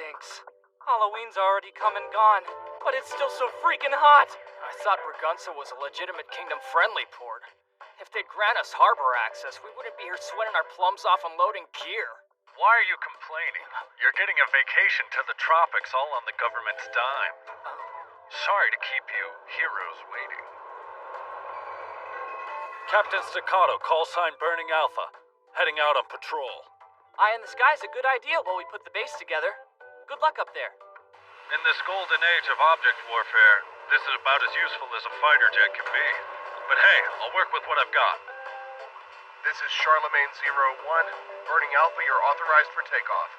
stinks. Halloween's already come and gone, but it's still so freaking hot. I thought Bragunsa was a legitimate kingdom-friendly port. If they'd grant us harbor access, we wouldn't be here sweating our plums off unloading gear. Why are you complaining? You're getting a vacation to the tropics all on the government's dime. Sorry to keep you heroes waiting. Captain Staccato, call sign Burning Alpha. Heading out on patrol. Eye in the sky's a good idea while we put the base together. Good luck up there. In this golden age of object warfare, this is about as useful as a fighter jet can be. But hey, I'll work with what I've got. This is Charlemagne 01. Burning Alpha, you're authorized for takeoff.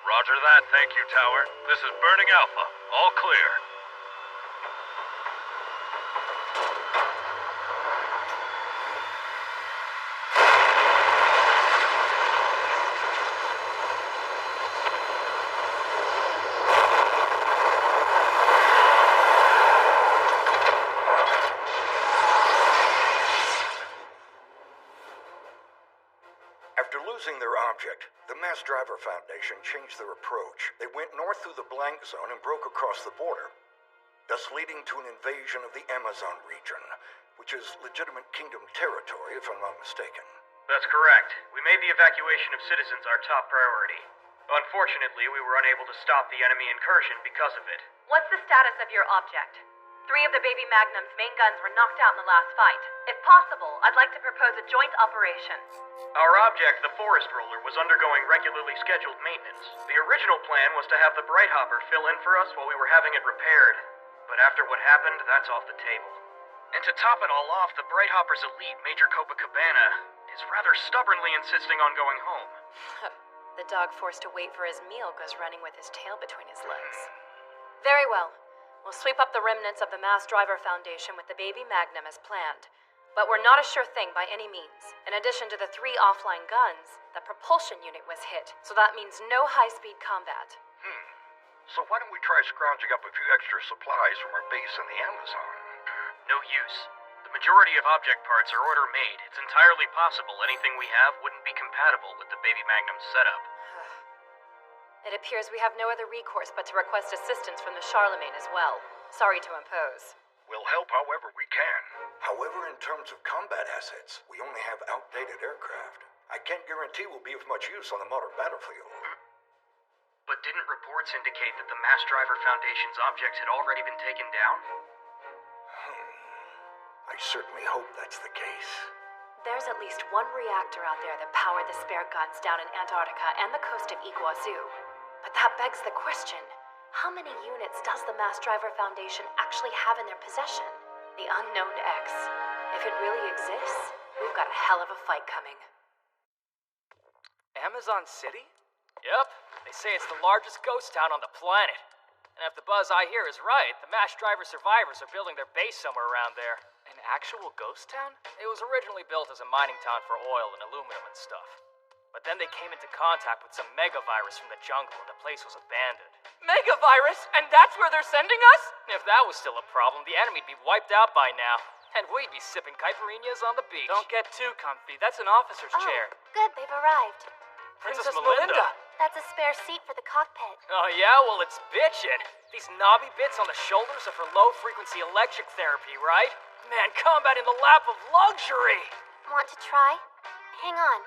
Roger that, thank you, Tower. This is Burning Alpha. All clear. After losing their object, the Mass Driver Foundation changed their approach. They went north through the blank zone and broke across the border, thus leading to an invasion of the Amazon region, which is legitimate kingdom territory, if I'm not mistaken. That's correct. We made the evacuation of citizens our top priority. Unfortunately, we were unable to stop the enemy incursion because of it. What's the status of your object? 3 of the Baby Magnum's main guns were knocked out in the last fight. If possible, I'd like to propose a joint operation. Our object, the Forest Roller, was undergoing regularly scheduled maintenance. The original plan was to have the Bright Hopper fill in for us while we were having it repaired. But after what happened, that's off the table. And to top it all off, the Bright Hopper's elite, Major Copacabana, is rather stubbornly insisting on going home. The dog forced to wait for his meal goes running with his tail between his legs. Very well. We'll sweep up the remnants of the Mass Driver Foundation with the Baby Magnum as planned. But we're not a sure thing by any means. In addition to the 3 offline guns, the propulsion unit was hit, so that means no high-speed combat. So why don't we try scrounging up a few extra supplies from our base in the Amazon? No use. The majority of object parts are order-made. It's entirely possible anything we have wouldn't be compatible with the Baby Magnum setup. It appears we have no other recourse but to request assistance from the Charlemagne as well. Sorry to impose. We'll help however we can. However, in terms of combat assets, we only have outdated aircraft. I can't guarantee we'll be of much use on the modern battlefield. But didn't reports indicate that the Mass Driver Foundation's objects had already been taken down? I certainly hope that's the case. There's at least 1 reactor out there that powered the spare guns down in Antarctica and the coast of Iguazu. But that begs the question, how many units does the Mass Driver Foundation actually have in their possession? The Unknown X. If it really exists, we've got a hell of a fight coming. Amazon City? Yep. They say it's the largest ghost town on the planet. And if the buzz I hear is right, the Mass Driver survivors are building their base somewhere around there. An actual ghost town? It was originally built as a mining town for oil and aluminum and stuff. But then they came into contact with some megavirus from the jungle and the place was abandoned. Megavirus? And that's where they're sending us? If that was still a problem, the enemy'd be wiped out by now. And we'd be sipping caipirinhas on the beach. Don't get too comfy. That's an officer's chair. Good, they've arrived. Princess Melinda! That's a spare seat for the cockpit. Oh yeah? Well, it's bitchin'. These knobby bits on the shoulders are for low-frequency electric therapy, right? Man, combat in the lap of luxury! Want to try? Hang on.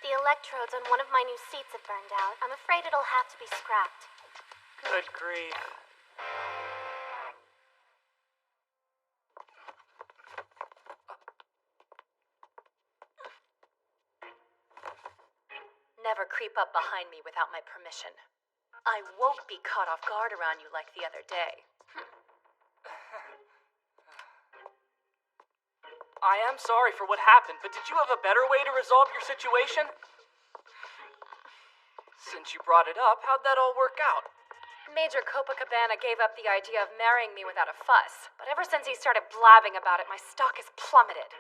The electrodes on one of my new seats have burned out. I'm afraid it'll have to be scrapped. Good grief. Never creep up behind me without my permission. I won't be caught off guard around you like the other day. I am sorry for what happened, but did you have a better way to resolve your situation? Since you brought it up, how'd that all work out? Major Copacabana gave up the idea of marrying me without a fuss, but ever since he started blabbing about it, my stock has plummeted.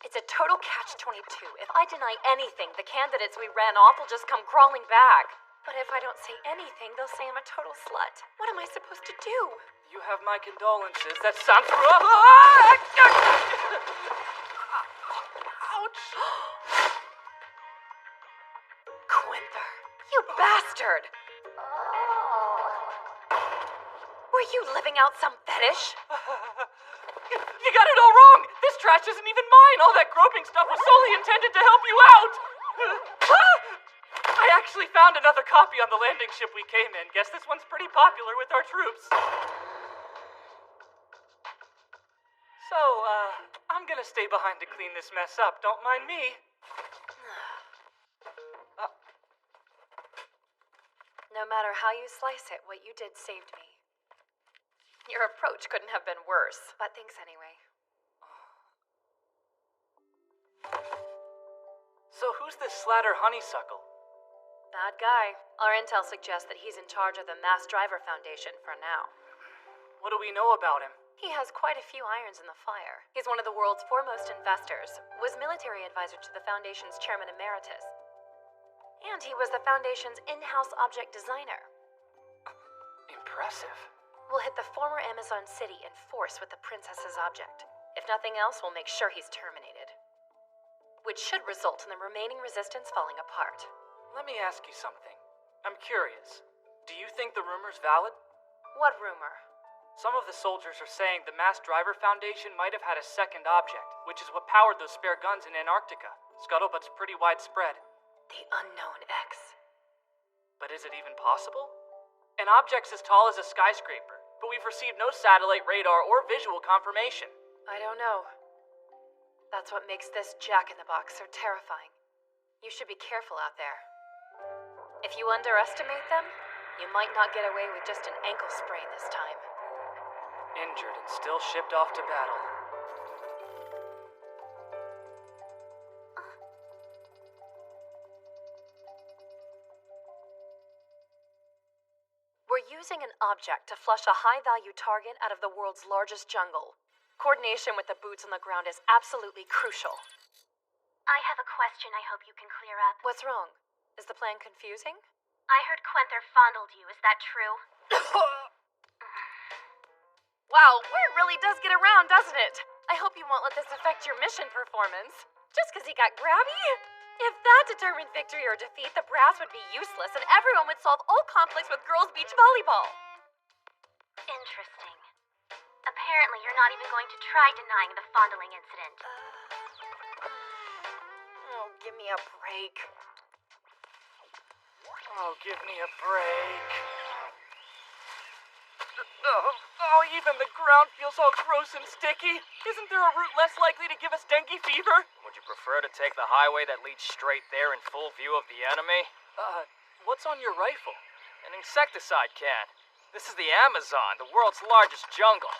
It's a total catch-22. If I deny anything, the candidates we ran off will just come crawling back. But if I don't say anything, they'll say I'm a total slut. What am I supposed to do? You have my condolences. That sounds... Ouch! Quinther, you bastard! Were you living out some fetish? You got it all wrong! This trash isn't even mine! All that groping stuff was solely intended to help you out! I actually found another copy on the landing ship we came in. Guess this one's pretty popular with our troops. So, I'm gonna stay behind to clean this mess up. Don't mind me. No matter how you slice it, what you did saved me. Your approach couldn't have been worse, but thanks anyway. So who's this Slatter Honeysuckle? Bad guy. Our intel suggests that he's in charge of the Mass Driver Foundation for now. What do we know about him? He has quite a few irons in the fire. He's one of the world's foremost investors, was military advisor to the Foundation's chairman emeritus, and he was the Foundation's in-house object designer. Impressive. We'll hit the former Amazon city in force with the princess's object. If nothing else, we'll make sure he's terminated. Which should result in the remaining resistance falling apart. Let me ask you something. I'm curious. Do you think the rumor's valid? What rumor? Some of the soldiers are saying the Mass Driver Foundation might have had a second object, which is what powered those spare guns in Antarctica. Scuttlebutt's pretty widespread. The Unknown X. But is it even possible? An object's as tall as a skyscraper, but we've received no satellite, radar, or visual confirmation. I don't know. That's what makes this jack-in-the-box so terrifying. You should be careful out there. If you underestimate them, you might not get away with just an ankle sprain this time. Injured and still shipped off to battle. We're using an object to flush a high-value target out of the world's largest jungle. Coordination with the boots on the ground is absolutely crucial. I have a question I hope you can clear up. What's wrong? Is the plan confusing? I heard Quenther fondled you. Is that true? Wow, word really does get around, doesn't it? I hope you won't let this affect your mission performance. Just because he got grabby? If that determined victory or defeat, the brass would be useless and everyone would solve all conflicts with girls' beach volleyball. Interesting. Apparently, you're not even going to try denying the fondling incident. Oh, give me a break. Oh, give me a break. Oh, even the ground feels all gross and sticky. Isn't there a route less likely to give us dengue fever? Would you prefer to take the highway that leads straight there in full view of the enemy? What's on your rifle? An insecticide can. This is the Amazon, the world's largest jungle.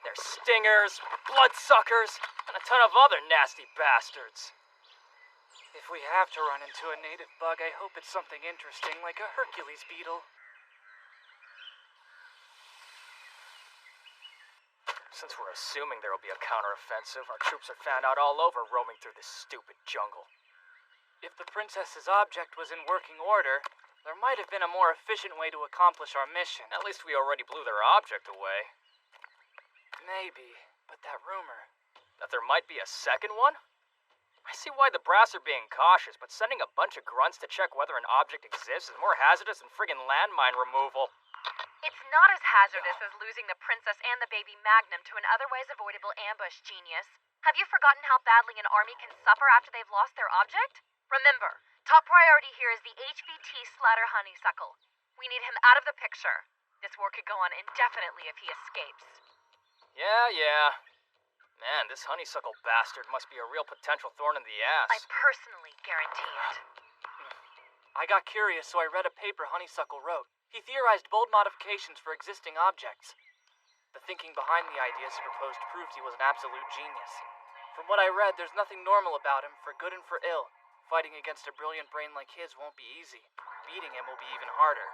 There's stingers, bloodsuckers, and a ton of other nasty bastards. If we have to run into a native bug, I hope it's something interesting, like a Hercules beetle. Since we're assuming there will be a counteroffensive, our troops are found out all over roaming through this stupid jungle. If the princess's object was in working order, there might have been a more efficient way to accomplish our mission. At least we already blew their object away. Maybe, but that rumor... That there might be a second one? I see why the brass are being cautious, but sending a bunch of grunts to check whether an object exists is more hazardous than friggin' landmine removal. It's not as hazardous as losing the princess and the baby Magnum to an otherwise avoidable ambush, genius. Have you forgotten how badly an army can suffer after they've lost their object? Remember, top priority here is the HVT Slatter Honeysuckle. We need him out of the picture. This war could go on indefinitely if he escapes. Yeah. Man, this honeysuckle bastard must be a real potential thorn in the ass. I personally guarantee it. I got curious, so I read a paper Honeysuckle wrote. He theorized bold modifications for existing objects. The thinking behind the ideas he proposed proved he was an absolute genius. From what I read, there's nothing normal about him, for good and for ill. Fighting against a brilliant brain like his won't be easy. Beating him will be even harder.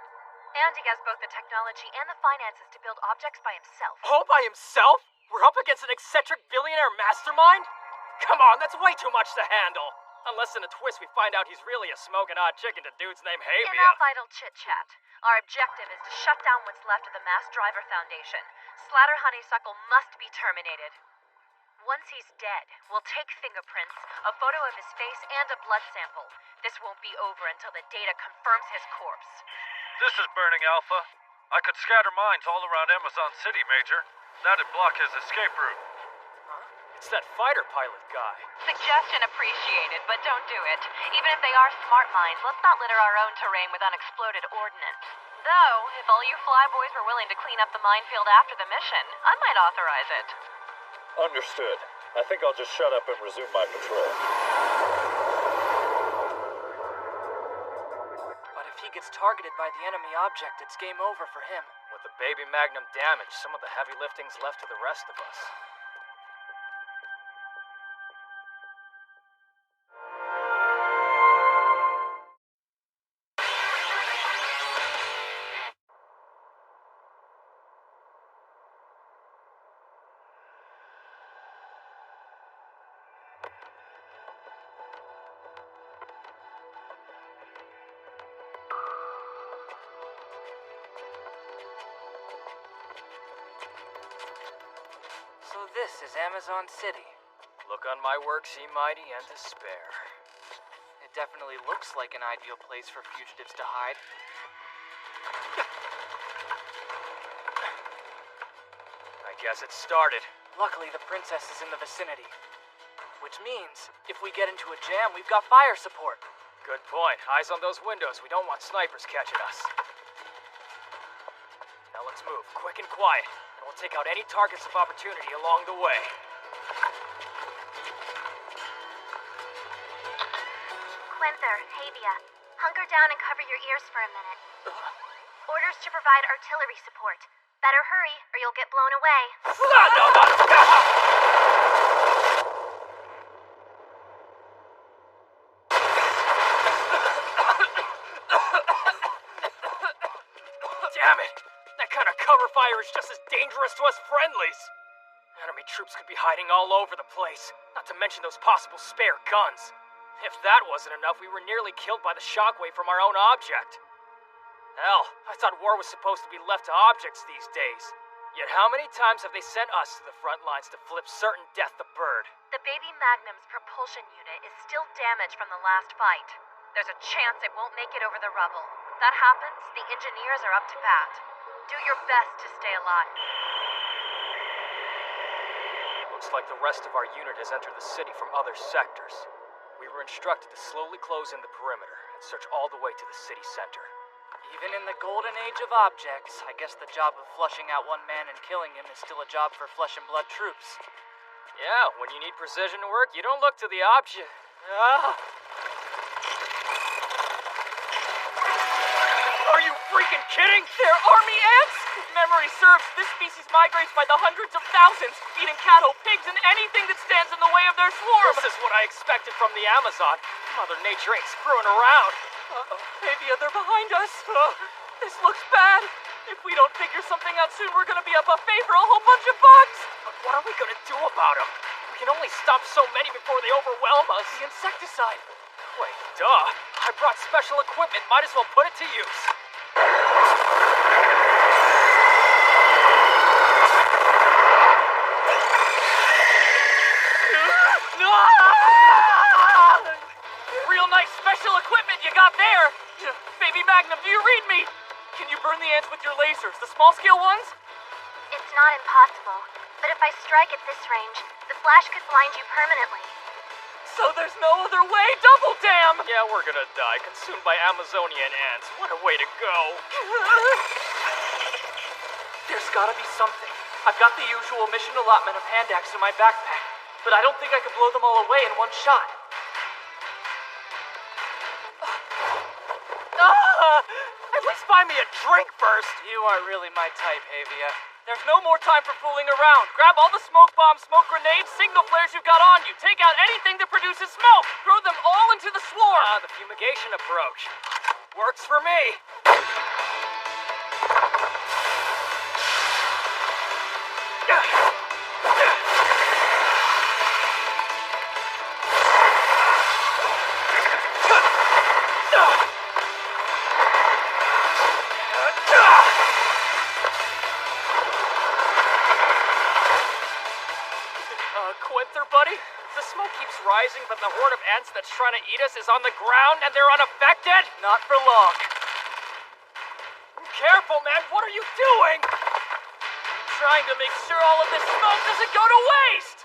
And he has both the technology and the finances to build objects by himself. All by himself? We're up against an eccentric billionaire mastermind? Come on, that's way too much to handle. Unless in a twist we find out he's really a smoking hot chicken to dudes named Havia. Enough idle chit-chat. Our objective is to shut down what's left of the Mass Driver Foundation. Slatter Honeysuckle must be terminated. Once he's dead, we'll take fingerprints, a photo of his face, and a blood sample. This won't be over until the data confirms his corpse. This is Burning Alpha. I could scatter mines all around Amazon City, Major. That'd block his escape route. It's that fighter pilot guy. Suggestion appreciated, but don't do it. Even if they are smart minds, let's not litter our own terrain with unexploded ordnance. Though, if all you flyboys were willing to clean up the minefield after the mission, I might authorize it. Understood. I think I'll just shut up and resume my patrol. But if he gets targeted by the enemy object, it's game over for him. With the baby Magnum damaged, some of the heavy lifting's left to the rest of us. So this is Amazon City. Look on my work, see mighty and to spare. It definitely looks like an ideal place for fugitives to hide. I guess it started. Luckily, the princess is in the vicinity. Which means, if we get into a jam, we've got fire support. Good point. Eyes on those windows. We don't want snipers catching us. Now let's move, quick and quiet. And we'll take out any targets of opportunity along the way. Quinther, Havia, hunker down and cover your ears for a minute. Orders to provide artillery support. Better hurry, or you'll get blown away. Damn it! That kind of cover fire is just as dangerous to us friendlies. Enemy troops could be hiding all over the place, not to mention those possible spare guns. If that wasn't enough, we were nearly killed by the shockwave from our own object. Hell, I thought war was supposed to be left to objects these days. Yet how many times have they sent us to the front lines to flip certain death the bird? The Baby Magnum's propulsion unit is still damaged from the last fight. There's a chance it won't make it over the rubble. That happens, the engineers are up to bat. Do your best to stay alive. Looks like the rest of our unit has entered the city from other sectors. We were instructed to slowly close in the perimeter and search all the way to the city center. Even in the golden age of objects, I guess the job of flushing out one man and killing him is still a job for flesh and blood troops. Yeah, when you need precision work, you don't look to the object. Are you freaking kidding? They're army ants! If memory serves, this species migrates by the hundreds of thousands, eating cattle, pigs, and anything that stands in the way of their swarm. This is what I expected from the Amazon. Mother Nature ain't screwing around. Uh-oh. Havia, they're behind us. This looks bad. If we don't figure something out soon, we're gonna be a buffet for a whole bunch of bugs. But what are we gonna do about them? We can only stop so many before they overwhelm us. The insecticide. Wait, duh. I brought special equipment. Might as well put it to use. Real nice special equipment you got there. Baby Magnum, do you read me? Can you burn the ants with your lasers, the small-scale ones? It's not impossible, but if I strike at this range, the flash could blind you permanently. So there's no other way? Double damn! Yeah, we're gonna die, consumed by Amazonian ants. What a way to go. There's gotta be something. I've got the usual mission allotment of hand axe in my backpack, but I don't think I could blow them all away in one shot. At least buy me a drink first. You aren't really my type, Havia. There's no more time for fooling around. Grab all the smoke bombs, smoke grenades, signal flares you've got on you. Take out anything that produces smoke. Throw them all into the swarm. The fumigation approach. Works for me. Quinther, buddy? The smoke keeps rising, but the horde of ants that's trying to eat us is on the ground and they're unaffected? Not for long. Careful, man. What are you doing? I'm trying to make sure all of this smoke doesn't go to waste!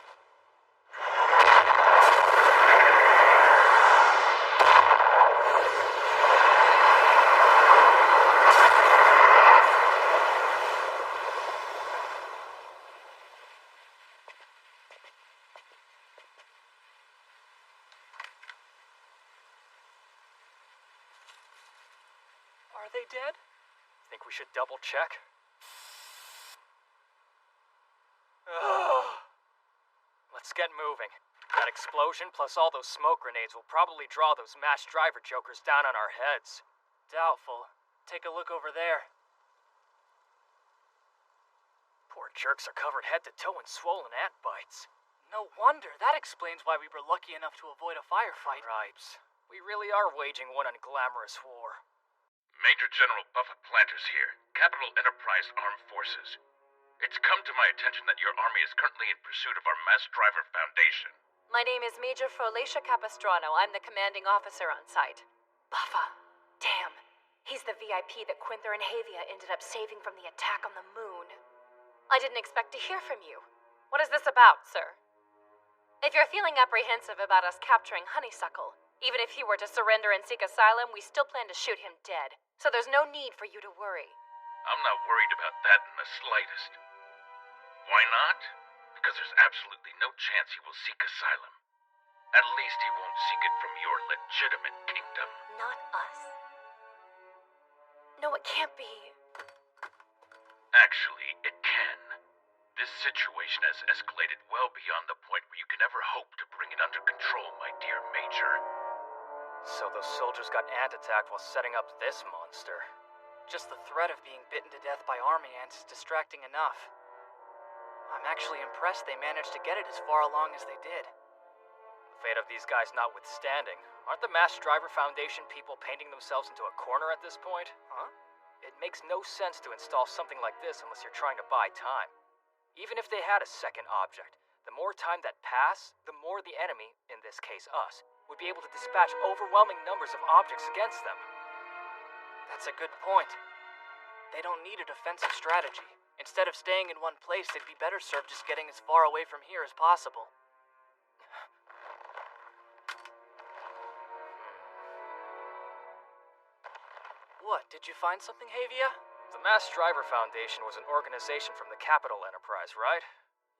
Are they dead? Think we should double check? Let's get moving. That explosion plus all those smoke grenades will probably draw those mass driver jokers down on our heads. Doubtful. Take a look over there. Poor jerks are covered head to toe in swollen ant bites. No wonder. That explains why we were lucky enough to avoid a firefight. Right. We really are waging one unglamorous war. Major General Buffett Planters here, Capital Enterprise Armed Forces. It's come to my attention that your army is currently in pursuit of our Mass Driver Foundation. My name is Major Frolacia Capistrano. I'm the commanding officer on site. Buffa. Damn. He's the VIP that Quinther and Havia ended up saving from the attack on the moon. I didn't expect to hear from you. What is this about, sir? If you're feeling apprehensive about us capturing Honeysuckle, even if he were to surrender and seek asylum, we still plan to shoot him dead. So there's no need for you to worry. I'm not worried about that in the slightest. Why not? Because there's absolutely no chance he will seek asylum. At least he won't seek it from your legitimate kingdom. Not us? No, it can't be. Actually, it can. This situation has escalated well beyond the point where you can ever hope to bring it under control, my dear Major. So those soldiers got ant attacked while setting up this monster. Just the threat of being bitten to death by army ants is distracting enough. I'm actually impressed they managed to get it as far along as they did. The fate of these guys notwithstanding, aren't the Mass Driver Foundation people painting themselves into a corner at this point? Huh? It makes no sense to install something like this unless you're trying to buy time. Even if they had a second object, the more time that passed, the more the enemy, in this case us, would be able to dispatch overwhelming numbers of objects against them. That's a good point. They don't need a defensive strategy. Instead of staying in one place, they'd be better served just getting as far away from here as possible. What, did you find something, Havia? The Mass Driver Foundation was an organization from the Capital Enterprise, right?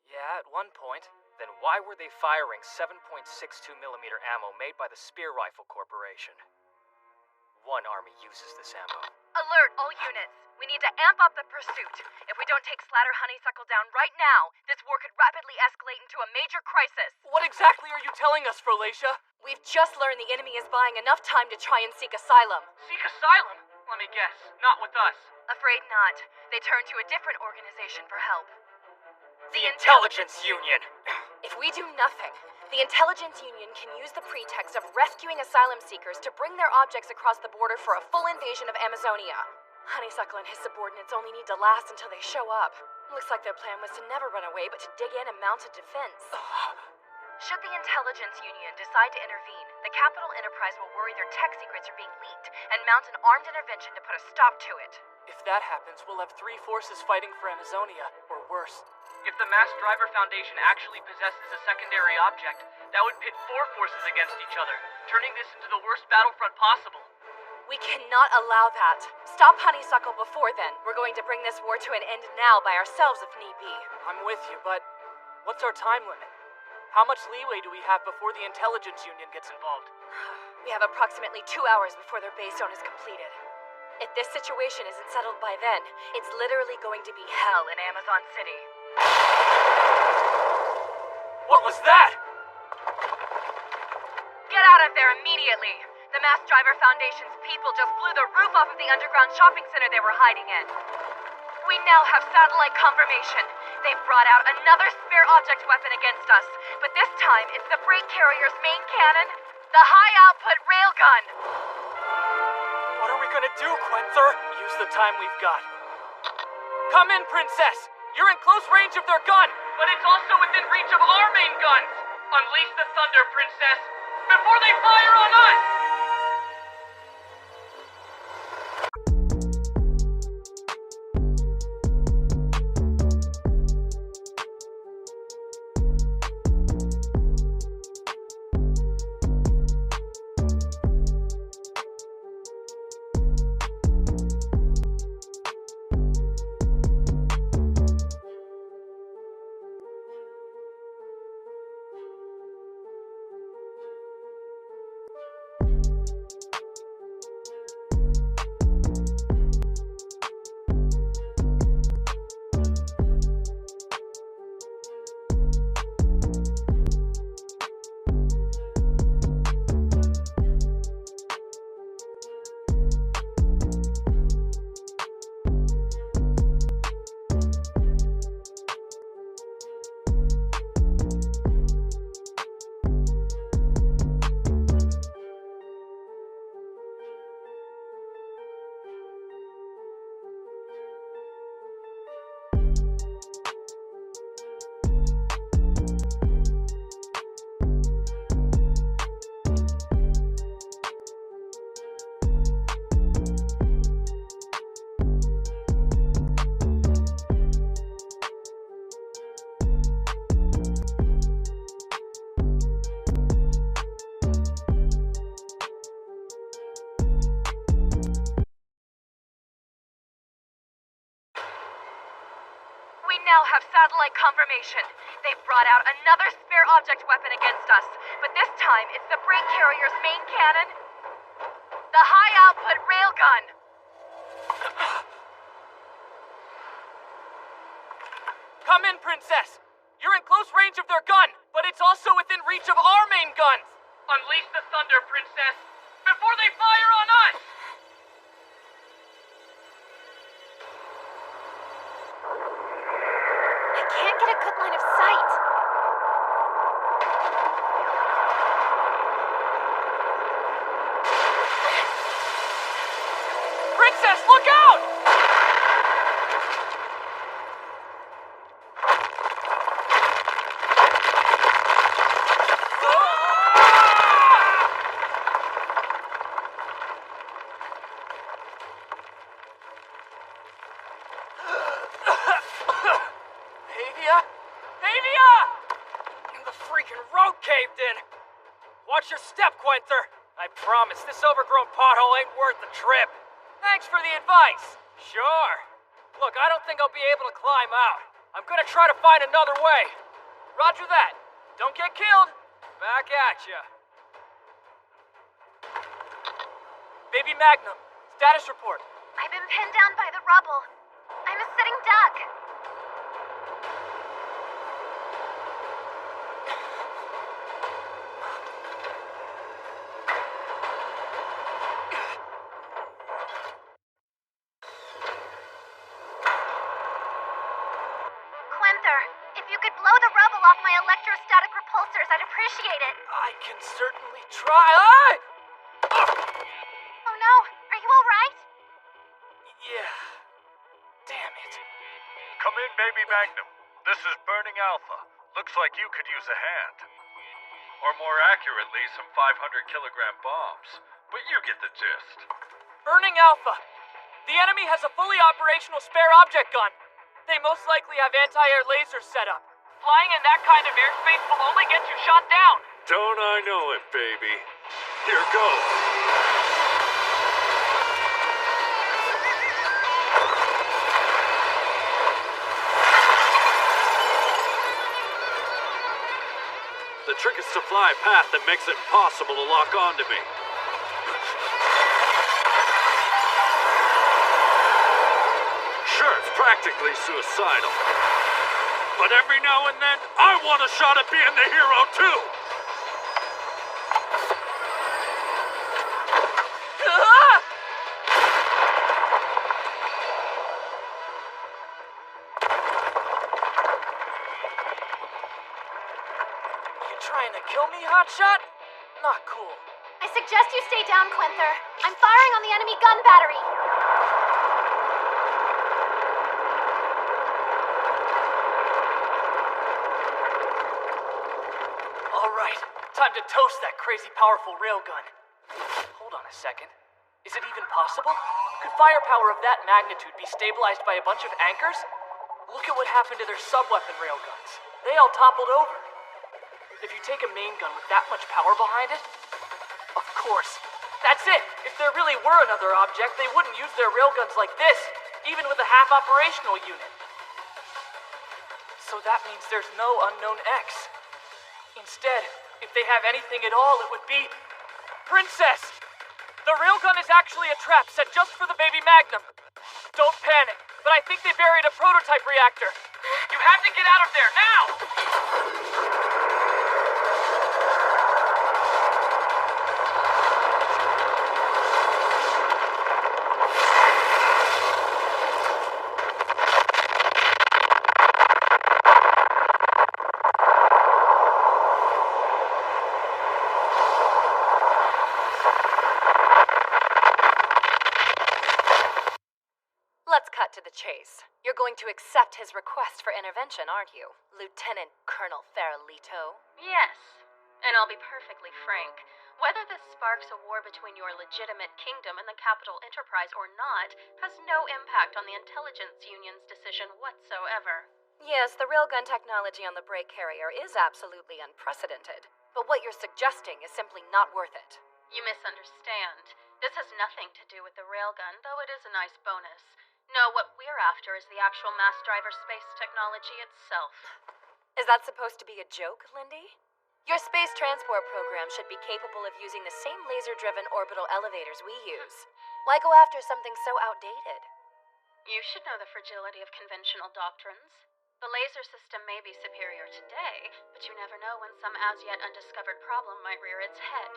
Yeah, at one point. Then why were they firing 7.62mm ammo made by the Spear Rifle Corporation? One army uses this ammo. Alert, all units. We need to amp up the pursuit. If we don't take Slatter Honeysuckle down right now, this war could rapidly escalate into a major crisis. What exactly are you telling us, Frolacia? We've just learned the enemy is buying enough time to try and seek asylum. Seek asylum? Let me guess. Not with us. Afraid not. They turn to a different organization for help. The Intelligence Union! If we do nothing, the Intelligence Union can use the pretext of rescuing asylum seekers to bring their objects across the border for a full invasion of Amazonia. Honeysuckle and his subordinates only need to last until they show up. Looks like their plan was to never run away, but to dig in and mount a defense. Should the Intelligence Union decide to intervene, the Capital Enterprise will worry their tech secrets are being leaked and mount an armed intervention to put a stop to it. If that happens, we'll have 3 forces fighting for Amazonia, or worse. If the Mass Driver Foundation actually possesses a secondary object, that would pit 4 forces against each other, turning this into the worst battlefront possible. We cannot allow that. Stop Honeysuckle before then. We're going to bring this war to an end now by ourselves if need be. I'm with you, but what's our time limit? How much leeway do we have before the Intelligence Union gets involved? We have approximately 2 hours before their base zone is completed. If this situation isn't settled by then, it's literally going to be hell in Amazon City. What was that? Get out of there immediately! The Mass Driver Foundation's people just blew the roof off of the underground shopping center they were hiding in. We now have satellite confirmation. They've brought out another spare object weapon against us, but this time it's the freight carrier's main cannon, the high-output railgun. What are we gonna do, Quenther? Use the time we've got. Come in, Princess! You're in close range of their gun, but it's also within reach of our main guns! Unleash the thunder, Princess, before they fire on us! Now have satellite confirmation. They've brought out another spare object weapon against us, but this time it's the freight carrier's main cannon, the high-output railgun. Come in, Princess! You're in close range of their gun, but it's also within reach of our main guns! Unleash the thunder, Princess, before they fire on us! Can't get a good line of sight. Princess, look out! Watch your step, Quenther! I promise, this overgrown pothole ain't worth the trip. Thanks for the advice. Sure. Look, I don't think I'll be able to climb out. I'm gonna try to find another way. Roger that. Don't get killed. Back at ya. Baby Magnum, status report. I've been pinned down by the rubble. I'm a sitting duck. If you could blow the rubble off my electrostatic repulsors, I'd appreciate it. I can certainly try. Ah! Oh no, are you alright? Yeah. Damn it. Come in, Baby Magnum. This is Burning Alpha. Looks like you could use a hand. Or more accurately, some 500-kilogram bombs. But you get the gist. Burning Alpha. The enemy has a fully operational spare object gun. They most likely have anti-air lasers set up. Flying in that kind of airspace will only get you shot down. Don't I know it, baby. Here goes. The trick is to fly a path that makes it impossible to lock onto me. Sure, it's practically suicidal. But every now and then, I want a shot at being the hero, too! Trying to kill me, Hotshot? Not cool. I suggest you stay down, Quinther. I'm firing on the enemy gun battery. All right, time to toast that crazy powerful railgun. Hold on a second. Is it even possible? Could firepower of that magnitude be stabilized by a bunch of anchors? Look at what happened to their sub-weapon railguns. They all toppled over. If you take a main gun with that much power behind it, of course. That's it! If there really were another object, they wouldn't use their railguns like this, even with a half-operational unit. So that means there's no unknown X. Instead, if they have anything at all, it would be... Princess! The railgun is actually a trap set just for the baby Magnum. Don't panic, but I think they buried a prototype reactor. You have to get out of there, now! Let's cut to the chase. You're going to accept his request for intervention, aren't you, Lieutenant Colonel Farolito? Yes. And I'll be perfectly frank. Whether this sparks a war between your legitimate kingdom and the Capital Enterprise or not has no impact on the Intelligence Union's decision whatsoever. Yes, the railgun technology on the Bray carrier is absolutely unprecedented. But what you're suggesting is simply not worth it. You misunderstand. This has nothing to do with the railgun, though it is a nice bonus. No, what we're after is the actual mass driver space technology itself. Is that supposed to be a joke, Lindy? Your space transport program should be capable of using the same laser-driven orbital elevators we use. Why go after something so outdated? You should know the fragility of conventional doctrines. The laser system may be superior today, but you never know when some as-yet undiscovered problem might rear its head.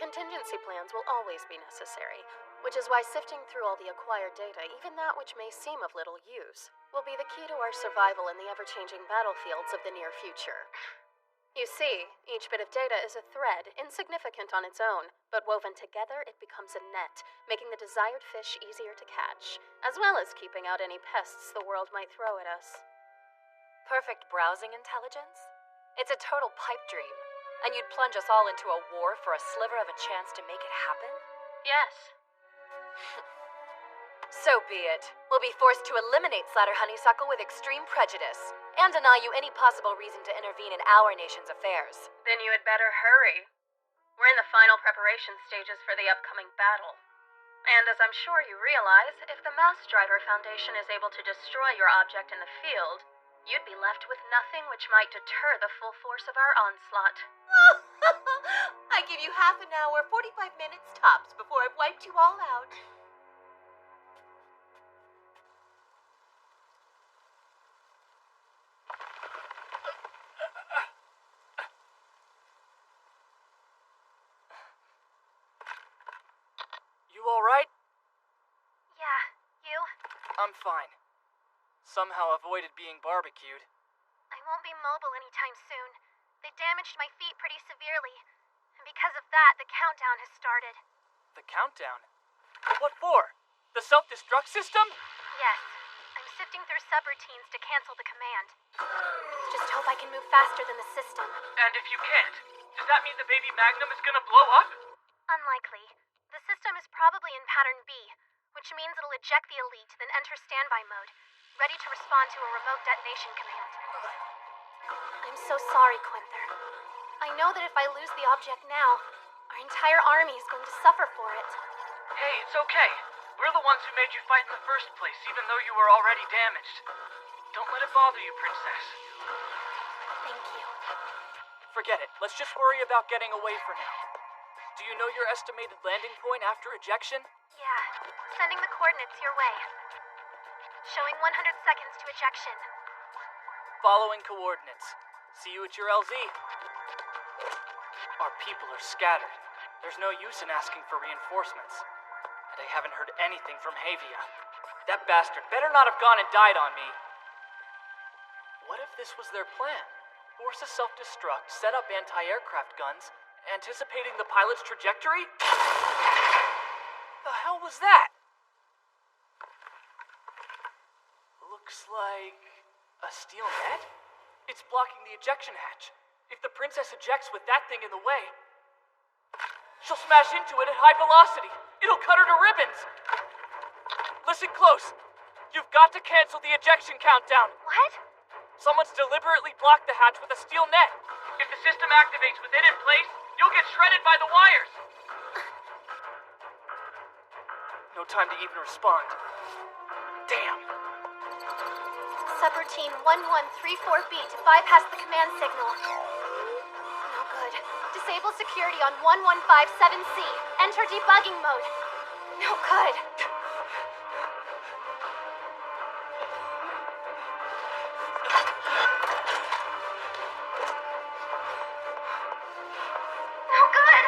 Contingency plans will always be necessary, which is why sifting through all the acquired data, even that which may seem of little use, will be the key to our survival in the ever-changing battlefields of the near future. You see, each bit of data is a thread, insignificant on its own, but woven together it becomes a net, making the desired fish easier to catch, as well as keeping out any pests the world might throw at us. Perfect browsing intelligence? It's a total pipe dream. And you'd plunge us all into a war for a sliver of a chance to make it happen? Yes. So be it. We'll be forced to eliminate Slatter Honeysuckle with extreme prejudice, and deny you any possible reason to intervene in our nation's affairs. Then you had better hurry. We're in the final preparation stages for the upcoming battle. And as I'm sure you realize, if the Mass Driver Foundation is able to destroy your object in the field, you'd be left with nothing which might deter the full force of our onslaught. I give you half an hour, 45 minutes tops before I've wiped you all out. You alright? Yeah, you? I'm fine. Somehow avoided being barbecued. I won't be mobile anytime soon. They damaged my feet pretty severely. And because of that, the countdown has started. The countdown? What for? The self-destruct system? Yes. I'm sifting through subroutines to cancel the command. Just hope I can move faster than the system. And if you can't, does that mean the baby Magnum is gonna blow up? Unlikely. The system is probably in pattern B, which means it'll eject the elite, then enter standby mode, ready to respond to a remote detonation command. I'm so sorry, Quinther. I know that if I lose the object now, our entire army is going to suffer for it. Hey, it's okay. We're the ones who made you fight in the first place, even though you were already damaged. Don't let it bother you, Princess. Thank you. Forget it. Let's just worry about getting away for now. Do you know your estimated landing point after ejection? Yeah. Sending the coordinates your way. Showing 100 seconds to ejection. Following coordinates. See you at your LZ. Our people are scattered. There's no use in asking for reinforcements. And I haven't heard anything from Havia. That bastard better not have gone and died on me. What if this was their plan? Force a self-destruct, set up anti-aircraft guns, anticipating the pilot's trajectory? The hell was that? Looks like a steel net? It's blocking the ejection hatch. If the princess ejects with that thing in the way, she'll smash into it at high velocity. It'll cut her to ribbons. Listen close. You've got to cancel the ejection countdown. What? Someone's deliberately blocked the hatch with a steel net. If the system activates with it in place, you'll get shredded by the wires. No time to even respond. Damn. Subroutine 1134B to bypass the command signal. No good. Disable security on 1157C. Enter debugging mode. No good. No good.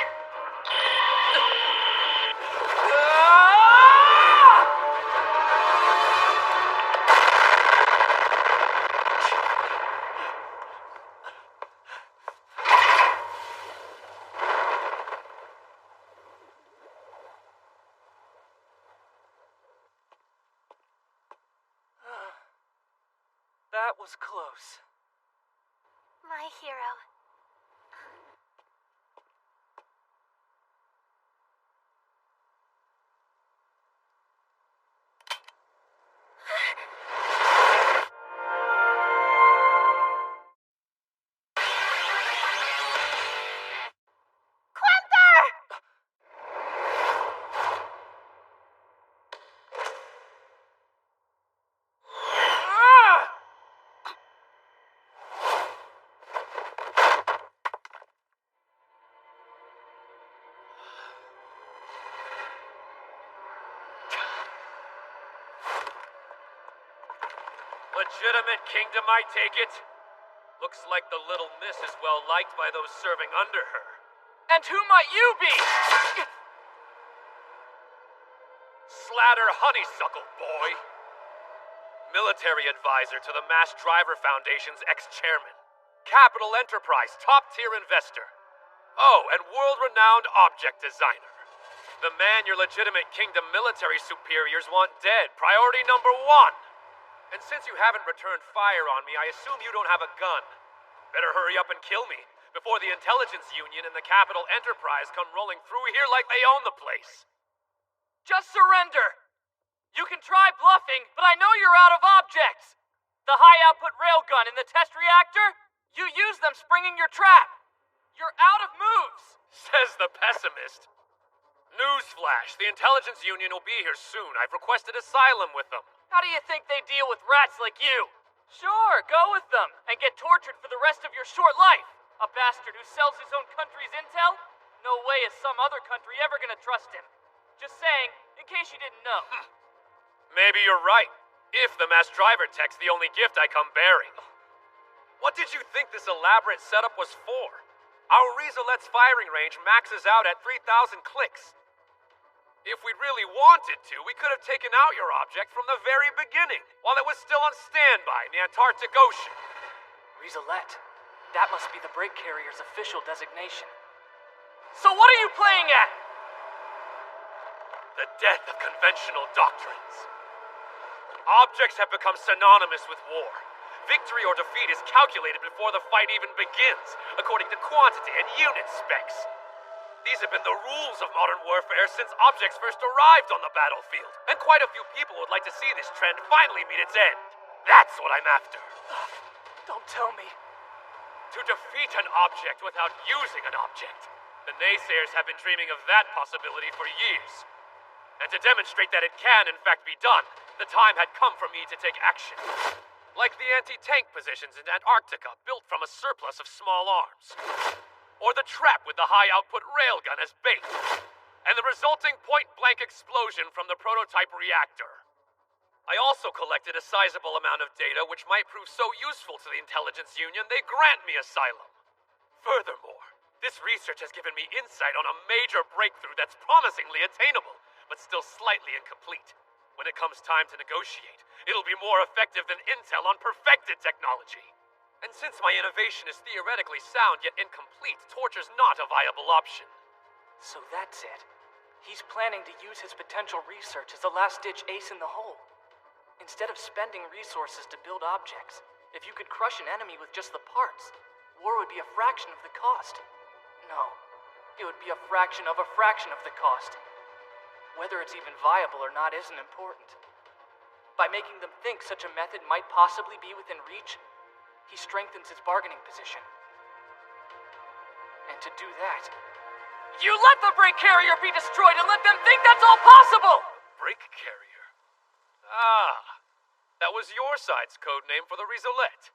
That was close. My hero. Legitimate kingdom, I take it? Looks like the little miss is well liked by those serving under her. And who might you be? Slatter Honeysuckle, boy. Military advisor to the Mass Driver Foundation's ex-chairman. Capital Enterprise, top-tier investor. Oh, and world-renowned object designer. The man your legitimate kingdom military superiors want dead. Priority number 1. And since you haven't returned fire on me, I assume you don't have a gun. Better hurry up and kill me before the Intelligence Union and the Capital Enterprise come rolling through here like they own the place. Just surrender. You can try bluffing, but I know you're out of objects. The high-output railgun and the test reactor? You use them springing your trap. You're out of moves. Says the pessimist. Newsflash, the Intelligence Union will be here soon. I've requested asylum with them. How do you think they deal with rats like you? Sure, go with them and get tortured for the rest of your short life. A bastard who sells his own country's intel? No way is some other country ever gonna trust him. Just saying, in case you didn't know. Maybe you're right. If the Mass Driver tech's the only gift I come bearing. What did you think this elaborate setup was for? Our Rizolette's firing range maxes out at 3,000 clicks. If we really wanted to, we could have taken out your object from the very beginning, while it was still on standby in the Antarctic Ocean. Rizolette, that must be the break carrier's official designation. So what are you playing at? The death of conventional doctrines. Objects have become synonymous with war. Victory or defeat is calculated before the fight even begins, according to quantity and unit specs. These have been the rules of modern warfare since objects first arrived on the battlefield, and quite a few people would like to see this trend finally meet its end. That's what I'm after. Don't tell me. To defeat an object without using an object. The naysayers have been dreaming of that possibility for years. And to demonstrate that it can in fact be done, the time had come for me to take action. Like the anti-tank positions in Antarctica built from a surplus of small arms. Or the trap with the high-output railgun as bait. And the resulting point-blank explosion from the prototype reactor. I also collected a sizable amount of data which might prove so useful to the Intelligence Union they grant me asylum. Furthermore, this research has given me insight on a major breakthrough that's promisingly attainable, but still slightly incomplete. When it comes time to negotiate, it'll be more effective than intel on perfected technology. And since my innovation is theoretically sound yet incomplete, torture's not a viable option. So that's it. He's planning to use his potential research as a last-ditch ace in the hole. Instead of spending resources to build objects, if you could crush an enemy with just the parts, war would be a fraction of the cost. No, it would be a fraction of the cost. Whether it's even viable or not isn't important. By making them think such a method might possibly be within reach, he strengthens his bargaining position. And to do that, you let the break carrier be destroyed and let them think that's all possible! Break carrier? Ah, that was your side's code name for the Risolette.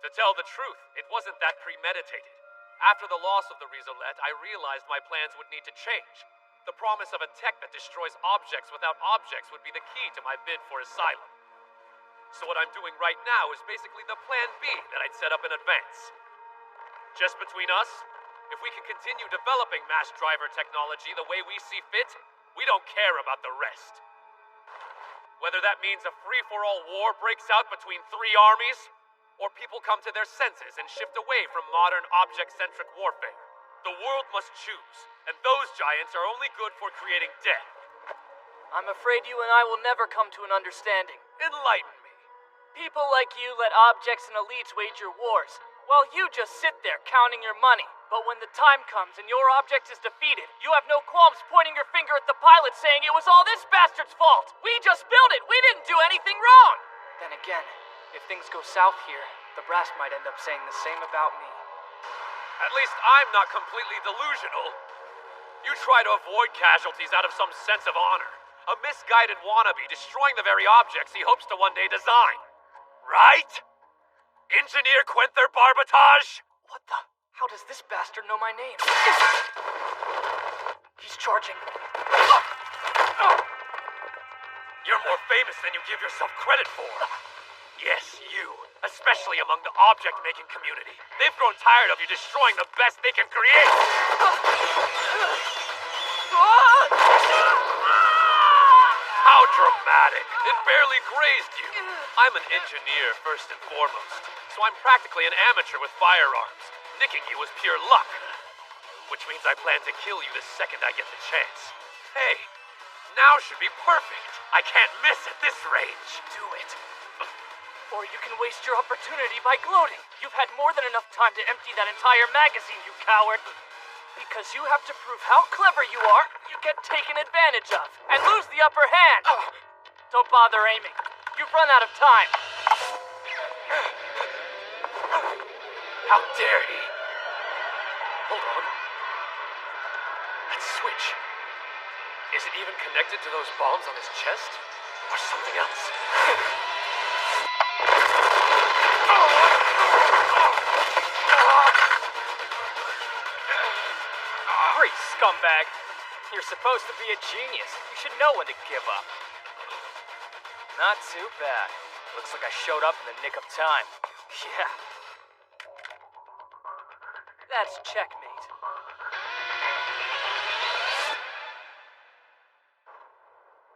To tell the truth, it wasn't that premeditated. After the loss of the Risolette, I realized my plans would need to change. The promise of a tech that destroys objects without objects would be the key to my bid for Asylum. So what I'm doing right now is basically the plan B that I'd set up in advance. Just between us, if we can continue developing mass driver technology the way we see fit, we don't care about the rest. Whether that means a free-for-all war breaks out between three armies, or people come to their senses and shift away from modern object-centric warfare, the world must choose, and those giants are only good for creating death. I'm afraid you and I will never come to an understanding. Enlighten me. People like you let objects and elites wage your wars, while you just sit there counting your money. But when the time comes and your object is defeated, you have no qualms pointing your finger at the pilot saying it was all this bastard's fault. We just built it. We didn't do anything wrong. Then again, if things go south here, the brass might end up saying the same about me. At least I'm not completely delusional. You try to avoid casualties out of some sense of honor. A misguided wannabe destroying the very objects he hopes to one day design. Right? Engineer Quenther Barbatage? What the? How does this bastard know my name? He's charging. You're more famous than you give yourself credit for. Yes, you. Especially among the object-making community. They've grown tired of you destroying the best they can create. How dramatic. It barely grazed you. I'm an engineer, first and foremost, so I'm practically an amateur with firearms. Nicking you was pure luck. Which means I plan to kill you the second I get the chance. Hey, now should be perfect. I can't miss at this range. Do it. Or you can waste your opportunity by gloating. You've had more than enough time to empty that entire magazine, you coward. Because you have to prove how clever you are, you get taken advantage of and lose the upper hand. Don't bother aiming. You've run out of time. How dare he? Hold on. That switch. Is it even connected to those bombs on his chest? Or something else? Great scumbag. You're supposed to be a genius. You should know when to give up. Not too bad. Looks like I showed up in the nick of time. Yeah. That's checkmate.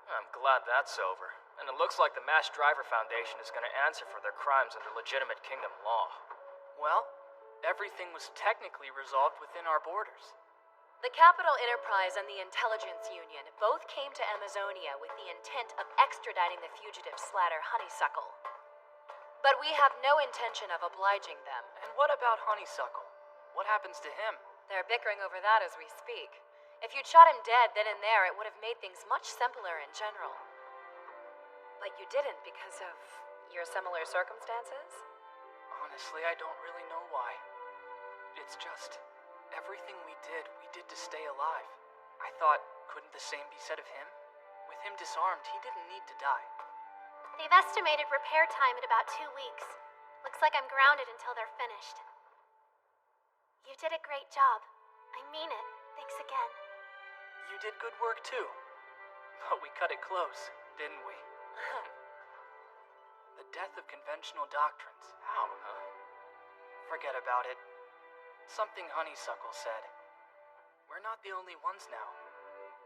I'm glad that's over. And it looks like the Mass Driver Foundation is going to answer for their crimes under legitimate kingdom law. Well, everything was technically resolved within our borders. The Capital Enterprise and the Intelligence Union both came to Amazonia with the intent of extraditing the fugitive slatter Honeysuckle. But we have no intention of obliging them. And what about Honeysuckle? What happens to him? They're bickering over that as we speak. If you'd shot him dead then and there, it would have made things much simpler in general. But you didn't because of your similar circumstances? Honestly, I don't really know why. It's just, everything we did to stay alive. I thought, couldn't the same be said of him? With him disarmed, he didn't need to die. They've estimated repair time at about 2 weeks. Looks like I'm grounded until they're finished. You did a great job. I mean it. Thanks again. You did good work too. But we cut it close, didn't we? The death of conventional doctrines. How, huh? Forget about it. Something Honeysuckle said. We're not the only ones now.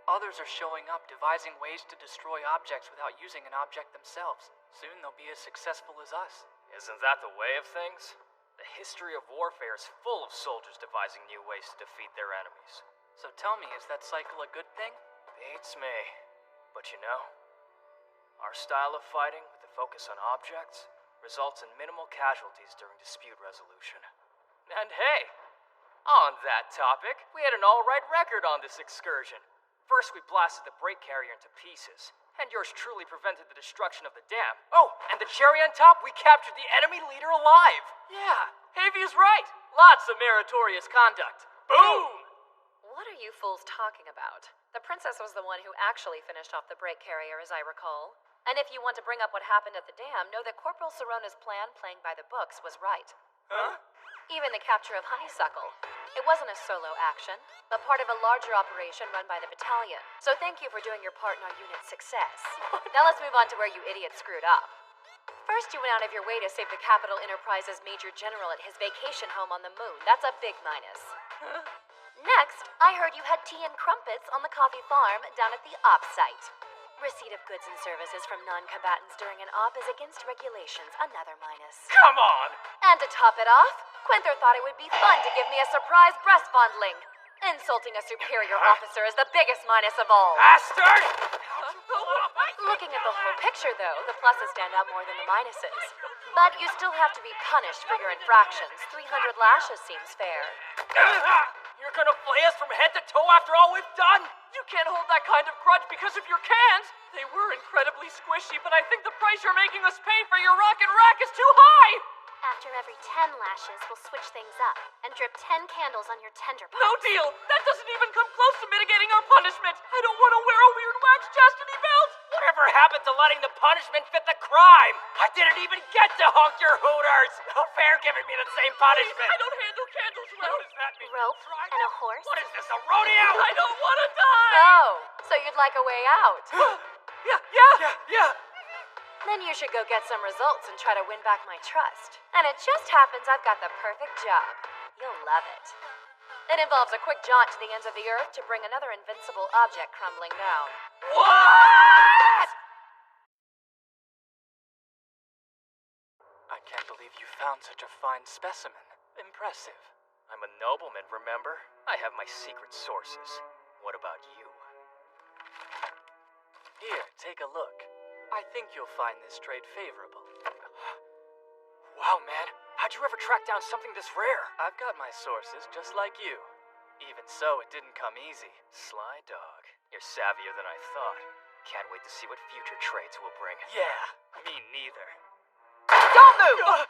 Others are showing up, devising ways to destroy objects without using an object themselves. Soon they'll be as successful as us. Isn't that the way of things? The history of warfare is full of soldiers devising new ways to defeat their enemies. So tell me, is that cycle a good thing? Beats me. But you know, our style of fighting, with the focus on objects, results in minimal casualties during dispute resolution. And hey, on that topic, we had an alright record on this excursion. First, we blasted the brake carrier into pieces, and yours truly prevented the destruction of the dam. Oh, and the cherry on top, we captured the enemy leader alive. Yeah, Havy's right. Lots of meritorious conduct. Boom! What are you fools talking about? The princess was the one who actually finished off the brake carrier, as I recall. And if you want to bring up what happened at the dam, know that Corporal Sorona's plan, playing by the books, was right. Huh? Even the capture of Honeysuckle. It wasn't a solo action, but part of a larger operation run by the battalion. So thank you for doing your part in our unit's success. Now let's move on to where you idiots screwed up. First, you went out of your way to save the Capital Enterprises Major General at his vacation home on the moon. That's a big minus. Next, I heard you had tea and crumpets on the coffee farm down at the op site. Receipt of goods and services from non-combatants during an op is against regulations, another minus. Come on! And to top it off, Quinther thought it would be fun to give me a surprise breast fondling. Insulting a superior officer is the biggest minus of all. Bastard! Looking at the whole picture, though, the pluses stand out more than the minuses. But you still have to be punished for your infractions. 300 lashes seems fair. You're gonna flay us from head to toe after all we've done? You can't hold that kind of grudge because of your cans. They were incredibly squishy, but I think the price you're making us pay for your rocket rack is too high. After every 10 lashes, we'll switch things up and drip 10 candles on your tender parts. No deal. That doesn't even come close to mitigating our punishment. I don't want to wear a weird wax chastity belt. Whatever happened to letting the punishment fit the crime? I didn't even get to honk your hooters. No fair giving me the same punishment. I don't handle candles well. What does that mean? Rope and a horse. What is this, a rodeo? I don't want to die. Oh, so you'd like a way out? Yeah. Then you should go get some results and try to win back my trust. And it just happens I've got the perfect job. You'll love it. It involves a quick jaunt to the ends of the earth to bring another invincible object crumbling down. What? I can't believe you found such a fine specimen. Impressive. I'm a nobleman, remember? I have my secret sources. What about you? Here, take a look. I think you'll find this trade favorable. Wow, man. How'd you ever track down something this rare? I've got my sources, just like you. Even so, it didn't come easy. Sly dog. You're savvier than I thought. Can't wait to see what future trades will bring. Yeah, me neither. Don't move!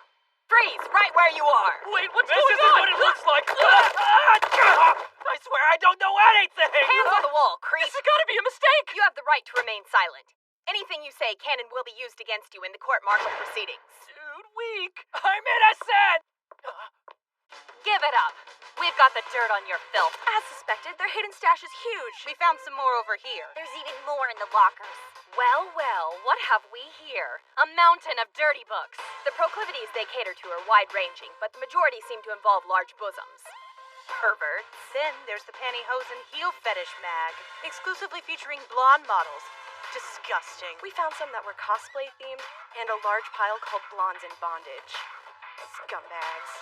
Freeze right where you are! Wait, what's This going isn't on? what it looks like! I swear I don't know anything! Hands on the wall, creep. This has got to be a mistake. You have the right to remain silent. Anything you say can and will be used against you in the court-martial proceedings. Dude, weak. I'm innocent! Give it up. We've got the dirt on your filth. As suspected, their hidden stash is huge. We found some more over here. There's even more in the lockers. Well, what have we here? A mountain of dirty books. The proclivities they cater to are wide-ranging, but the majority seem to involve large bosoms. Perverts. Then there's the pantyhose and heel fetish mag, exclusively featuring blonde models. Disgusting. We found some that were cosplay themed and a large pile called Blondes in Bondage. Scumbags.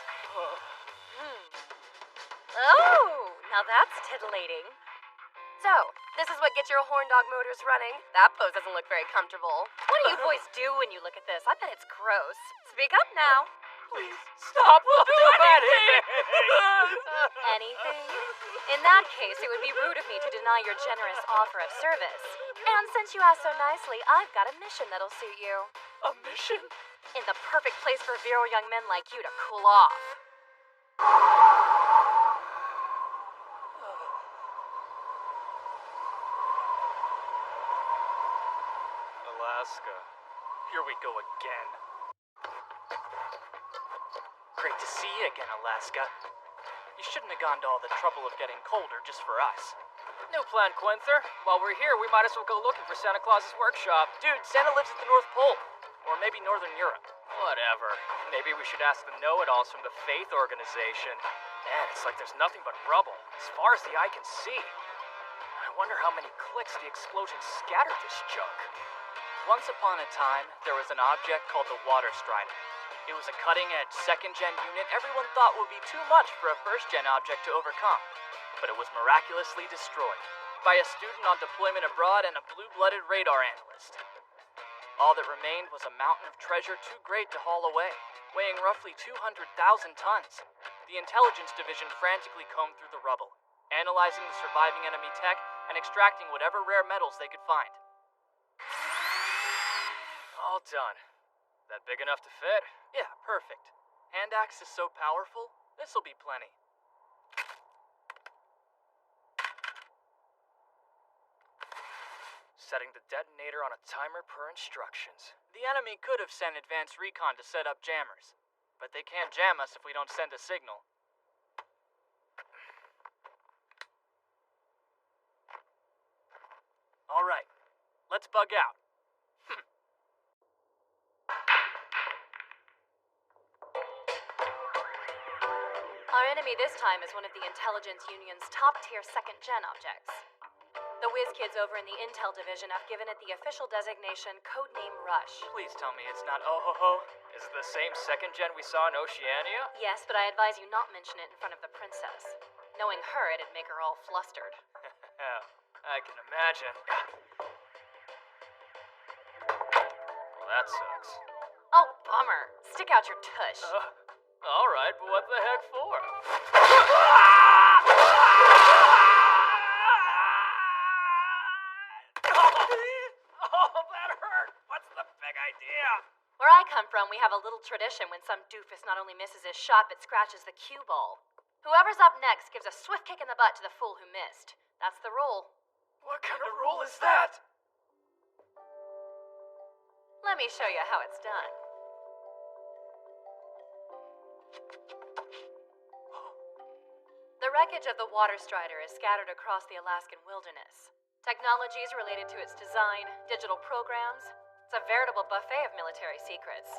Oh, now that's titillating. So, this is what gets your horn dog motors running. That pose doesn't look very comfortable. What do you boys do when you look at this? I bet it's gross. Speak up now. Please, stop. We'll do anything. Anything? In that case, it would be rude of me to deny your generous offer of service. And since you asked so nicely, I've got a mission that'll suit you. A mission? In the perfect place for virile young men like you to cool off. Alaska. Here we go again. Great to see you again, Alaska. You shouldn't have gone to all the trouble of getting colder just for us. New plan, Quinther. While we're here, we might as well go looking for Santa Claus's workshop. Dude, Santa lives at the North Pole. Or maybe Northern Europe. Whatever. Maybe we should ask the know-it-alls from the Faith Organization. Man, it's like there's nothing but rubble, as far as the eye can see. I wonder how many clicks the explosion scattered this junk. Once upon a time, there was an object called the Water Strider. It was a cutting-edge second-gen unit everyone thought would be too much for a first-gen object to overcome. But it was miraculously destroyed by a student on deployment abroad and a blue-blooded radar analyst. All that remained was a mountain of treasure too great to haul away, weighing roughly 200,000 tons. The intelligence division frantically combed through the rubble, analyzing the surviving enemy tech and extracting whatever rare metals they could find. All done. That big enough to fit? Yeah, perfect. Hand axe is so powerful, this'll be plenty. Setting the detonator on a timer per instructions. The enemy could have sent advanced recon to set up jammers, but they can't jam us if we don't send a signal. Alright, let's bug out. Our enemy this time is one of the Intelligence Union's top-tier second-gen objects. The whiz kids over in the Intel Division have given it the official designation Codename Rush. Please tell me it's not oh-ho-ho. Is it the same second gen we saw in Oceania? Yes, but I advise you not mention it in front of the princess. Knowing her, it'd make her all flustered. I can imagine. Well, that sucks. Oh, bummer. Stick out your tush. Alright, but what the heck for? Oh, that hurt! What's the big idea? Where I come from, we have a little tradition when some doofus not only misses his shot, but scratches the cue ball. Whoever's up next gives a swift kick in the butt to the fool who missed. That's the rule. What kind of rule is that? Let me show you how it's done. The wreckage of the Water Strider is scattered across the Alaskan wilderness. Technologies related to its design, digital programs. It's a veritable buffet of military secrets.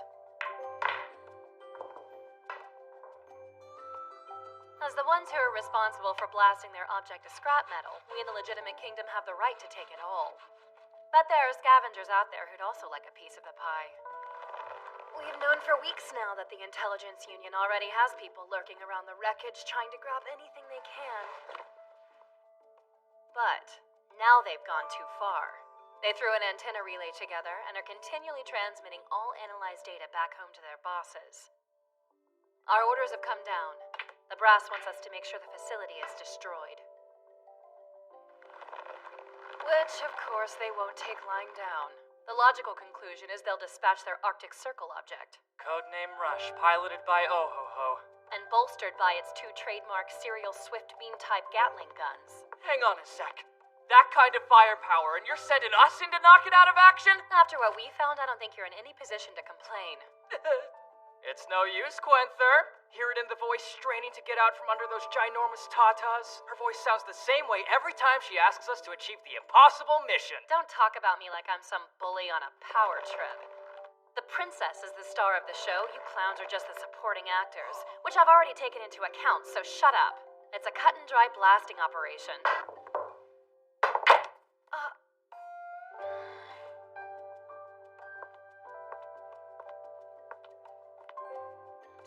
As the ones who are responsible for blasting their object to scrap metal, we in the legitimate kingdom have the right to take it all. But there are scavengers out there who'd also like a piece of the pie. We've known for weeks now that the Intelligence Union already has people lurking around the wreckage trying to grab anything they can. But now they've gone too far. They threw an antenna relay together and are continually transmitting all analyzed data back home to their bosses. Our orders have come down. The brass wants us to make sure the facility is destroyed. Which, of course, they won't take lying down. The logical conclusion is they'll dispatch their Arctic Circle object. Codename Rush, piloted by Oh-Ho-Ho. And bolstered by its 2 trademark serial Swift Beam-type Gatling guns. Hang on a sec. That kind of firepower, and you're sending us in to knock it out of action? After what we found, I don't think you're in any position to complain. It's no use, Quenther. Hear it in the voice straining to get out from under those ginormous tatas. Her voice sounds the same way every time she asks us to achieve the impossible mission. Don't talk about me like I'm some bully on a power trip. The princess is the star of the show. You clowns are just the supporting actors, which I've already taken into account, so shut up. It's a cut-and-dry blasting operation.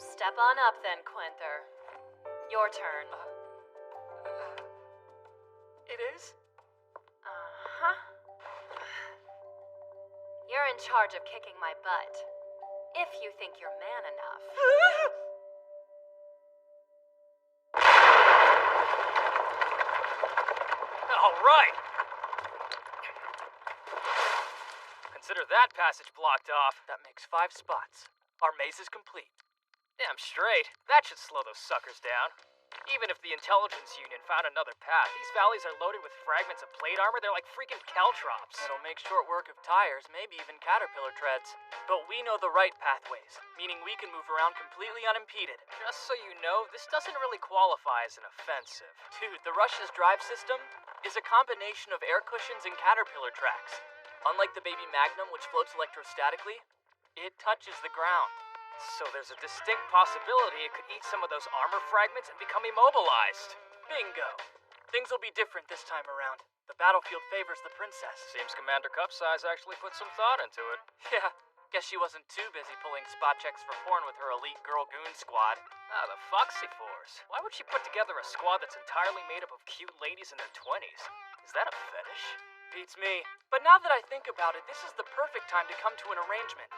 Step on up then, Quenther. Your turn. It is? Uh-huh. You're in charge of kicking my butt. If you think you're man enough. All right. Consider that passage blocked off. That makes 5 spots. Our maze is complete. Damn straight. That should slow those suckers down. Even if the Intelligence Union found another path, these valleys are loaded with fragments of plate armor. They're like freaking caltrops. It'll make short work of tires, maybe even caterpillar treads. But we know the right pathways, meaning we can move around completely unimpeded. Just so you know, this doesn't really qualify as an offensive. Dude, the Russia's drive system is a combination of air cushions and caterpillar tracks. Unlike the Baby Magnum, which floats electrostatically, it touches the ground. So there's a distinct possibility it could eat some of those armor fragments and become immobilized. Bingo. Things will be different this time around. The battlefield favors the princess. Seems Commander Cupsize actually put some thought into it. Yeah, Guess she wasn't too busy pulling spot checks for porn with her elite girl goon squad. Ah, the Foxy Force. Why would she put together a squad that's entirely made up of cute ladies in their 20s? Is that a fetish? Beats me. But now that I think about it, this is the perfect time to come to an arrangement.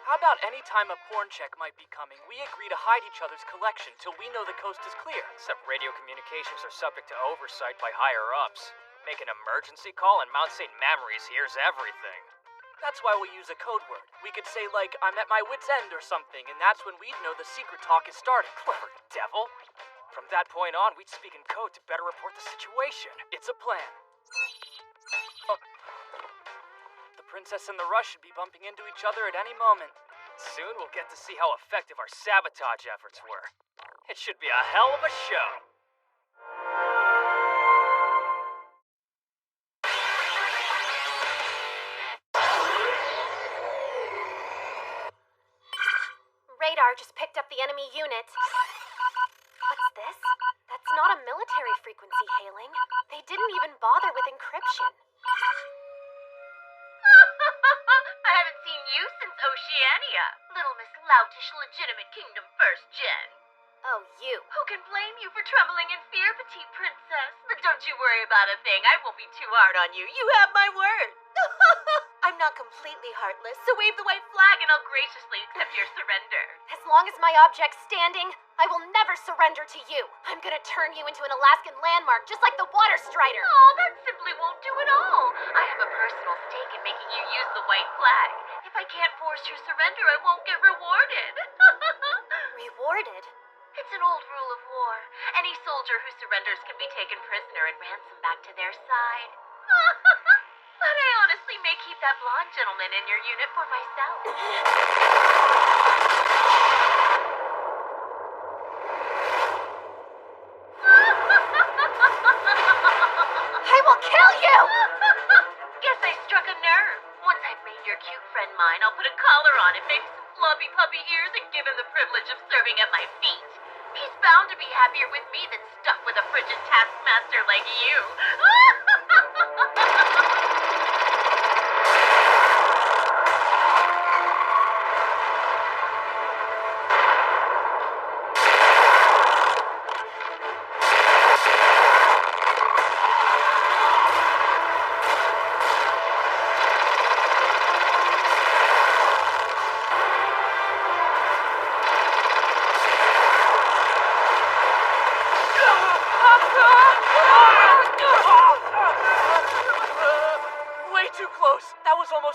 How about any time a porn check might be coming, we agree to hide each other's collection till we know the coast is clear? Except radio communications are subject to oversight by higher-ups. Make an emergency call and Mount St. Memories hears everything. That's why we use a code word. We could say, like, I'm at my wit's end or something, and that's when we'd know the secret talk is starting. Clever devil. From that point on, we'd speak in code to better report the situation. It's a plan. Oh. The princess and the Rush should be bumping into each other at any moment. Soon we'll get to see how effective our sabotage efforts were. It should be a hell of a show. Radar just picked up the enemy unit. What's this? That's not a military frequency hailing. They didn't even bother with encryption. I haven't seen you since Oceania. Little Miss Loutish Legitimate Kingdom First Gen. Oh, you. Who can blame you for trembling in fear, petite princess? But don't you worry about a thing. I won't be too hard on you. You have my word. I'm not completely heartless, so wave the white flag and I'll graciously accept your surrender. As long as my object's standing, I will never surrender to you. I'm gonna turn you into an Alaskan landmark, just like the Water Strider. Oh, that simply won't do at all. I have a personal stake in making you use the white flag. If I can't force your surrender, I won't get rewarded. Rewarded? It's an old rule of war. Any soldier who surrenders can be taken prisoner and ransomed back to their side. But I honestly may keep that blonde gentleman in your unit for myself. I will kill you! Guess I struck a nerve. Once I've made your cute friend mine, I'll put a collar on him, maybe some floppy puppy ears, and give him the privilege of serving at my feet. He's bound to be happier with me than stuck with a frigid taskmaster like you.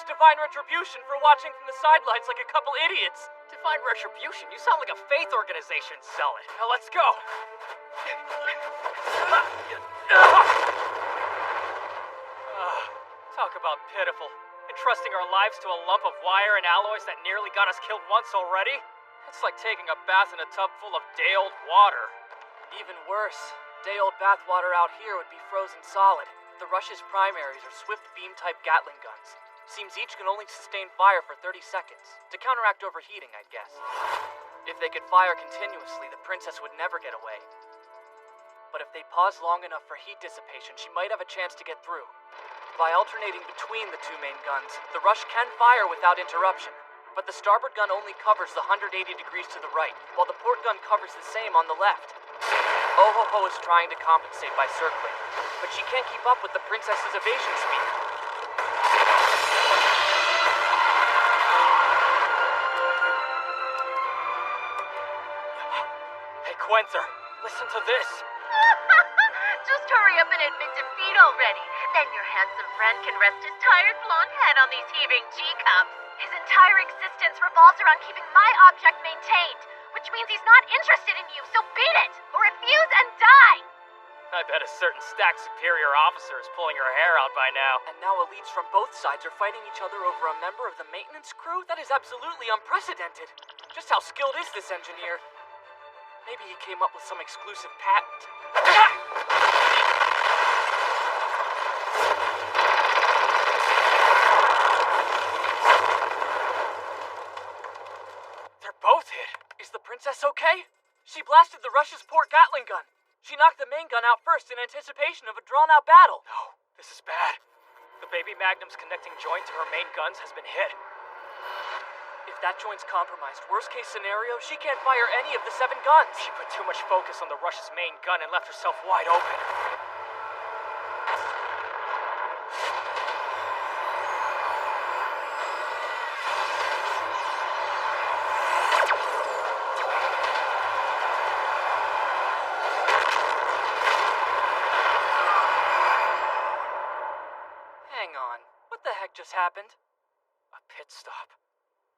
Divine retribution for watching from the sidelines like a couple idiots. Divine retribution? You sound like a faith organization zealot. Now let's go. Talk about pitiful. Entrusting our lives to a lump of wire and alloys that nearly got us killed once already? It's like taking a bath in a tub full of day-old water. Even worse, day-old bathwater out here would be frozen solid. The Rush's primaries are swift beam-type Gatling guns. Seems each can only sustain fire for 30 seconds, to counteract overheating, I'd guess. If they could fire continuously, the princess would never get away. But if they pause long enough for heat dissipation, she might have a chance to get through. By alternating between the two main guns, the Rush can fire without interruption, but the starboard gun only covers the 180 degrees to the right, while the port gun covers the same on the left. Ohoho is trying to compensate by circling, but she can't keep up with the princess's evasion speed. Quenther, listen to this. Just hurry up and admit defeat already. Then your handsome friend can rest his tired blonde head on these heaving G-cups. His entire existence revolves around keeping my object maintained, which means he's not interested in you, so beat it, or refuse and die! I bet a certain stacked superior officer is pulling her hair out by now. And now elites from both sides are fighting each other over a member of the maintenance crew? That is absolutely unprecedented. Just how skilled is this engineer? Maybe he came up with some exclusive patent. They're both hit. Is the princess okay? She blasted the Rush's port Gatling gun. She knocked the main gun out first in anticipation of a drawn-out battle. No, this is bad. The baby Magnum's connecting joint to her main guns has been hit. if that joint's compromised, worst case scenario, she can't fire any of the 7 guns. She put too much focus on the Rush's main gun and left herself wide open. Hang on. What the heck just happened? A pit stop.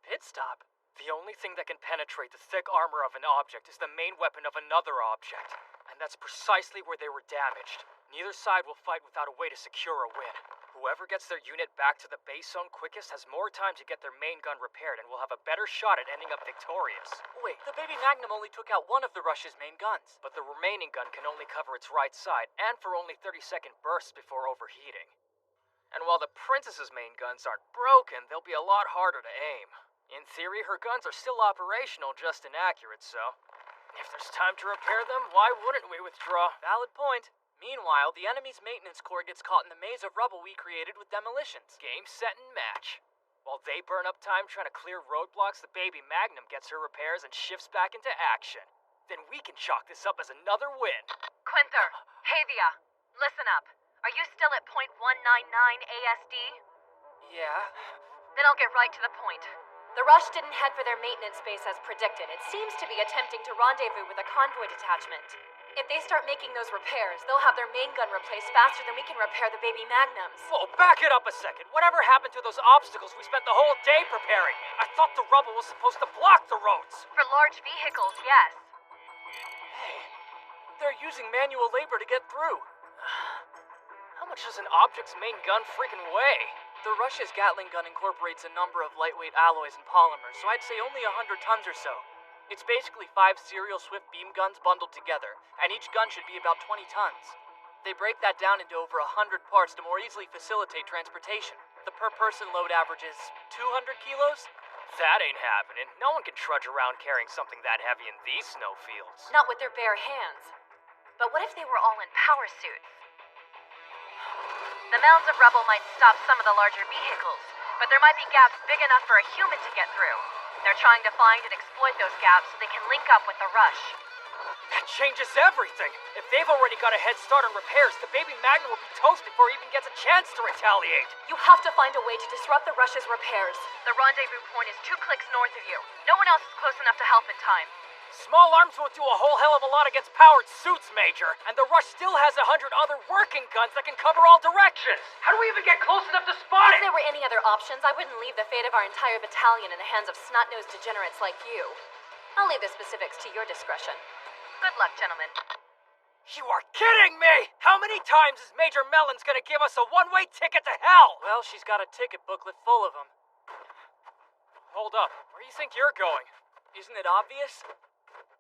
Pit stop? The only thing that can penetrate the thick armor of an object is the main weapon of another object. And that's precisely where they were damaged. Neither side will fight without a way to secure a win. Whoever gets their unit back to the base zone quickest has more time to get their main gun repaired and will have a better shot at ending up victorious. Wait, the Baby Magnum only took out one of the Rush's main guns. But the remaining gun can only cover its right side, and for only 30-second bursts before overheating. And while the Princess's main guns aren't broken, they'll be a lot harder to aim. In theory, her guns are still operational, just inaccurate, so... if there's time to repair them, why wouldn't we withdraw? Valid point. Meanwhile, the enemy's maintenance corps gets caught in the maze of rubble we created with demolitions. Game, set, and match. While they burn up time trying to clear roadblocks, the Baby Magnum gets her repairs and shifts back into action. Then we can chalk this up as another win. Quinther, Havia, listen up. Are you still at .199 ASD? Yeah. Then I'll get right to the point. The Rush didn't head for their maintenance base as predicted. It seems to be attempting to rendezvous with a convoy detachment. If they start making those repairs, they'll have their main gun replaced faster than we can repair the Baby Magnums. Whoa, back it up a second. Whatever happened to those obstacles we spent the whole day preparing? I thought the rubble was supposed to block the roads. For large vehicles, yes. Hey, they're using manual labor to get through. How much does an object's main gun freaking weigh? The Rush's Gatling gun incorporates a number of lightweight alloys and polymers, so I'd say only 100 tons or so. It's basically 5 serial Swift beam guns bundled together, and each gun should be about 20 tons. They break that down into over 100 parts to more easily facilitate transportation. The per-person load averages 200 kilos? That ain't happening. No one can trudge around carrying something that heavy in these snowfields. Not with their bare hands. But what if they were all in power suits? The mounds of rubble might stop some of the larger vehicles, but there might be gaps big enough for a human to get through. They're trying to find and exploit those gaps so they can link up with the Rush. That changes everything! If they've already got a head start on repairs, the Baby Magnum will be toast before he even gets a chance to retaliate. You have to find a way to disrupt the Rush's repairs. The rendezvous point is 2 clicks north of you. No one else is close enough to help in time. Small arms won't do a whole hell of a lot against powered suits, Major. And the Rush still has 100 other working guns that can cover all directions. How do we even get close enough to spot If it? there were any other options, I wouldn't leave the fate of our entire battalion in the hands of snot-nosed degenerates like you. I'll leave the specifics to your discretion. Good luck, gentlemen. You are kidding me! How many times is Major Mellon's gonna give us a one-way ticket to hell? Well, she's got a ticket booklet full of them. Hold up. Where do you think you're going? Isn't it obvious?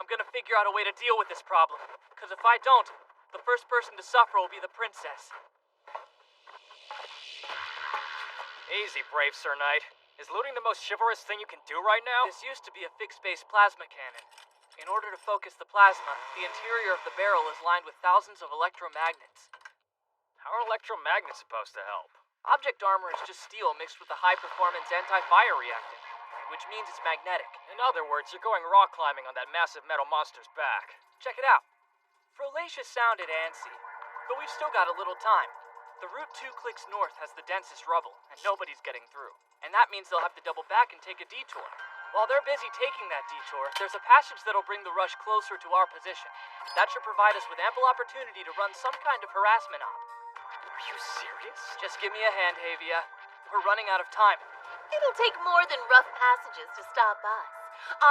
I'm gonna figure out a way to deal with this problem. Because if I don't, the first person to suffer will be the Princess. Easy, brave Sir Knight. Is looting the most chivalrous thing you can do right now? This used to be a fixed-base plasma cannon. In order to focus the plasma, the interior of the barrel is lined with thousands of electromagnets. How are electromagnets supposed to help? Object armor is just steel mixed with a high-performance anti-fire reactant, which means it's magnetic. In other words, you're going rock climbing on that massive metal monster's back. Check it out. Frolacia sounded antsy, but we've still got a little time. The route 2 clicks north has the densest rubble, and nobody's getting through. And that means they'll have to double back and take a detour. While they're busy taking that detour, there's a passage that'll bring the Rush closer to our position. That should provide us with ample opportunity to run some kind of harassment op. Are you serious? Just give me a hand, Havia. We're running out of time. It'll take more than rough passages to stop us.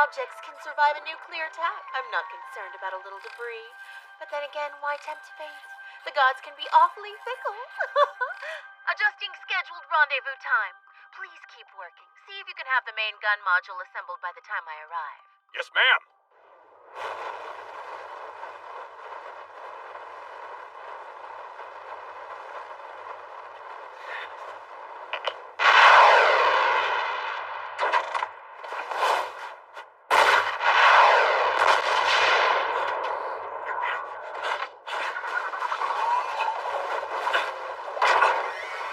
Objects can survive a nuclear attack. I'm not concerned about a little debris. But then again, why tempt fate? The gods can be awfully fickle. Adjusting scheduled rendezvous time. Please keep working. See if you can have the main gun module assembled by the time I arrive. Yes, ma'am.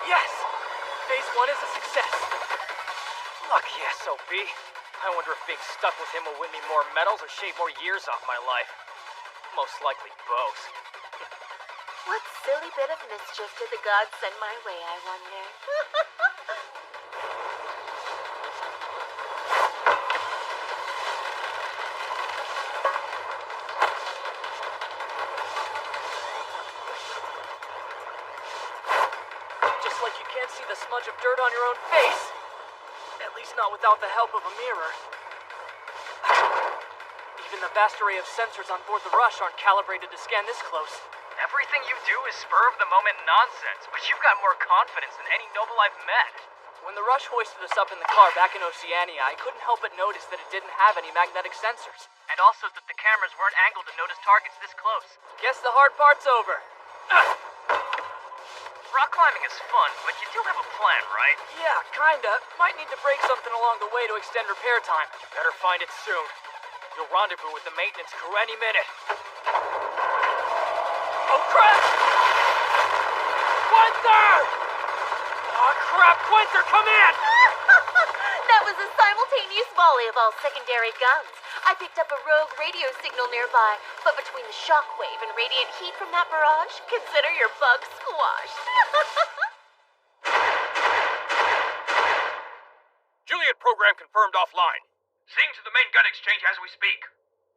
Yes! Phase 1 is a success. Lucky SOB. I wonder if being stuck with him will win me more medals or shave more years off my life. Most likely both. What silly bit of mischief did the gods send my way, I wonder? Just like you can't see the smudge of dirt on your own face. At least not without the help of a mirror. Even the vast array of sensors on board the Rush aren't calibrated to scan this close. Everything you do is spur-of-the-moment nonsense, but you've got more confidence than any noble I've met. When the Rush hoisted us up in the car back in Oceania, I couldn't help but notice that it didn't have any magnetic sensors. And also that the cameras weren't angled to notice targets this close. Guess the hard part's over. Rock climbing is fun, but you do have a plan, right? Yeah, kinda. Might need to break something along the way to extend repair time. You better find it soon. You'll rendezvous with the maintenance crew any minute. Oh, crap! Quinter! Oh, crap! Quinter, come in! That was a simultaneous volley of all secondary guns. I picked up a rogue radio signal nearby, but between the shockwave and radiant heat from that barrage, consider your bug squashed. Juliet program confirmed offline. Seeing to the main gun exchange as we speak.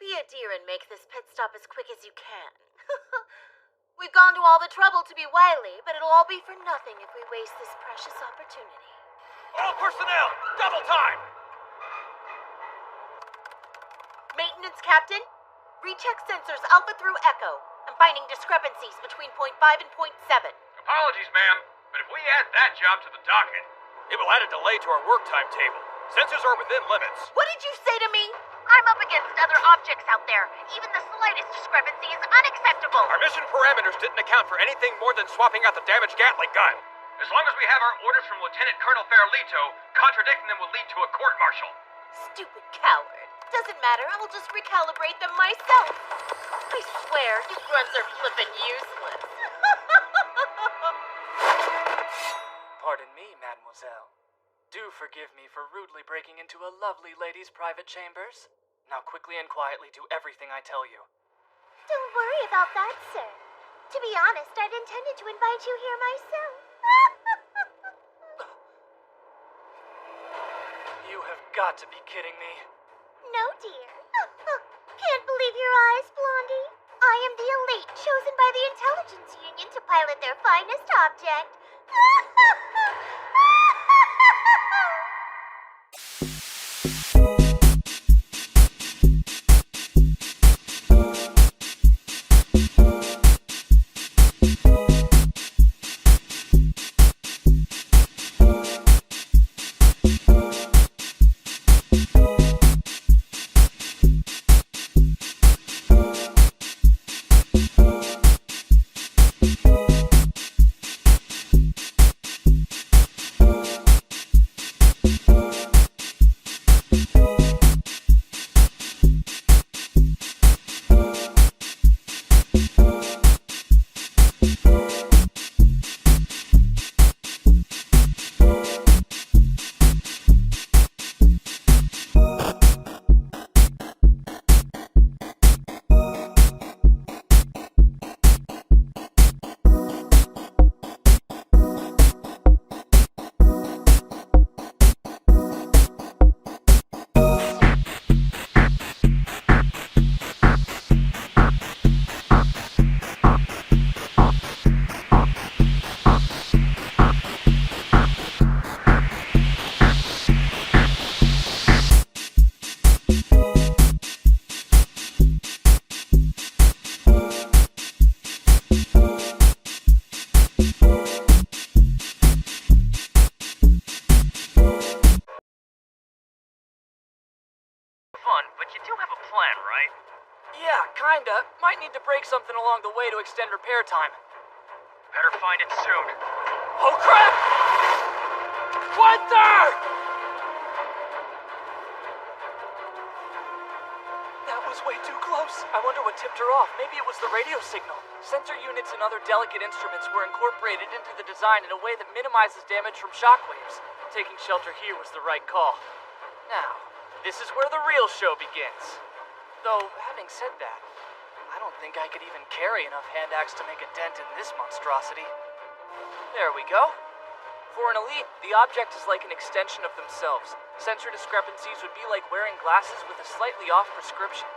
Be a dear and make this pit stop as quick as you can. We've gone to all the trouble to be wily, but it'll all be for nothing if we waste this precious opportunity. All personnel, double time! Maintenance Captain, recheck sensors Alpha through Echo. I'm finding discrepancies between point 5 and point 7. Apologies, ma'am, but if we add that job to the docket, It will add a delay to our work timetable. Sensors are within limits. What did you say to me? I'm up against other objects out there. Even the slightest discrepancy is unacceptable. Our mission parameters didn't account for anything more than swapping out the damaged Gatling gun. as long as we have our orders from Lieutenant Colonel Farolito, contradicting them will lead to a court-martial. Stupid coward. Doesn't matter, I'll just recalibrate them myself. I swear, you grunts are flippin' useless. Pardon me, mademoiselle. Do forgive me for rudely breaking into a lovely lady's private chambers. Now quickly and quietly do everything I tell you. Don't worry about that, sir. To be honest, I'd intended to invite you here myself. You have got to be kidding me. No, dear. Can't believe your eyes, Blondie. I am the elite chosen by the Intelligence Union to pilot their finest object. Yeah, kinda. Might need to break something along the way to extend repair time. Better find it soon. Oh crap! What the? That was way too close. I wonder what tipped her off. Maybe it was the radio signal. Sensor units and other delicate instruments were incorporated into the design in a way that minimizes damage from shockwaves. Taking shelter here was the right call. Now, This is where the real show begins. Though, having said that, I don't think I could even carry enough hand axe to make a dent in this monstrosity. There we go. For an elite, the object is like an extension of themselves. Sensor discrepancies would be like wearing glasses with a slightly off prescription.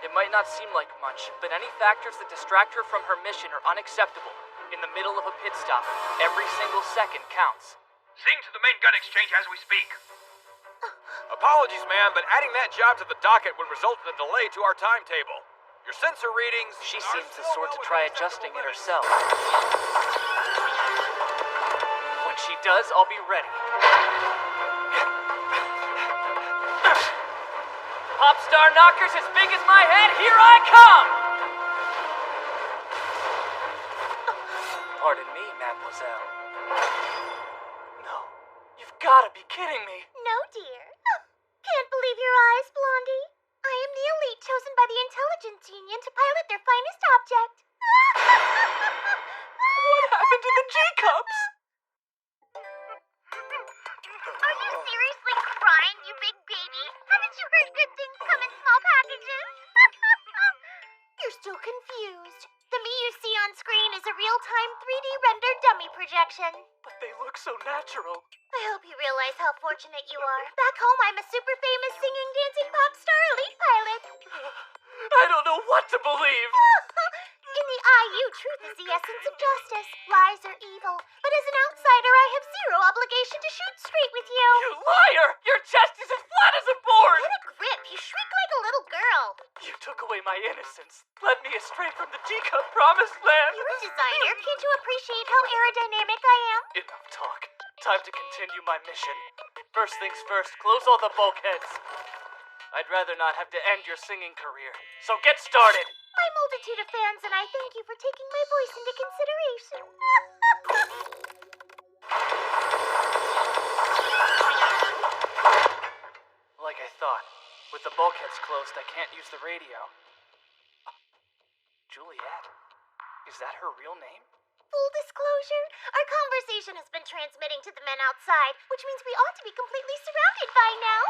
It might not seem like much, but any factors that distract her from her mission are unacceptable. In the middle of a pit stop, every single second counts. Seeing to the main gun exchange as we speak. Apologies, ma'am, but adding that job to the docket would result in a delay to our timetable. Your sensor readings... She seems the sort to try adjusting it herself. When she does, I'll be ready. Popstar knockers as big as my head, here I come! Pardon me, mademoiselle. No, you've gotta be kidding me. No, dear. Can't believe your eyes, Blondie. I am the elite chosen by the Intelligence Union to pilot their finest object. What happened to the G-Cups? Are you seriously crying, you big baby? Haven't you heard good things come in small packages? You're so confused. The me you see on screen is a real-time 3D rendered dummy projection. But they look so natural. I hope you realize how fortunate you are. Back home, I'm a super famous singing, dancing pop star elite pilot. I don't know what to believe. In the IU, truth is the essence of justice. Lies are evil. But as an outsider, I have zero obligation to shoot straight with you. You liar! Your chest is as flat as a board! Get a grip. You shriek like a little girl. You took away my innocence. Led me astray from the G-Cup promised land. You're a designer. Can't you appreciate how aerodynamic I am? Enough talk. Time to continue my mission. First things first, close all the bulkheads. I'd rather not have to end your singing career. So get started! My multitude of fans and I thank you for taking my voice into consideration. Like I thought. With the bulkheads closed, I can't use the radio. Juliet? Is that her real name? Full disclosure, our conversation has been transmitting to the men outside, which means we ought to be completely surrounded by now.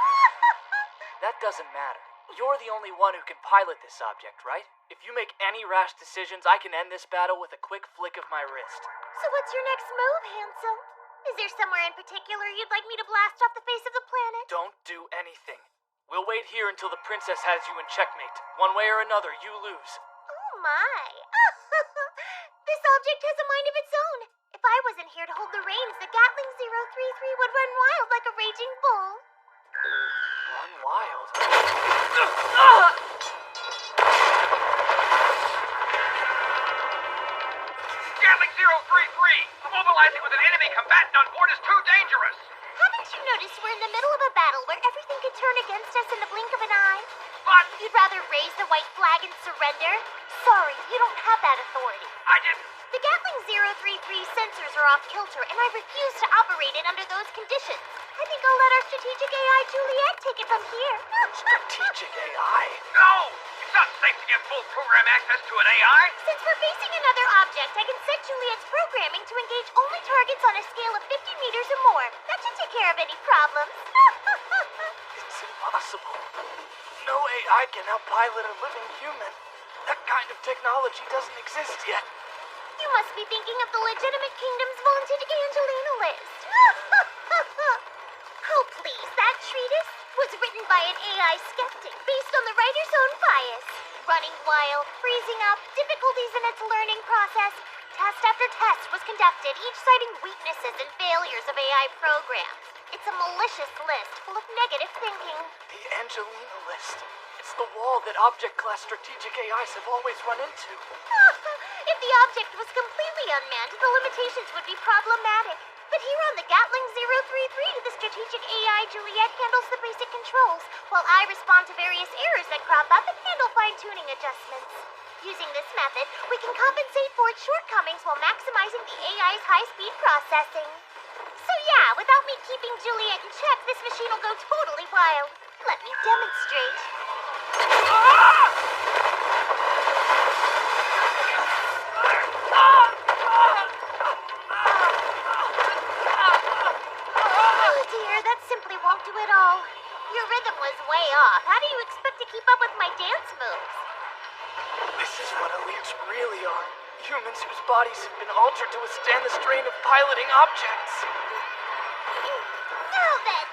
That doesn't matter. You're the only one who can pilot this object, right? If you make any rash decisions, I can end this battle with a quick flick of my wrist. So what's your next move, handsome? Is there somewhere in particular you'd like me to blast off the face of the planet? Don't do anything. We'll wait here until the princess has you in checkmate. One way or another, you lose. Oh my. This object has a mind of its own. If I wasn't here to hold the reins, the Gatling 033 would run wild like a raging bull. Run wild? Gatling 033! Immobilizing with an enemy combatant on board is too dangerous! Haven't you noticed we're in the middle of a battle where everything could turn against us in the blink of an eye? But... You'd rather raise the white flag and surrender? Sorry, you don't have that authority. I didn't... The Gatling 033 sensors are off kilter, and I refuse to operate it under those conditions. I think I'll let our strategic AI Juliet take it from here. Strategic AI? No! It's not safe to give full program access to an AI! Since we're facing another object, I can set Juliet's programming to engage only targets on a scale of 50 meters or more. That should take care of any problems. It's impossible. No AI can outpilot a living human. That kind of technology doesn't exist yet. You must be thinking of the legitimate kingdom's vaunted Angelina list. Oh, please, that treatise was written by an AI skeptic based on the writer's own bias. Running wild, freezing up, difficulties in its learning process. Test after test was conducted, each citing weaknesses and failures of AI programs. It's a malicious list full of negative thinking. The Angelina list. It's the wall that object-class strategic AIs have always run into. If the object was completely unmanned, the limitations would be problematic. But here on the Gatling 033, the strategic AI Juliet handles the basic controls, while I respond to various errors that crop up and handle fine-tuning adjustments. Using this method, we can compensate for its shortcomings while maximizing the AI's high-speed processing. So yeah, without me keeping Juliet in check, this machine will go totally wild. Let me demonstrate. Oh dear, that That simply won't do at all. Your rhythm was way off. How do you expect to keep up with my dance moves? This is what elites really are. Humans whose bodies have been altered to withstand the strain of piloting objects. Now then,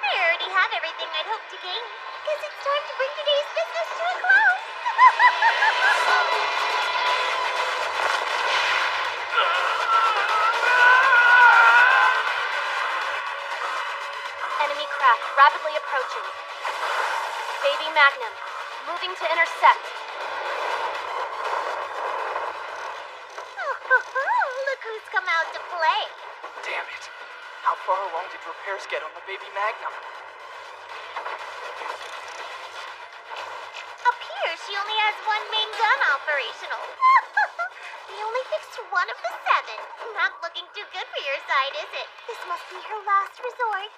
I already have everything I'd hoped to gain. Guess it's time to bring today's business to a close. Enemy craft rapidly approaching. Baby Magnum, moving to intercept. Look who's come out to play. Damn it. How far along did repairs get on the Baby Magnum? Appears she only has one main gun operational. They only fixed one of the 7. Not looking too good for your side, is it? This must be her last resort.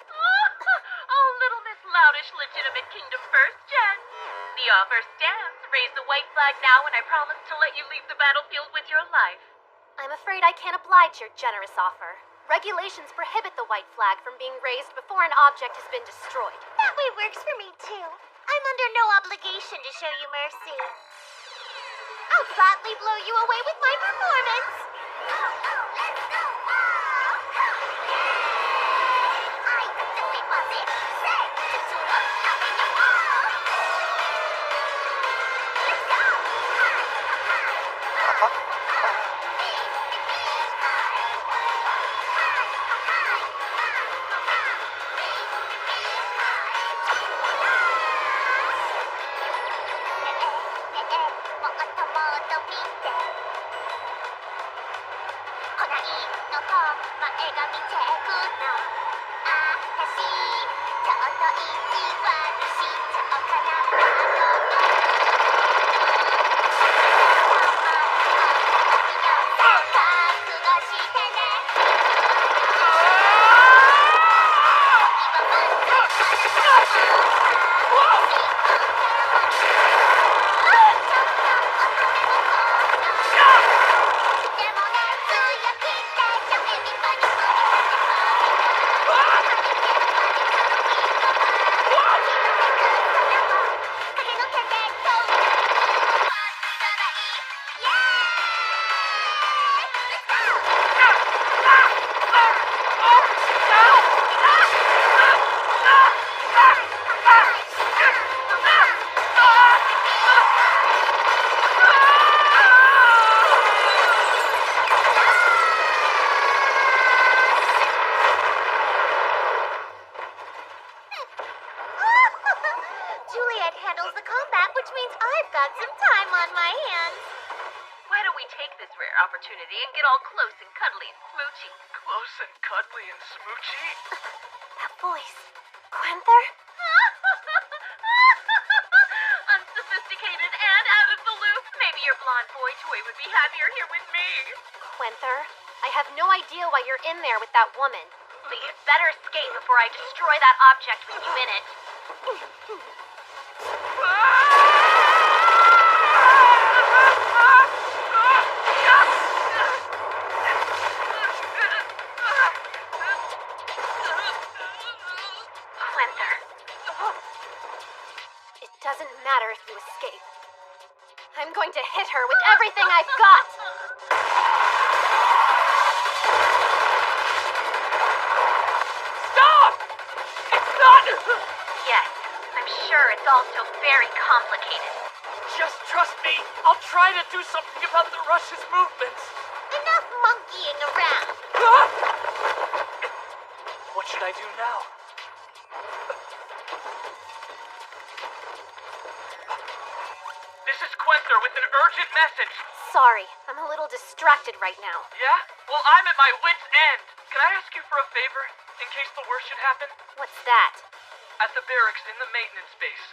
Oh, little Miss Loutish Legitimate Kingdom First Gen. The offer stands. Raise the white flag now, and I promise to let you leave the battlefield with your life. I'm afraid I can't oblige your generous offer. Regulations prohibit the white flag from being raised before an object has been destroyed. That way works for me, too. I'm under no obligation to show you mercy. I'll gladly blow you away with my performance. Let's go! I simply was it. Say, it's loving you all. Let's go! Juliet handles the combat, which means I've got some time on my hands. Why don't we take this rare opportunity and get all close and cuddly and smoochy? Close and cuddly and smoochy? That voice. Quenther? Unsophisticated and out of the loop. Maybe your blonde boy toy would be happier here with me. Quenther, I have no idea why you're in there with that woman. But you'd better escape before I destroy that object with you in it. Quenther. It doesn't matter if you escape. I'm going to hit her with everything I've got! Stop! It's not... Yes, I'm sure it's also very complicated. Just trust me. I'll try to do something about the Rush's movements. Enough monkeying around. Ah! What should I do now? This is Quenther with an urgent message. Sorry, I'm a little distracted right now. Yeah? Well, I'm at my wit's end. Can I ask you for a favor, in case the worst should happen? What's that? At the barracks in the maintenance base,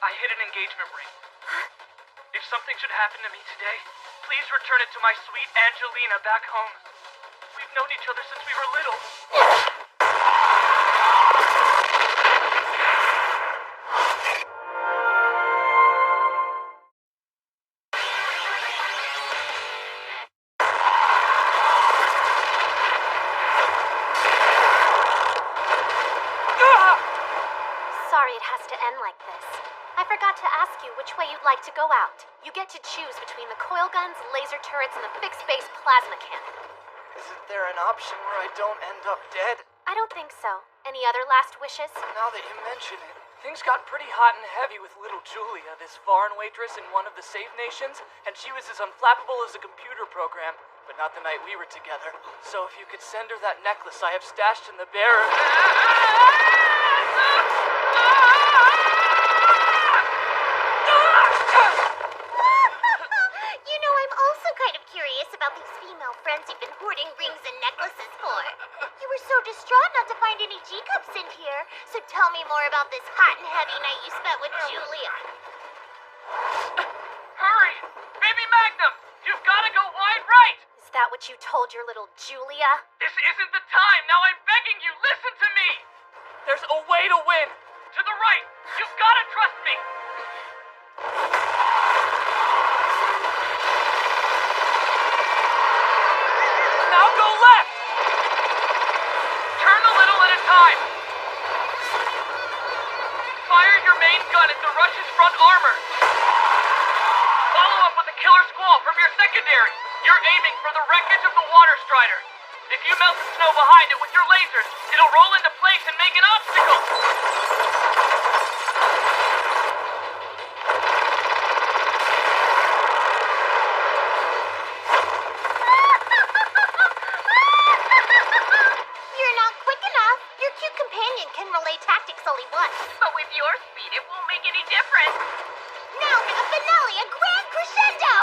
I hid an engagement ring. If something should happen to me today, please return it to my sweet Angelina back home. We've known each other since we were little. has to end like this. I forgot to ask you which way you'd like to go out. You get to choose between the coil guns, laser turrets, and the fixed-base plasma cannon. Isn't there an option where I don't end up dead? I don't think so. Any other last wishes? Now that you mention it, things got pretty hot and heavy with little Julia, this foreign waitress in one of the safe nations, and she was as unflappable as a computer program, but not the night we were together. So if you could send her that necklace I have stashed in the bearer... You know, I'm also kind of curious about these female friends you've been hoarding rings and necklaces for. You were so distraught not to find any G-cups in here, so tell me more about this hot and heavy night you spent with Julia. Hurry! Baby Magnum! You've gotta go wide right! Is that what you told your little Julia? This isn't the time! Now I'm begging you, listen to me! There's a way to win! To the right! You've gotta trust me! Now go left! Turn a little at a time! Fire your main gun at the Rush's front armor! Follow up with a killer squall from your secondary! You're aiming for the wreckage of the Water Strider! If you melt the snow behind it with your lasers, it'll roll into place and make an obstacle! You're not quick enough. Your cute companion can relay tactics only once. But with your speed, it won't make any difference. Now for the finale, a grand crescendo!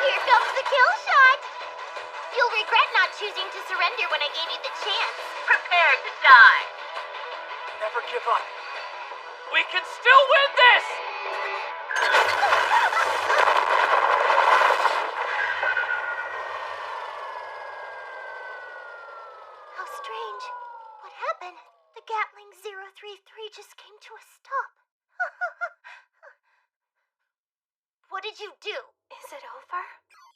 Here comes the kill shot! You'll regret not choosing to surrender when I gave you the chance. Prepare to die. Never give up. We can still win this! How strange. What happened? The Gatling 033 just came to a stop. What did you do? Is it over?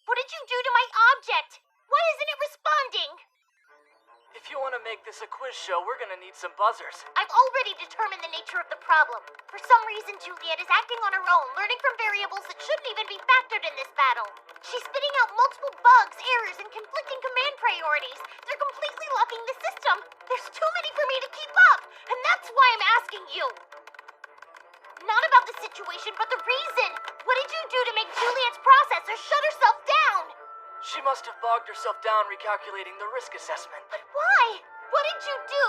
What did you do to my object? Why isn't it responding? If you want to make this a quiz show, we're gonna need some buzzers. I've already determined the nature of the problem. For some reason, Juliet is acting on her own, learning from variables that shouldn't even be factored in this battle. She's spitting out multiple bugs, errors, and conflicting command priorities. They're completely locking the system. There's too many for me to keep up, and that's why I'm asking you. Not about the situation, but the reason. What did you do to make Juliet's processor shut herself down? She must have bogged herself down recalculating the risk assessment. But why? What did you do?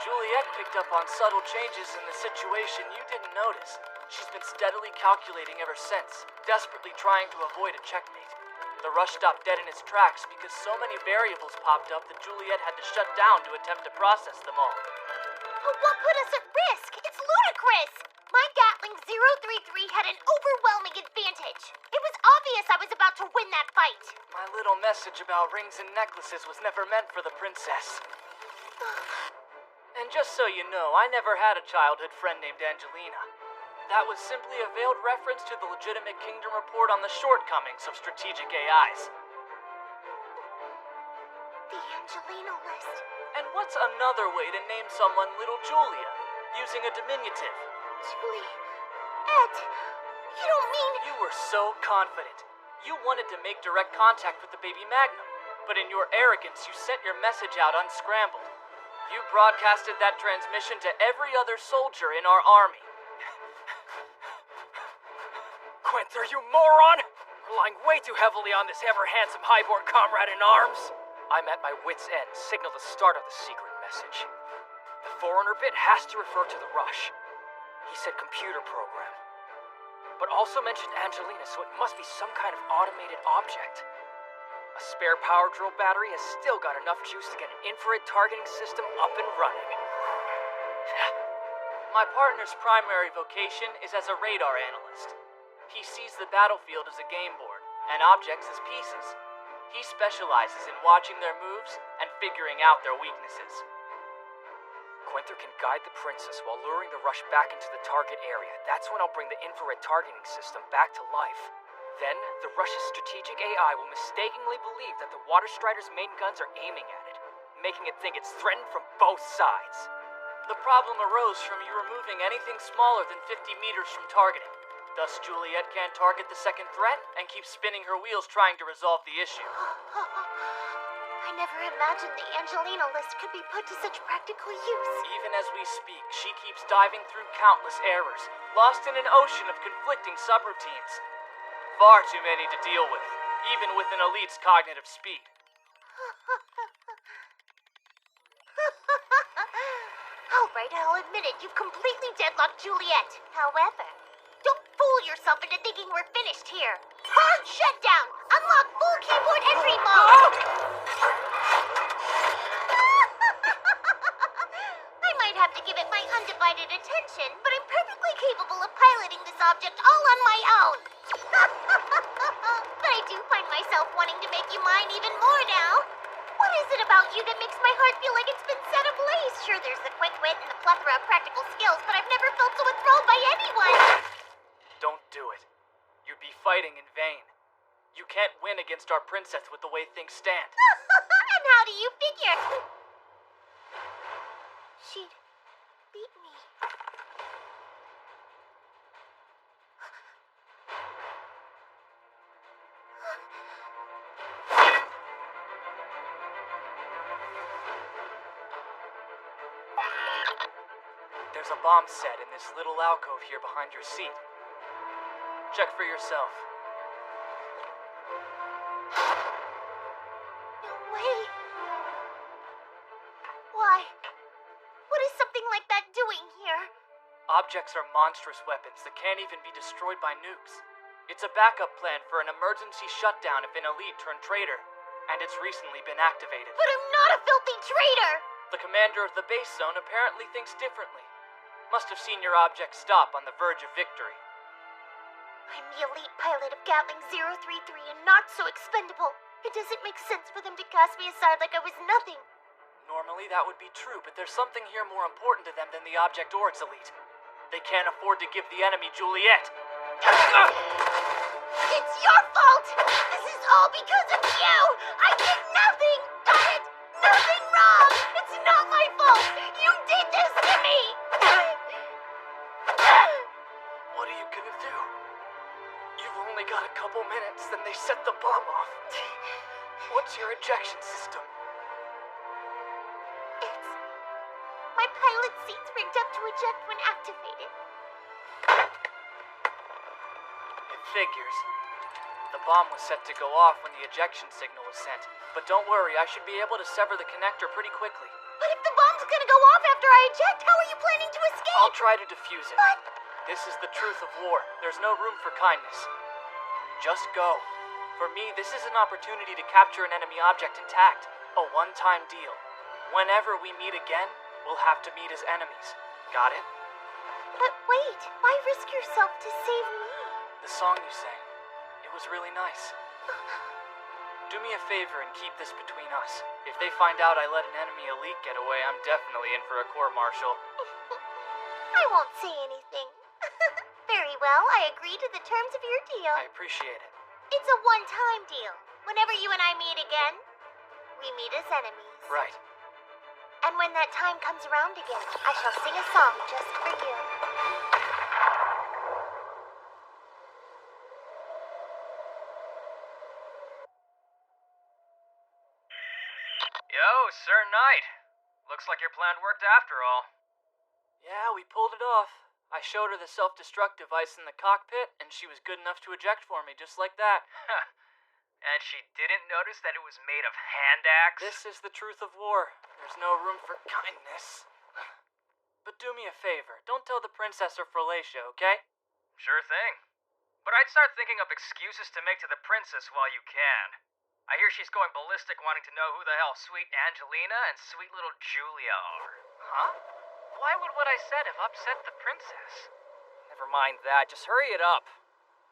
Juliet picked up on subtle changes in the situation you didn't notice. She's been steadily calculating ever since, desperately trying to avoid a checkmate. The rush stopped dead in its tracks because so many variables popped up that Juliet had to shut down to attempt to process them all. But what put us at risk? It's ludicrous! My Gatling 033 had an overwhelming advantage. It was obvious I was about to win that fight. My little message about rings and necklaces was never meant for the princess. And just so you know, I never had a childhood friend named Angelina. That was simply a veiled reference to the Legitimate Kingdom report on the shortcomings of strategic AIs. The Angelina list. And what's another way to name someone Little Julia, using a diminutive? Juliet, you don't mean... You were so confident. You wanted to make direct contact with the baby Magnum, but in your arrogance, you sent your message out unscrambled. You broadcasted that transmission to every other soldier in our army. Quinther, you moron! Relying way too heavily on this ever-handsome highborn comrade in arms. I'm at my wit's end, signal the start of the secret message. The foreigner bit has to refer to the rush. He said computer program. But also mentioned Angelina, so it must be some kind of automated object. A spare power drill battery has still got enough juice to get an infrared targeting system up and running. My partner's primary vocation is as a radar analyst. He sees the battlefield as a game board, and objects as pieces. He specializes in watching their moves and figuring out their weaknesses. Quinther can guide the princess while luring the rush back into the target area. That's when I'll bring the infrared targeting system back to life. Then, the Rush's strategic AI will mistakenly believe that the Water Strider's main guns are aiming at it, making it think it's threatened from both sides. The problem arose from you removing anything smaller than 50 meters from targeting. Thus, Juliet can't target the second threat and keeps spinning her wheels trying to resolve the issue. I never imagined the Angelina list could be put to such practical use. Even as we speak, she keeps diving through countless errors, lost in an ocean of conflicting subroutines. Far too many to deal with, even with an elite's cognitive speed. Alright, I'll admit it, you've completely deadlocked Juliet. However, don't fool yourself into thinking we're finished here. Hard shutdown! Unlock full keyboard entry mode! I might have to give it my undivided attention, but I'm perfectly capable of piloting this object all on my own. But I do find myself wanting to make you mine even more now. What is it about you that makes my heart feel like it's been set ablaze? Sure, there's the quick wit and the plethora of practical skills, but I've never felt so enthralled by anyone. Don't do it. You'd be fighting in vain. You can't win against our princess with the way things stand. And how do you figure? She'd beat me. There's a bomb set in this little alcove here behind your seat. Check for yourself. No way. Why? What is something like that doing here? Objects are monstrous weapons that can't even be destroyed by nukes. It's a backup plan for an emergency shutdown if an elite turned traitor, and it's recently been activated. But I'm not a filthy traitor! The commander of the base zone apparently thinks differently. Must have seen your object stop on the verge of victory. I'm the elite pilot of Gatling 033 and not so expendable. It doesn't make sense for them to cast me aside like I was nothing. Normally that would be true, but there's something here more important to them than the object or its elite. They can't afford to give the enemy Juliet. It's your fault! This is all because of you! I did nothing! Got it? Nothing wrong! It's not my fault! You did this to me! What are you gonna do? You've only got a couple minutes, then they set the bomb off. What's your ejection system? It's... my pilot seat's rigged up to eject when activated. It figures. The bomb was set to go off when the ejection signal was sent. But don't worry, I should be able to sever the connector pretty quickly. But if the bomb's gonna go off after I eject, how are you planning to escape? I'll try to defuse it. But... this is the truth of war. There's no room for kindness. Just go. For me, this is an opportunity to capture an enemy object intact. A one-time deal. Whenever we meet again, we'll have to meet as enemies. Got it? But wait, why risk yourself to save me? The song you sang. It was really nice. Do me a favor and keep this between us. If they find out I let an enemy elite get away, I'm definitely in for a court-martial. I won't say anything. Very well, I agree to the terms of your deal. I appreciate it. It's a one-time deal. Whenever you and I meet again, we meet as enemies. Right. And when that time comes around again, I shall sing a song just for you. Yo, Sir Knight. Looks like your plan worked after all. Yeah, we pulled it off. I showed her the self-destruct device in the cockpit, and she was good enough to eject for me, just like that. And she didn't notice that it was made of hand axe? This is the truth of war. There's no room for kindness. But do me a favor. Don't tell the princess or Fralatia, okay? Sure thing. But I'd start thinking up excuses to make to the princess while you can. I hear she's going ballistic wanting to know who the hell sweet Angelina and sweet little Julia are. Huh? Why would what I said have upset the princess? Never mind that, just hurry it up,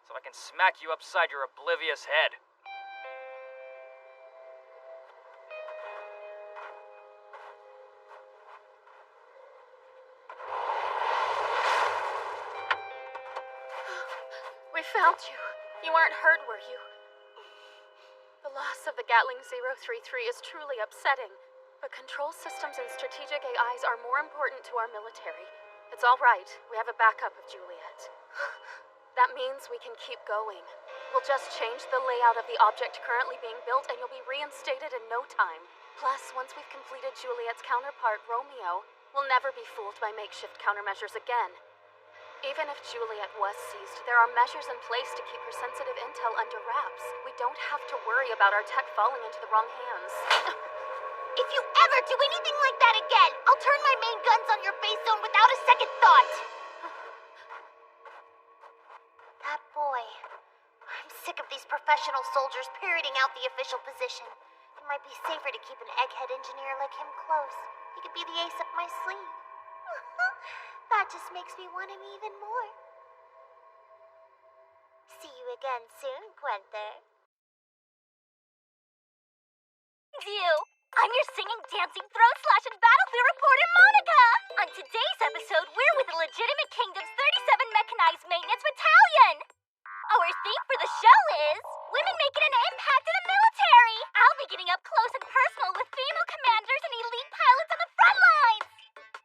so I can smack you upside your oblivious head. We found you. You weren't hurt, were you? The loss of the Gatling 033 is truly upsetting, but control systems and strategic AIs are more important to our military. It's all right. We have a backup of Juliet. That means we can keep going. We'll just change the layout of the object currently being built and you'll be reinstated in no time. Plus, once we've completed Juliet's counterpart, Romeo, we'll never be fooled by makeshift countermeasures again. Even if Juliet was seized, there are measures in place to keep her sensitive intel under wraps. We don't have to worry about our tech falling into the wrong hands. If you ever do anything like that again, I'll turn my main guns on your base zone without a second thought! That boy. I'm sick of these professional soldiers parroting out the official position. It might be safer to keep an egghead engineer like him close. He could be the ace up my sleeve. That just makes me want him even more. See you again soon, Guenther. You! I'm your singing, dancing, throat slash and battlefield reporter, Monica! On today's episode, we're with the Legitimate Kingdom's 37 Mechanized Maintenance Battalion! Our theme for the show is women making an impact in the military! I'll be getting up close and personal with female commanders and elite pilots on the front lines!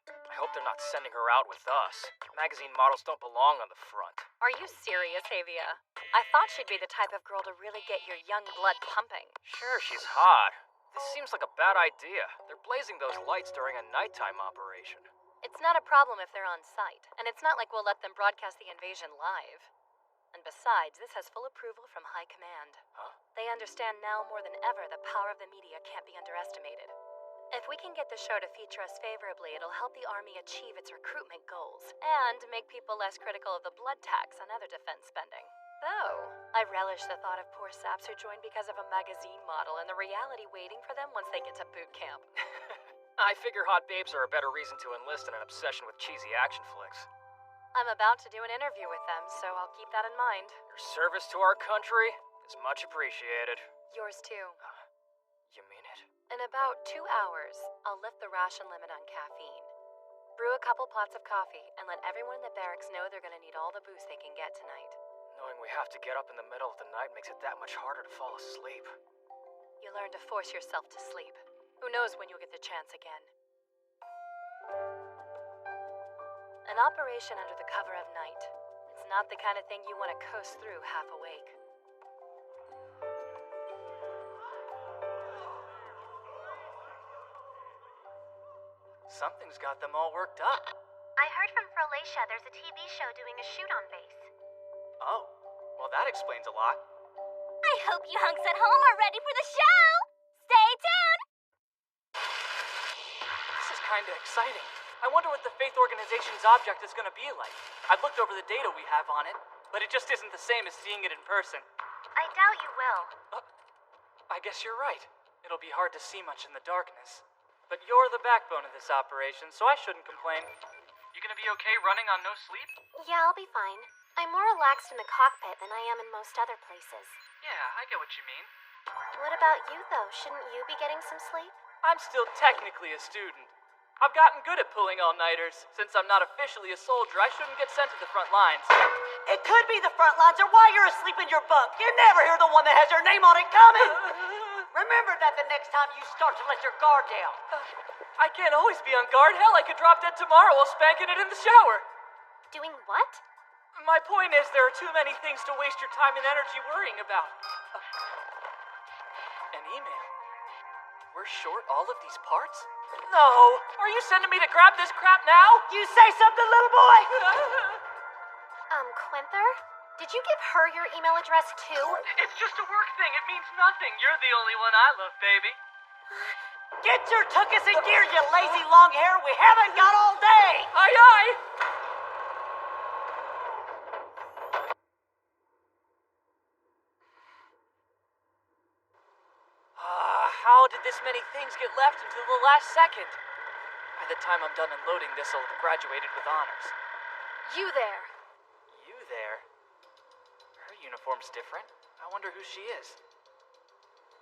I hope they're not sending her out with us. Magazine models don't belong on the front. Are you serious, Avia? I thought she'd be the type of girl to really get your young blood pumping. Sure, she's hot. This seems like a bad idea. They're blazing those lights during a nighttime operation. It's not a problem if they're on site, and it's not like we'll let them broadcast the invasion live. And besides, this has full approval from High Command. Huh? They understand now more than ever the power of the media can't be underestimated. If we can get the show to feature us favorably, it'll help the Army achieve its recruitment goals, and make people less critical of the blood tax and other defense spending. Though, I relish the thought of poor saps who joined because of a magazine model and the reality waiting for them once they get to boot camp. I figure hot babes are a better reason to enlist in an obsession with cheesy action flicks. I'm about to do an interview with them, so I'll keep that in mind. Your service to our country is much appreciated. Yours too. You mean it? In about 2 hours, I'll lift the ration limit on caffeine. Brew a couple pots of coffee, and let everyone in the barracks know they're gonna need all the booze they can get tonight. Knowing we have to get up in the middle of the night makes it that much harder to fall asleep. You learn to force yourself to sleep. Who knows when you'll get the chance again. An operation under the cover of night. It's not the kind of thing you want to coast through half awake. Something's got them all worked up. I heard from Frolacia there's a TV show doing a shoot on base. Oh, well that explains a lot. I hope you hunks at home are ready for the show! Stay tuned! This is kinda exciting. I wonder what the Faith Organization's object is gonna be like. I've looked over the data we have on it, but it just isn't the same as seeing it in person. I doubt you will. I guess you're right. It'll be hard to see much in the darkness. But you're the backbone of this operation, so I shouldn't complain. You gonna be okay running on no sleep? Yeah, I'll be fine. I'm more relaxed in the cockpit than I am in most other places. Yeah, I get what you mean. What about you, though? Shouldn't you be getting some sleep? I'm still technically a student. I've gotten good at pulling all-nighters. Since I'm not officially a soldier, I shouldn't get sent to the front lines. It could be the front lines or why you're asleep in your bunk. You never hear the one that has your name on it coming. Remember that the next time you start to let your guard down. I can't always be on guard. Hell, I could drop dead tomorrow while spanking it in the shower. Doing what? My point is there are too many things to waste your time and energy worrying about. An email. We're short all of these parts? No! Are you sending me to grab this crap now? You say something, little boy! Quenther? Did you give her your email address too? It's just a work thing. It means nothing. You're the only one I love, baby. Get your tuchus in gear, you lazy long hair. We haven't got all day. Aye, aye. hell did this many things get left until the last second? By the time I'm done unloading, this'll have graduated with honors. You there. You there? Her uniform's different. I wonder who she is.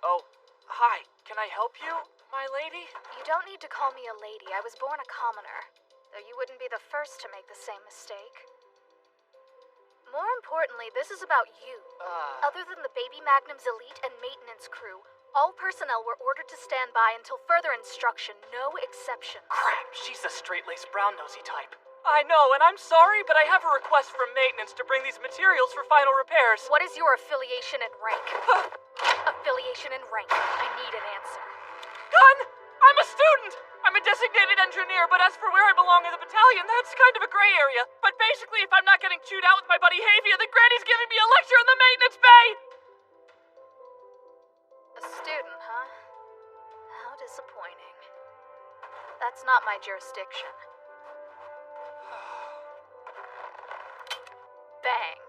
Oh, hi. Can I help you, my lady? You don't need to call me a lady. I was born a commoner. Though you wouldn't be the first to make the same mistake. More importantly, this is about you. Other than the Baby Magnum's elite and maintenance crew, all personnel were ordered to stand by until further instruction, no exceptions. Crap, she's the straight-laced brown-nosy type. I know, and I'm sorry, but I have a request from maintenance to bring these materials for final repairs. What is your affiliation and rank? Affiliation and rank. I need an answer. Gun! I'm a student! I'm a designated engineer, but as for where I belong in the battalion, that's kind of a gray area. But basically, if I'm not getting chewed out with my buddy Havia, then Granny's giving me a lecture in the maintenance bay! A student, huh? How disappointing. That's not my jurisdiction. Bang.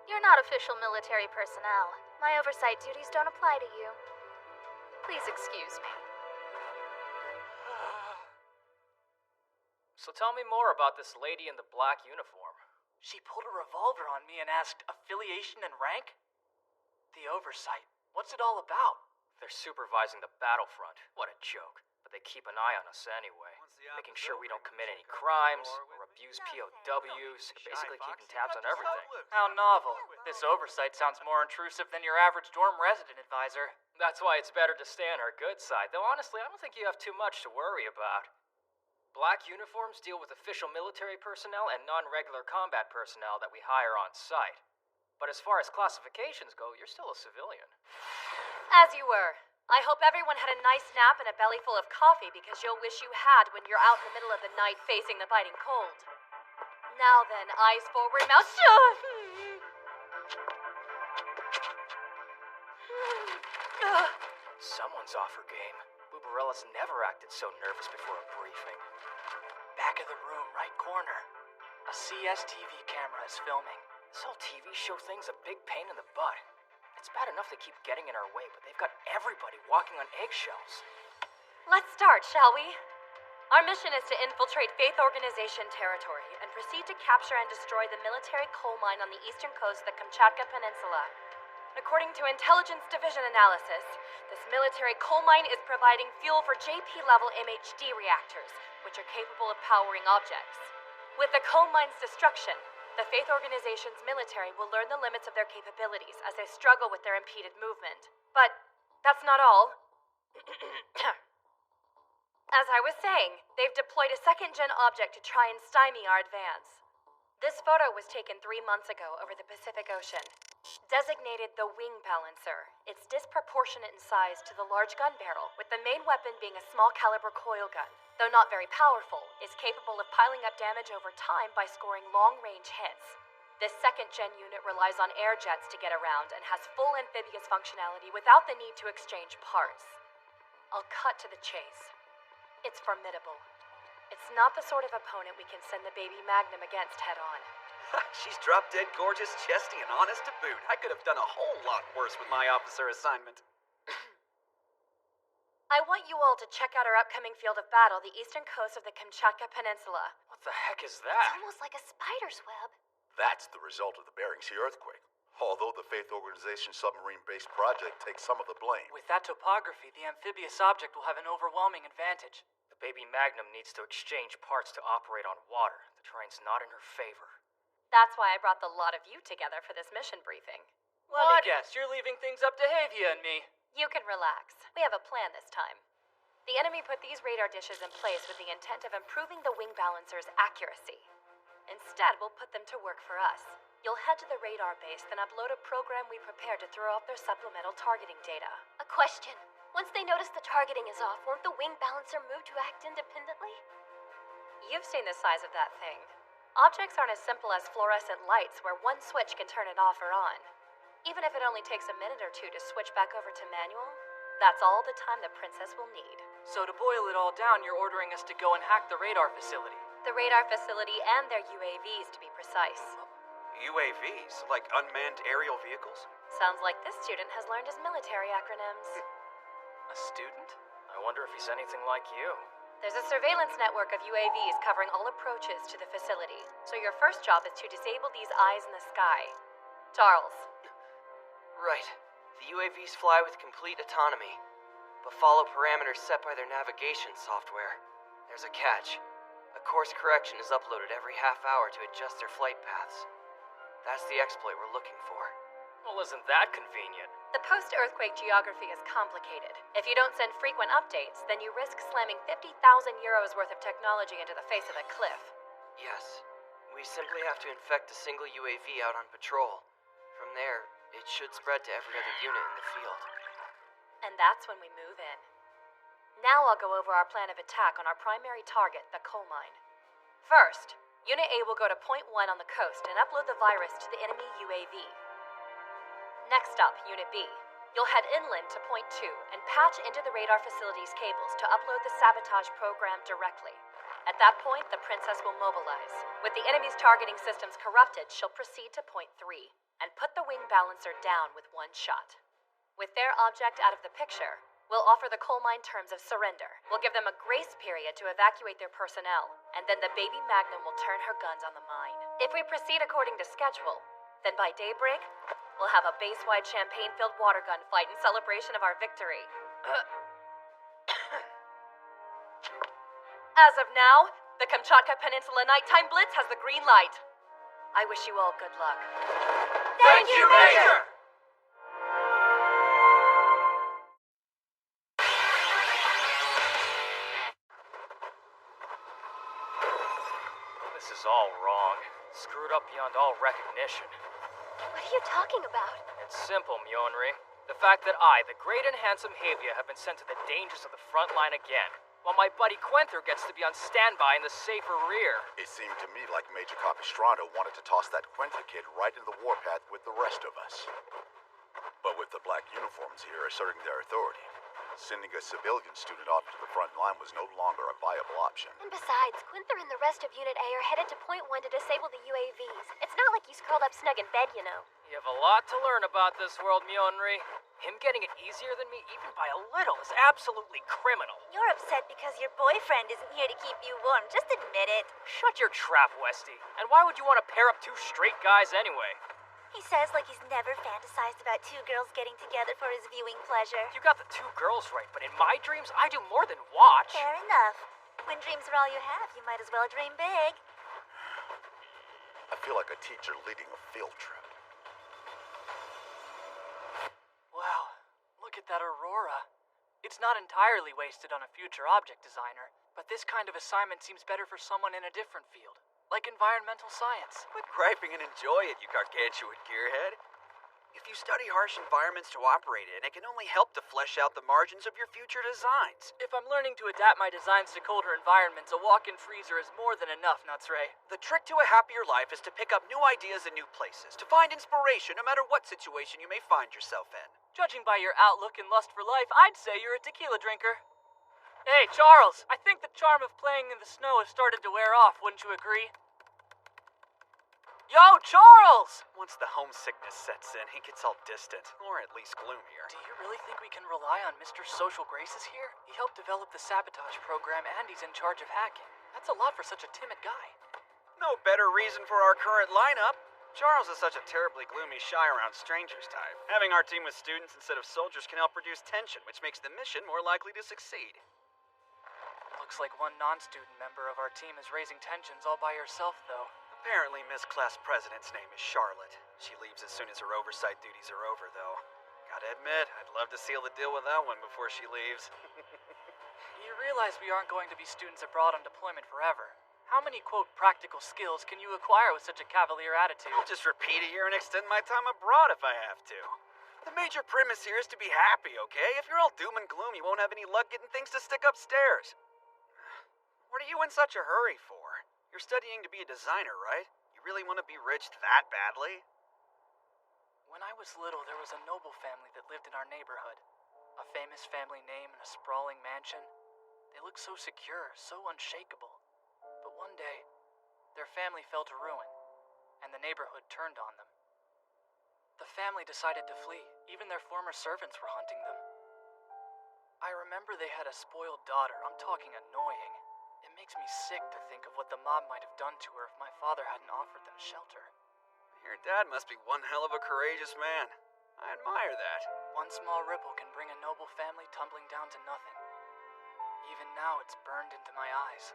You're not official military personnel. My oversight duties don't apply to you. Please excuse me. So tell me more about this lady in the black uniform. She pulled a revolver on me and asked affiliation and rank? The oversight. What's it all about? They're supervising the battlefront. What a joke. But they keep an eye on us anyway. Making sure we don't commit any crimes or abuse POWs. Basically keeping tabs on everything. How novel. This oversight sounds more intrusive than your average dorm resident advisor. That's why it's better to stay on our good side. Though honestly, I don't think you have too much to worry about. Black uniforms deal with official military personnel and non-regular combat personnel that we hire on site. But as far as classifications go, you're still a civilian. As you were. I hope everyone had a nice nap and a belly full of coffee because you'll wish you had when you're out in the middle of the night facing the biting cold. Now then, eyes forward, mouth shut. Someone's off her game. Bubarella's never acted so nervous before a briefing. Back of the room, right corner. A CSTV camera is filming. This whole TV show thing's a big pain in the butt. It's bad enough they keep getting in our way, but they've got everybody walking on eggshells. Let's start, shall we? Our mission is to infiltrate Faith Organization territory and proceed to capture and destroy the military coal mine on the eastern coast of the Kamchatka Peninsula. According to Intelligence Division analysis, this military coal mine is providing fuel for JP-level MHD reactors, which are capable of powering objects. With the coal mine's destruction, the Faith Organization's military will learn the limits of their capabilities as they struggle with their impeded movement. But that's not all. As I was saying, they've deployed a second-gen object to try and stymie our advance. This photo was taken 3 months ago over the Pacific Ocean. Designated the Wing Balancer, it's disproportionate in size to the large gun barrel, with the main weapon being a small-caliber coil gun. Though not very powerful, is capable of piling up damage over time by scoring long-range hits. This second-gen unit relies on air jets to get around and has full amphibious functionality without the need to exchange parts. I'll cut to the chase. It's formidable. It's not the sort of opponent we can send the Baby Magnum against head-on. She's drop-dead gorgeous, chesty, and honest to boot. I could have done a whole lot worse with my officer assignment. I want you all to check out our upcoming field of battle, the eastern coast of the Kamchatka Peninsula. What the heck is It's that? almost like a spider's web. That's the result of the Bering Sea earthquake. Although the Faith Organization submarine-based project takes some of the blame. With that topography, the amphibious object will have an overwhelming advantage. The Baby Magnum needs to exchange parts to operate on water. The terrain's not in her favor. That's why I brought the lot of you together for this mission briefing. Let me guess, you're leaving things up to Havia and me. You can relax. We have a plan this time. The enemy put these radar dishes in place with the intent of improving the Wing Balancer's accuracy. Instead, we'll put them to work for us. You'll head to the radar base, then upload a program we prepared to throw off their supplemental targeting data. A question. Once they notice the targeting is off, won't the Wing Balancer move to act independently? You've seen the size of that thing. Objects aren't as simple as fluorescent lights where one switch can turn it off or on. Even if it only takes a minute or two to switch back over to manual, that's all the time the Princess will need. So to boil it all down, you're ordering us to go and hack the radar facility. The radar facility and their UAVs, to be precise. UAVs? Like unmanned aerial vehicles? Sounds like this student has learned his military acronyms. A student? I wonder if he's anything like you. There's a surveillance network of UAVs covering all approaches to the facility, so your first job is to disable these eyes in the sky. Charles. Right. The UAVs fly with complete autonomy, but follow parameters set by their navigation software. There's a catch. A course correction is uploaded every half hour to adjust their flight paths. That's the exploit we're looking for. Well, isn't that convenient? The post-earthquake geography is complicated. If you don't send frequent updates, then you risk slamming 50,000 euros worth of technology into the face of a cliff. Yes. We simply have to infect a single UAV out on patrol. From there, it should spread to every other unit in the field. And that's when we move in. Now I'll go over our plan of attack on our primary target, the coal mine. First, Unit A will go to Point 1 on the coast and upload the virus to the enemy UAV. Next up, Unit B. You'll head inland to Point 2 and patch into the radar facility's cables to upload the sabotage program directly. At that point, the Princess will mobilize. With the enemy's targeting systems corrupted, she'll proceed to Point 3 and put the wing balancer down with one shot. With their object out of the picture, we'll offer the coal mine terms of surrender. We'll give them a grace period to evacuate their personnel, and then the baby Magnum will turn her guns on the mine. If we proceed according to schedule, then by daybreak, we'll have a base-wide champagne-filled water gun fight in celebration of our victory. As of now, the Kamchatka Peninsula Nighttime Blitz has the green light. I wish you all good luck. Thank you, Major! This is all wrong. Screwed up beyond all recognition. What are you talking about? It's simple, Mjolnir. The fact that I, the great and handsome Havia, have been sent to the dangers of the front line again, while my buddy Quenther gets to be on standby in the safer rear. It seemed to me like Major Capistrano wanted to toss that Quenther kid right into the warpath with the rest of us. But with the black uniforms here asserting their authority, sending a civilian student off to the front line was no longer a viable option. And besides, Quinther and the rest of Unit A are headed to Point 1 to disable the UAVs. It's not like he's curled up snug in bed, you know. You have a lot to learn about this world, Mjolnir. Him getting it easier than me, even by a little, is absolutely criminal. You're upset because your boyfriend isn't here to keep you warm. Just admit it. Shut your trap, Westy. And why would you want to pair up two straight guys anyway? He says like he's never fantasized about two girls getting together for his viewing pleasure. You got the two girls right, but in my dreams, I do more than watch. Fair enough. When dreams are all you have, you might as well dream big. I feel like a teacher leading a field trip. Wow, look at that aurora. It's not entirely wasted on a future object designer, but this kind of assignment seems better for someone in a different field, like environmental science. Quit griping and enjoy it, you gargantuan gearhead. If you study harsh environments to operate in, it can only help to flesh out the margins of your future designs. If I'm learning to adapt my designs to colder environments, a walk-in freezer is more than enough, Nutsray. The trick to a happier life is to pick up new ideas in new places, to find inspiration no matter what situation you may find yourself in. Judging by your outlook and lust for life, I'd say you're a tequila drinker. Hey, Charles, I think the charm of playing in the snow has started to wear off, wouldn't you agree? Yo, Charles! Once the homesickness sets in, he gets all distant, or at least gloomier. Do you really think we can rely on Mr. Social Graces here? He helped develop the sabotage program and he's in charge of hacking. That's a lot for such a timid guy. No better reason for our current lineup. Charles is such a terribly gloomy, shy around strangers type. Having our team with students instead of soldiers can help reduce tension, which makes the mission more likely to succeed. Looks like one non-student member of our team is raising tensions all by herself, though. Apparently, Miss Class President's name is Charlotte. She leaves as soon as her oversight duties are over, though. Gotta admit, I'd love to seal the deal with that one before she leaves. You realize we aren't going to be students abroad on deployment forever. How many, quote, practical skills can you acquire with such a cavalier attitude? I'll just repeat a year and extend my time abroad if I have to. The major premise here is to be happy, okay? If you're all doom and gloom, you won't have any luck getting things to stick upstairs. What are you in such a hurry for? You're studying to be a designer, right? You really want to be rich that badly? When I was little, there was a noble family that lived in our neighborhood. A famous family name and a sprawling mansion. They looked so secure, so unshakable. But one day, their family fell to ruin, and the neighborhood turned on them. The family decided to flee. Even their former servants were hunting them. I remember they had a spoiled daughter. I'm talking annoying. It makes me sick to think of what the mob might have done to her if my father hadn't offered them shelter. Your dad must be one hell of a courageous man. I admire that. One small ripple can bring a noble family tumbling down to nothing. Even now, it's burned into my eyes.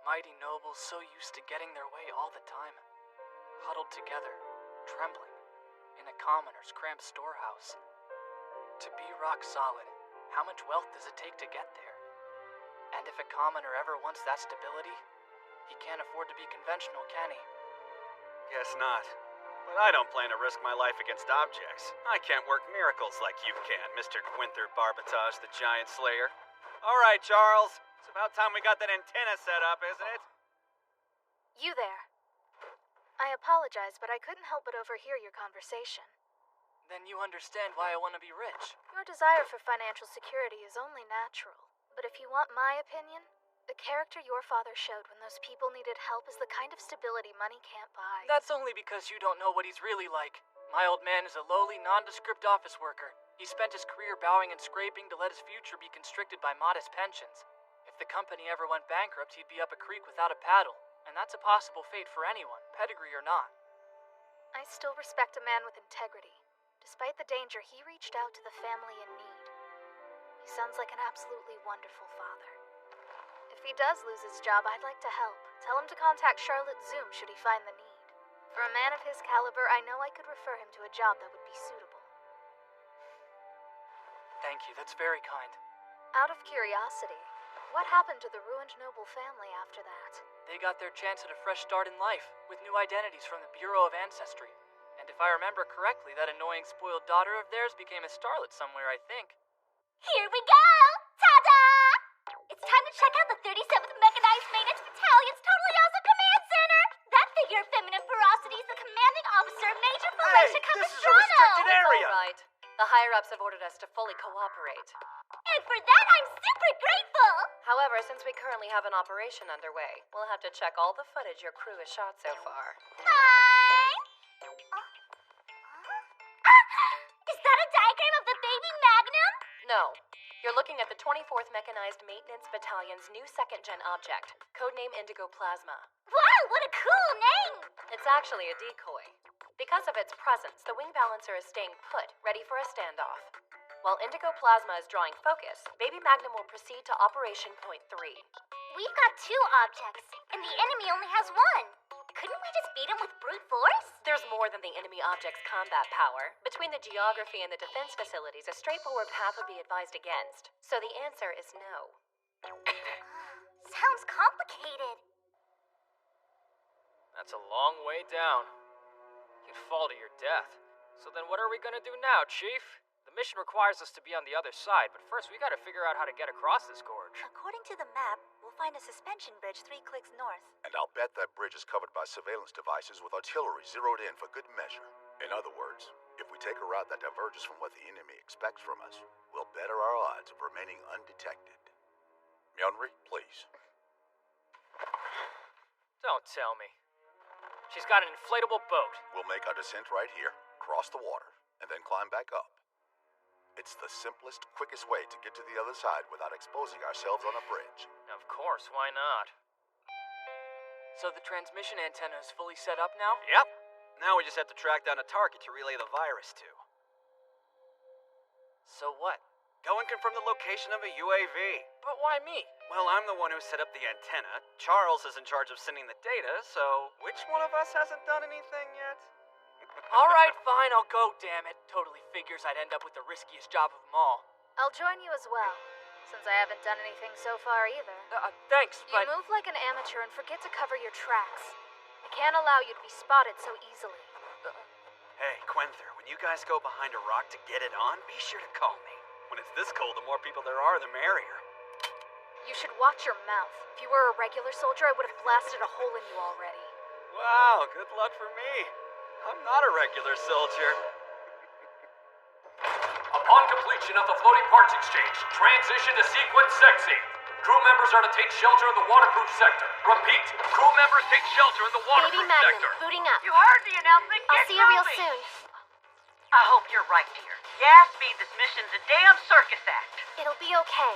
Mighty nobles so used to getting their way all the time. Huddled together, trembling, in a commoner's cramped storehouse. To be rock solid, how much wealth does it take to get there? And if a commoner ever wants that stability, he can't afford to be conventional, can he? Guess not. But I don't plan to risk my life against objects. I can't work miracles like you can, Mr. Gwinther Barbatage, the Giant Slayer. All right, Charles. It's about time we got that antenna set up, isn't it? You there. I apologize, but I couldn't help but overhear your conversation. Then you understand why I want to be rich. Your desire for financial security is only natural. But if you want my opinion, the character your father showed when those people needed help is the kind of stability money can't buy. That's only because you don't know what he's really like. My old man is a lowly, nondescript office worker. He spent his career bowing and scraping to let his future be constricted by modest pensions. If the company ever went bankrupt, he'd be up a creek without a paddle. And that's a possible fate for anyone, pedigree or not. I still respect a man with integrity. Despite the danger, he reached out to the family in need. He sounds like an absolutely wonderful father. If he does lose his job, I'd like to help. Tell him to contact Charlotte Zoom should he find the need. For a man of his caliber, I know I could refer him to a job that would be suitable. Thank you, that's very kind. Out of curiosity, what happened to the ruined noble family after that? They got their chance at a fresh start in life, with new identities from the Bureau of Ancestry. And if I remember correctly, that annoying spoiled daughter of theirs became a starlet somewhere, I think. Here we go! Ta-da! It's time to check out the 37th Mechanized Maintenance Battalion's Totally Awesome Command Center! That figure of feminine ferocity is the commanding officer, Major Felicia Capistrano! This is a restricted area! All right. The higher-ups have ordered us to fully cooperate. And for that, I'm super grateful! However, since we currently have an operation underway, we'll have to check all the footage your crew has shot so far. Fine! Is that a diagram of the baby Magnum? No. You're looking at the 24th Mechanized Maintenance Battalion's new second-gen object, codename Indigo Plasma. Wow, what a cool name! It's actually a decoy. Because of its presence, the wing balancer is staying put, ready for a standoff. While Indigo Plasma is drawing focus, Baby Magnum will proceed to Operation Point 3. We've got 2 objects, and the enemy only has 1. Couldn't we just beat him with brute force? There's more than the enemy object's combat power. Between the geography and the defense facilities, a straightforward path would be advised against. So the answer is no. Sounds complicated. That's a long way down. You'd fall to your death. So then what are we gonna do now, Chief? The mission requires us to be on the other side, but first we gotta figure out how to get across this gorge. According to the map, we'll find a suspension bridge 3 clicks north. And I'll bet that bridge is covered by surveillance devices with artillery zeroed in for good measure. In other words, if we take a route that diverges from what the enemy expects from us, we'll better our odds of remaining undetected. Mjolnir, please. Don't tell me. She's got an inflatable boat. We'll make our descent right here, cross the water, and then climb back up. It's the simplest, quickest way to get to the other side without exposing ourselves on a bridge. Of course, why not? So the transmission antenna is fully set up now? Yep. Now we just have to track down a target to relay the virus to. So what? Go and confirm the location of a UAV. But why me? Well, I'm the one who set up the antenna. Charles is in charge of sending the data, so which one of us hasn't done anything yet? Alright, fine, I'll go, damn it. Totally figures I'd end up with the riskiest job of them all. I'll join you as well, since I haven't done anything so far either. Thanks, but... You move like an amateur and forget to cover your tracks. I can't allow you to be spotted so easily. Hey, Gwenther, when you guys go behind a rock to get it on, be sure to call me. When it's this cold, the more people there are, the merrier. You should watch your mouth. If you were a regular soldier, I would have blasted a hole in you already. Wow, good luck for me. I'm not a regular soldier. Upon completion of the floating parts exchange, transition to sequence sexy. Crew members are to take shelter in the waterproof sector. Repeat, crew members take shelter in the Baby waterproof Magnum, sector. booting up. You heard the announcement. I'll Get see you real moving. soon. I hope you're right, dear. gas speed, this mission's a damn circus act. It'll be okay.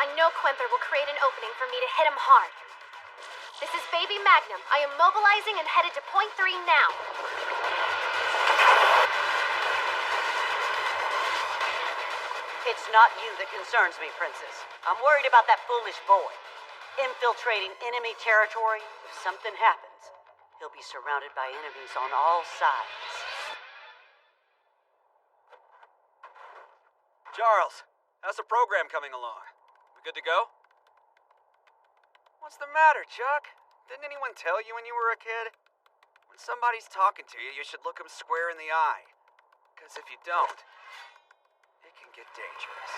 I know Quenther will create an opening for me to hit him hard. This is Baby Magnum. I am mobilizing and headed to point 3 now. It's not you that concerns me, Princess. I'm worried about that foolish boy. Infiltrating enemy territory, if something happens, he'll be surrounded by enemies on all sides. Charles, how's the program coming along? We good to go? What's the matter, Chuck? Didn't anyone tell you when you were a kid? When somebody's talking to you, you should look them square in the eye. Because if you don't, it can get dangerous.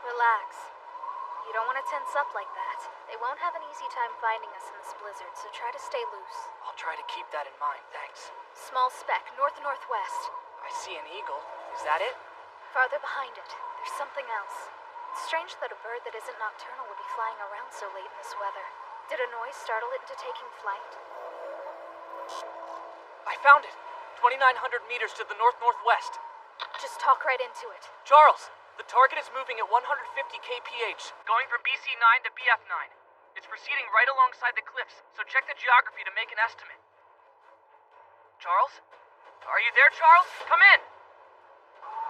Relax. You don't want to tense up like that. They won't have an easy time finding us in this blizzard, so try to stay loose. I'll try to keep that in mind, thanks. Small speck, north-northwest. I see an eagle. Is that it? Farther behind it, there's something else. It's strange that a bird that isn't nocturnal would be flying around so late in this weather. Did a noise startle it into taking flight? I found it! 2,900 meters to the north-northwest. Just talk right into it. Charles, the target is moving at 150 kph. Going from BC9 to BF9. It's proceeding right alongside the cliffs, so check the geography to make an estimate. Charles? Are you there, Charles? Come in!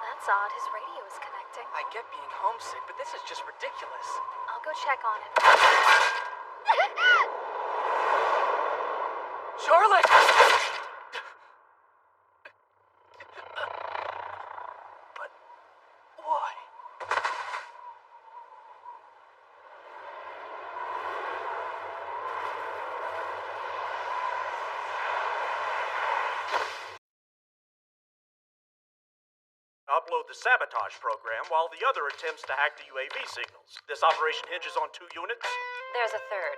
That's odd. His radio is connecting. I get being homesick, but this is just ridiculous. I'll go check on him. Charlotte! But why? Upload the sabotage program while the other attempts to hack the UAV signals. This operation hinges on 2 units. There's a third.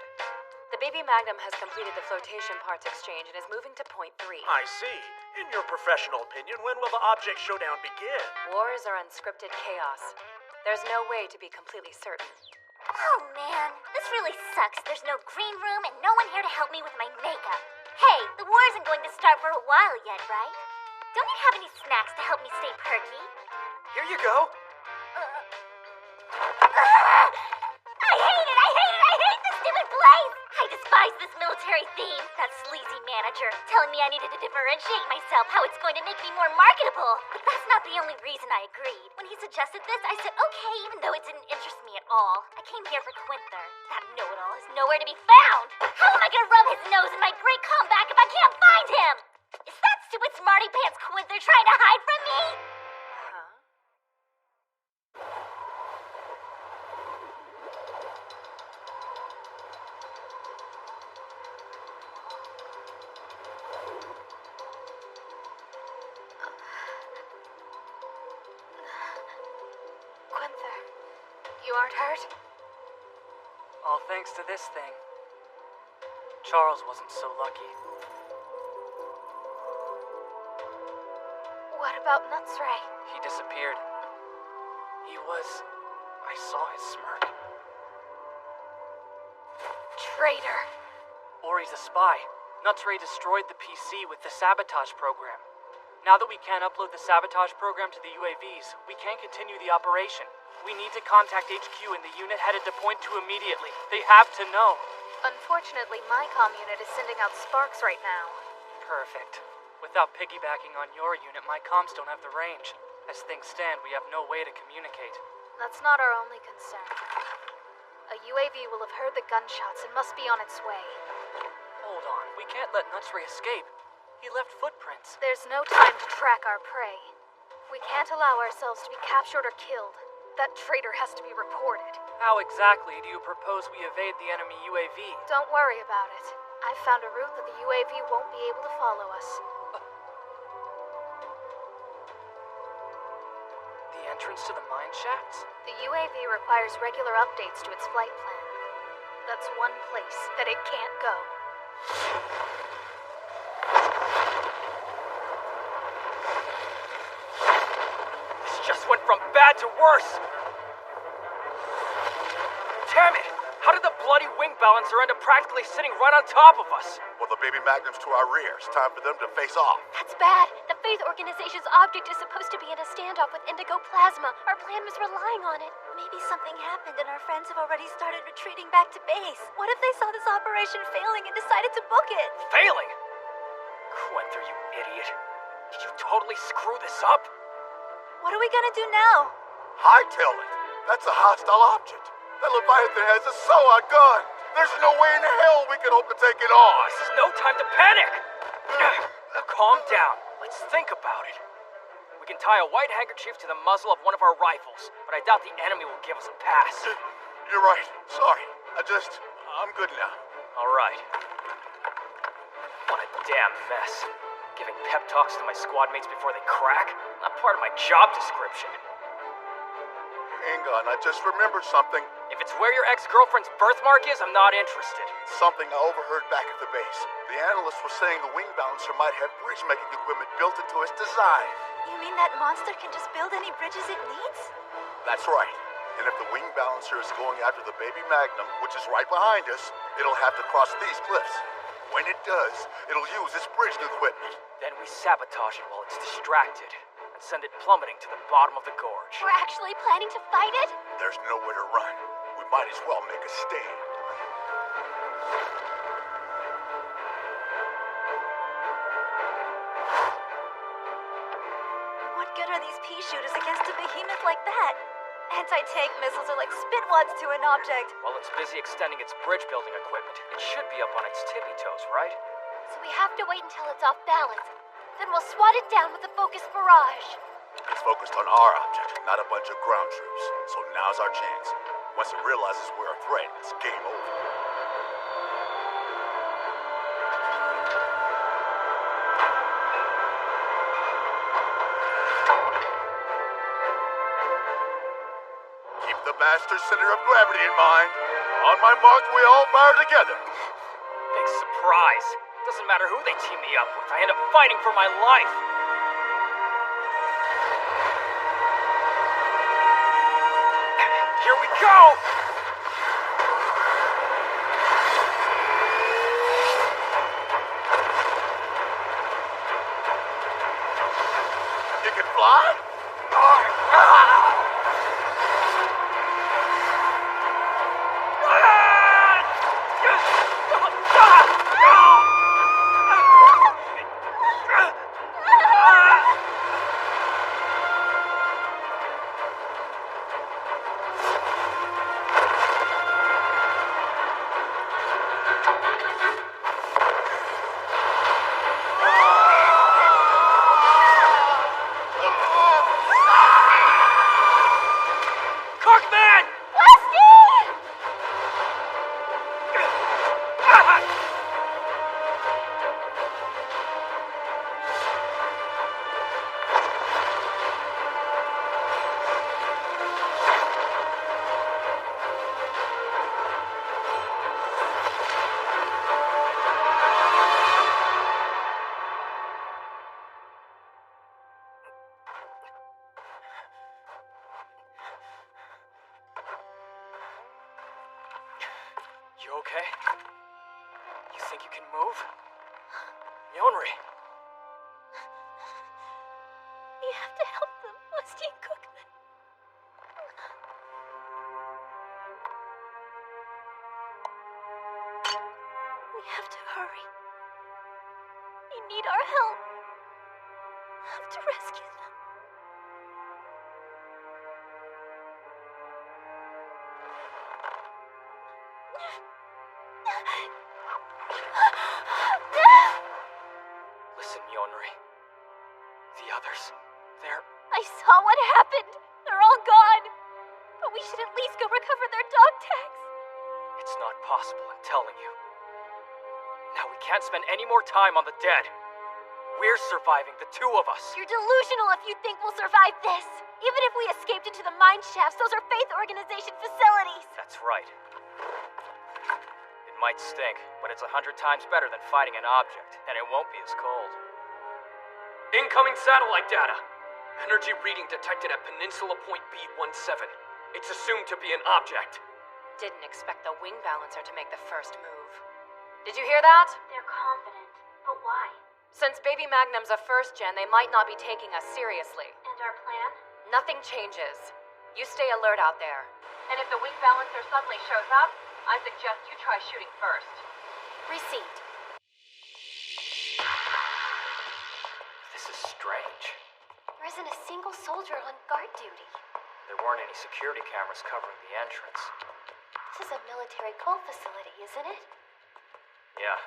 The Baby Magnum has completed the flotation parts exchange and is moving to point 3. I see. In your professional opinion, when will the object showdown begin? Wars are unscripted chaos. There's no way to be completely certain. Oh man, this really sucks. There's no green room and no one here to help me with my makeup. Hey, the war isn't going to start for a while yet, right? Don't you have any snacks to help me stay perky? Here you go. I hate it! I hate it! I hate this stupid place! I despise this military theme. That sleazy manager telling me I needed to differentiate myself, how it's going to make me more marketable. But that's not the only reason I agreed. When he suggested this, I said okay, even though it didn't interest me at all. I came here for Quenther. That know-it-all is nowhere to be found. How am I going to rub his nose in my great comeback if I can't find him? Is that stupid smarty pants Quenther trying to hide from me? Quenther, you aren't hurt? All thanks to this thing. Charles wasn't so lucky. What about Nutsray? He disappeared. I saw his smirk. Traitor! Ori's a spy. Nutsray destroyed the PC with the sabotage program. Now that we can't upload the sabotage program to the UAVs, we can't continue the operation. We need to contact HQ and the unit headed to point 2 immediately. They have to know. Unfortunately, my comm unit is sending out sparks right now. Perfect. Without piggybacking on your unit, my comms don't have the range. As things stand, we have no way to communicate. That's not our only concern. A UAV will have heard the gunshots and must be on its way. Hold on, we can't let Nutsray escape. He left footprints. There's no time to track our prey. We can't allow ourselves to be captured or killed. That traitor has to be reported. How exactly do you propose we evade the enemy UAV? Don't worry about it. I've found a route that the UAV won't be able to follow us. The entrance to the mine shafts? The UAV requires regular updates to its flight plan. That's one place that it can't go. This just went from bad to worse! Damn it! How did the bloody wing balancer end up practically sitting right on top of us? Well, the baby Magnum's to our rear. It's time for them to face off. That's bad. The Faith Organization's object is supposed to be in a standoff with Indigo Plasma. Our plan was relying on it. Maybe something happened and our friends have already started retreating back to base. What if they saw this operation failing and decided to book it? Failing? Quenther, you idiot. Did you totally screw this up? What are we gonna do now? Hightail it. That's a hostile object. That Leviathan has a SOA gun. There's no way in hell we can hope to take it on. This is no time to panic. Calm down. Let's think about it. We can tie a white handkerchief to the muzzle of one of our rifles, but I doubt the enemy will give us a pass. You're right. Sorry. I'm good now. All right. What a damn mess. Giving pep talks to my squad mates before they crack? Not part of my job description. Hang on, I just remembered something. If it's where your ex-girlfriend's birthmark is, I'm not interested. Something I overheard back at the base. The analyst was saying the wing balancer might have bridge-making equipment built into its design. You mean that monster can just build any bridges it needs? That's right. And if the wing balancer is going after the baby Magnum, which is right behind us, it'll have to cross these cliffs. When it does, it'll use its bridging equipment. Then we sabotage it while it's distracted and send it plummeting to the bottom of the gorge. We're actually planning to fight it? There's nowhere to run. We might as well make a stand. What good are these pea shooters against a behemoth like that? Anti-tank missiles are like spitwads to an object. While it's busy extending its bridge-building equipment, it should be up on its tippy toes, right? So we have to wait until it's off balance. Then we'll swat it down with a focused barrage. It's focused on our object, not a bunch of ground troops. So now's our chance. Once it realizes we're a threat, it's game over. Keep the master center of gravity in mind. On my mark, we all fire together. Big surprise. Doesn't matter who they team me up with, I end up fighting for my life. Here we go! You can fly? You okay? You think you can move? Yonri! We have to help them, Musty and Cookman. We have to hurry. We need our help. Have to rescue them. Listen, Yonri. The others, they're... I saw what happened. They're all gone. But we should at least go recover their dog tags. It's not possible, I'm telling you. Now we can't spend any more time on the dead. We're surviving, the two of us. You're delusional if you think we'll survive this. Even if we escaped into the mine shafts, those are Faith Organization facilities. That's right. It might stink, but it's 100 times better than fighting an object, and it won't be as cold. Incoming satellite data. Energy reading detected at Peninsula Point B17. It's assumed to be an object. didn't expect the wing balancer to make the first move. Did you hear that? They're confident. But why? Since Baby Magnum's a first gen, they might not be taking us seriously. And our plan? Nothing changes. You stay alert out there. And if the wing balancer suddenly shows up, I suggest you try shooting first. Received. This is strange. There isn't a single soldier on guard duty. There weren't any security cameras covering the entrance. This is a military coal facility, isn't it? Yeah,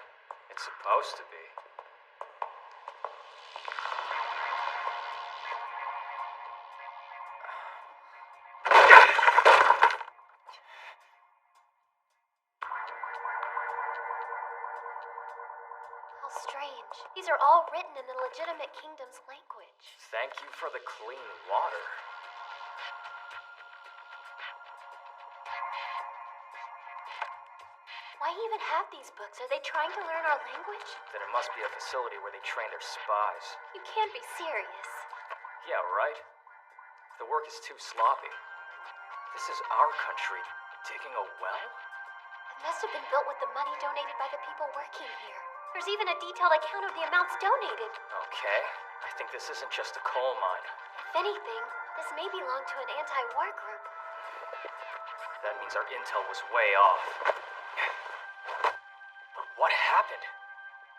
it's supposed to be. How strange. These are all written in the legitimate kingdom's language. Thank you for the clean water. Why even have these books? Are they trying to learn our language? Then it must be a facility where they train their spies. You can't be serious. Yeah, right? The work is too sloppy. This is our country digging a well? It must have been built with the money donated by the people working here. There's even a detailed account of the amounts donated. Okay, I think this isn't just a coal mine. If anything, this may belong to an anti-war group. That means our intel was way off. But what happened?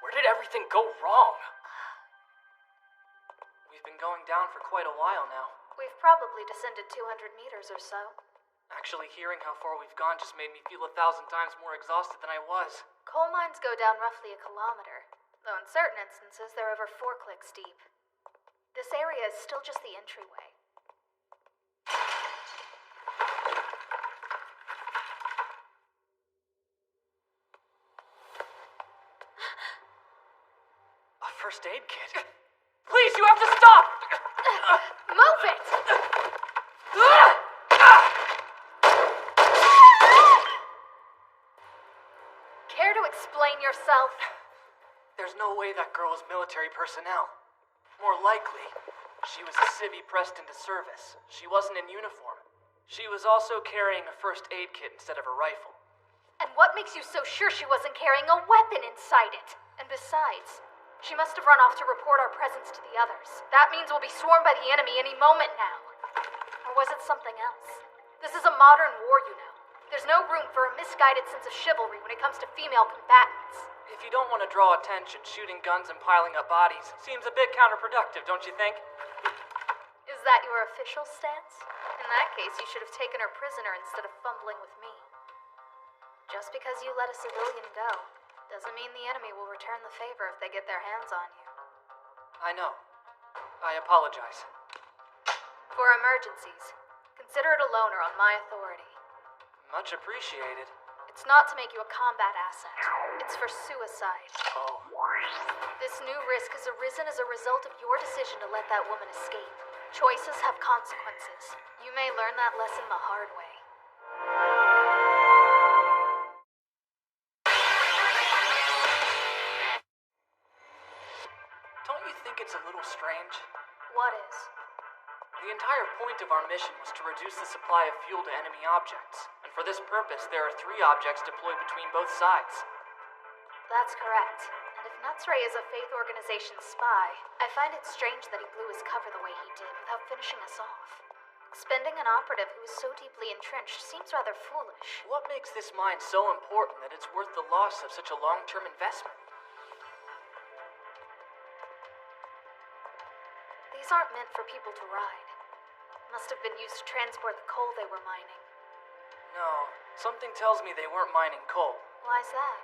Where did everything go wrong? We've been going down for quite a while now. We've probably descended 200 meters or so. Actually, hearing how far we've gone just made me feel 1,000 times more exhausted than I was. Coal mines go down roughly a kilometer, though in certain instances they're over 4 clicks deep. This area is still just the entryway. A first aid kit? Please, you have to stop! Move it! Care to explain yourself? There's no way that girl was military personnel. More likely, she was a civvy pressed into service. She wasn't in uniform. She was also carrying a first aid kit instead of a rifle. And what makes you so sure she wasn't carrying a weapon inside it? And besides, she must have run off to report our presence to the others. That means we'll be swarmed by the enemy any moment now. Or was it something else? This is a modern war, you know. There's no room for a misguided sense of chivalry when it comes to female combatants. If you don't want to draw attention, shooting guns and piling up bodies seems a bit counterproductive, don't you think? Is that your official stance? In that case, you should have taken her prisoner instead of fumbling with me. Just because you let a civilian go doesn't mean the enemy will return the favor if they get their hands on you. I know. I apologize. For emergencies, consider it a loaner on my authority. Much appreciated. It's not to make you a combat asset. It's for suicide. Oh. This new risk has arisen as a result of your decision to let that woman escape. Choices have consequences. You may learn that lesson the hard way. Don't you think it's a little strange? What is? The entire point of our mission was to reduce the supply of fuel to enemy objects. And for this purpose, there are 3 objects deployed between both sides. That's correct. And if Nutsray is a Faith Organization spy, I find it strange that he blew his cover the way he did without finishing us off. Expending an operative who is so deeply entrenched seems rather foolish. What makes this mine so important that it's worth the loss of such a long-term investment? These aren't meant for people to ride. Must have been used to transport the coal they were mining. No, something tells me they weren't mining coal. Why's that?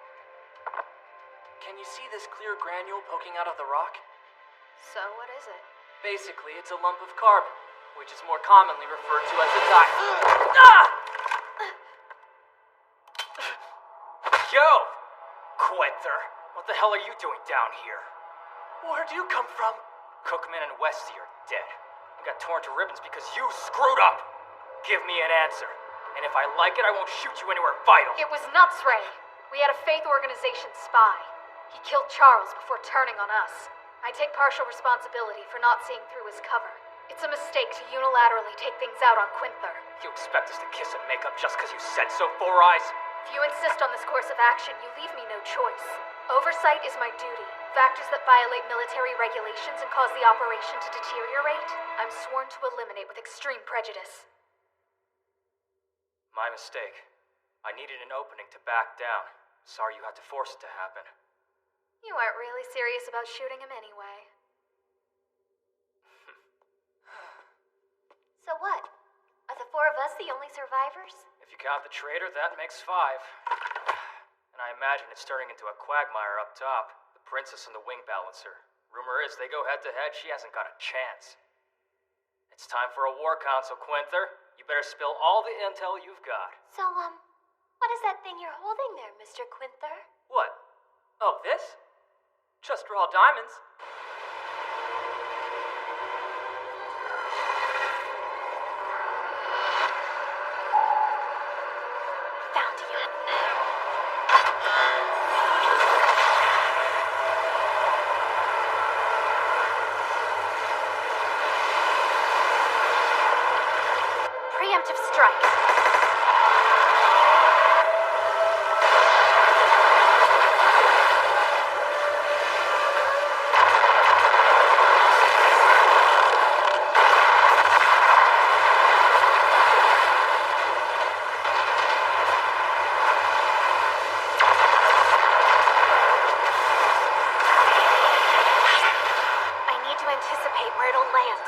Can you see this clear granule poking out of the rock? So what is it? Basically, it's a lump of carbon, which is more commonly referred to as a ah! Yo! Quenther, what the hell are you doing down here? Where'd you come from? Cookman and Westy are dead. I got torn to ribbons because you screwed up. Give me an answer. And if I like it, I won't shoot you anywhere vital. It was Nutsray. We had a Faith Organization spy. He killed Charles before turning on us. I take partial responsibility for not seeing through his cover. It's a mistake to unilaterally take things out on Quinther. You expect us to kiss and make up just because you said so, Four Eyes? If you insist on this course of action, you leave me no choice. Oversight is my duty. Factors that violate military regulations and cause the operation to deteriorate, I'm sworn to eliminate with extreme prejudice. My mistake. I needed an opening to back down. Sorry you had to force it to happen. You aren't really serious about shooting him anyway. So what? Are the four of us the only survivors? If you count the traitor, that makes 5. And I imagine it's turning into a quagmire up top. The princess and the wing balancer. Rumor is they go head to head, she hasn't got a chance. It's time for a war council, Quinther. You better spill all the intel you've got. So, what is that thing you're holding there, Mr. Quinther? What? Oh, this? Just raw diamonds. Found you. Preemptive strike. I need to anticipate where it'll land.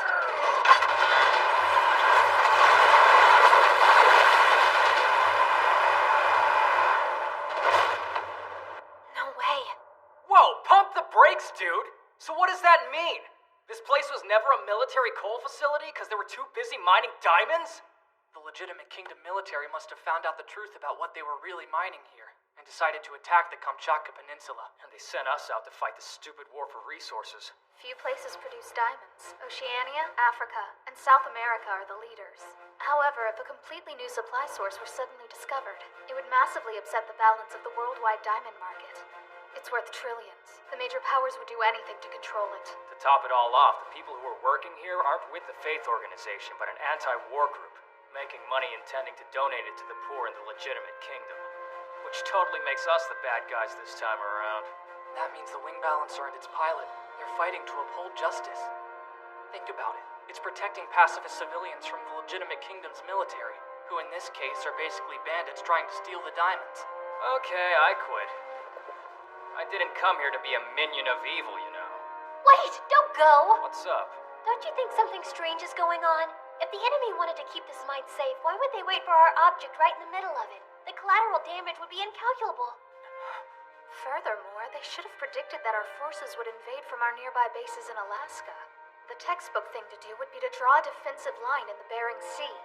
No way. Whoa, pump the brakes, dude! So what does that mean? This place was never a military coal facility because they were too busy mining diamonds? The legitimate kingdom military must have found out the truth about what they were really mining here and decided to attack the Kamchatka Peninsula. And they sent us out to fight the stupid war for resources. Few places produce diamonds. Oceania, Africa, and South America are the leaders. However, if a completely new supply source were suddenly discovered, it would massively upset the balance of the worldwide diamond market. It's worth trillions. The major powers would do anything to control it. To top it all off, the people who are working here aren't with the Faith Organization, but an anti-war group, making money intending to donate it to the poor in the legitimate kingdom. Which totally makes us the bad guys this time around. That means the wing balancer and its pilot, they're fighting to uphold justice. Think about it. It's protecting pacifist civilians from the legitimate kingdom's military, who in this case are basically bandits trying to steal the diamonds. Okay, I quit. I didn't come here to be a minion of evil, you know. Wait, don't go! What's up? Don't you think something strange is going on? If the enemy wanted to keep this mine safe, why would they wait for our object right in the middle of it? The collateral damage would be incalculable. Furthermore, they should have predicted that our forces would invade from our nearby bases in Alaska. The textbook thing to do would be to draw a defensive line in the Bering Sea.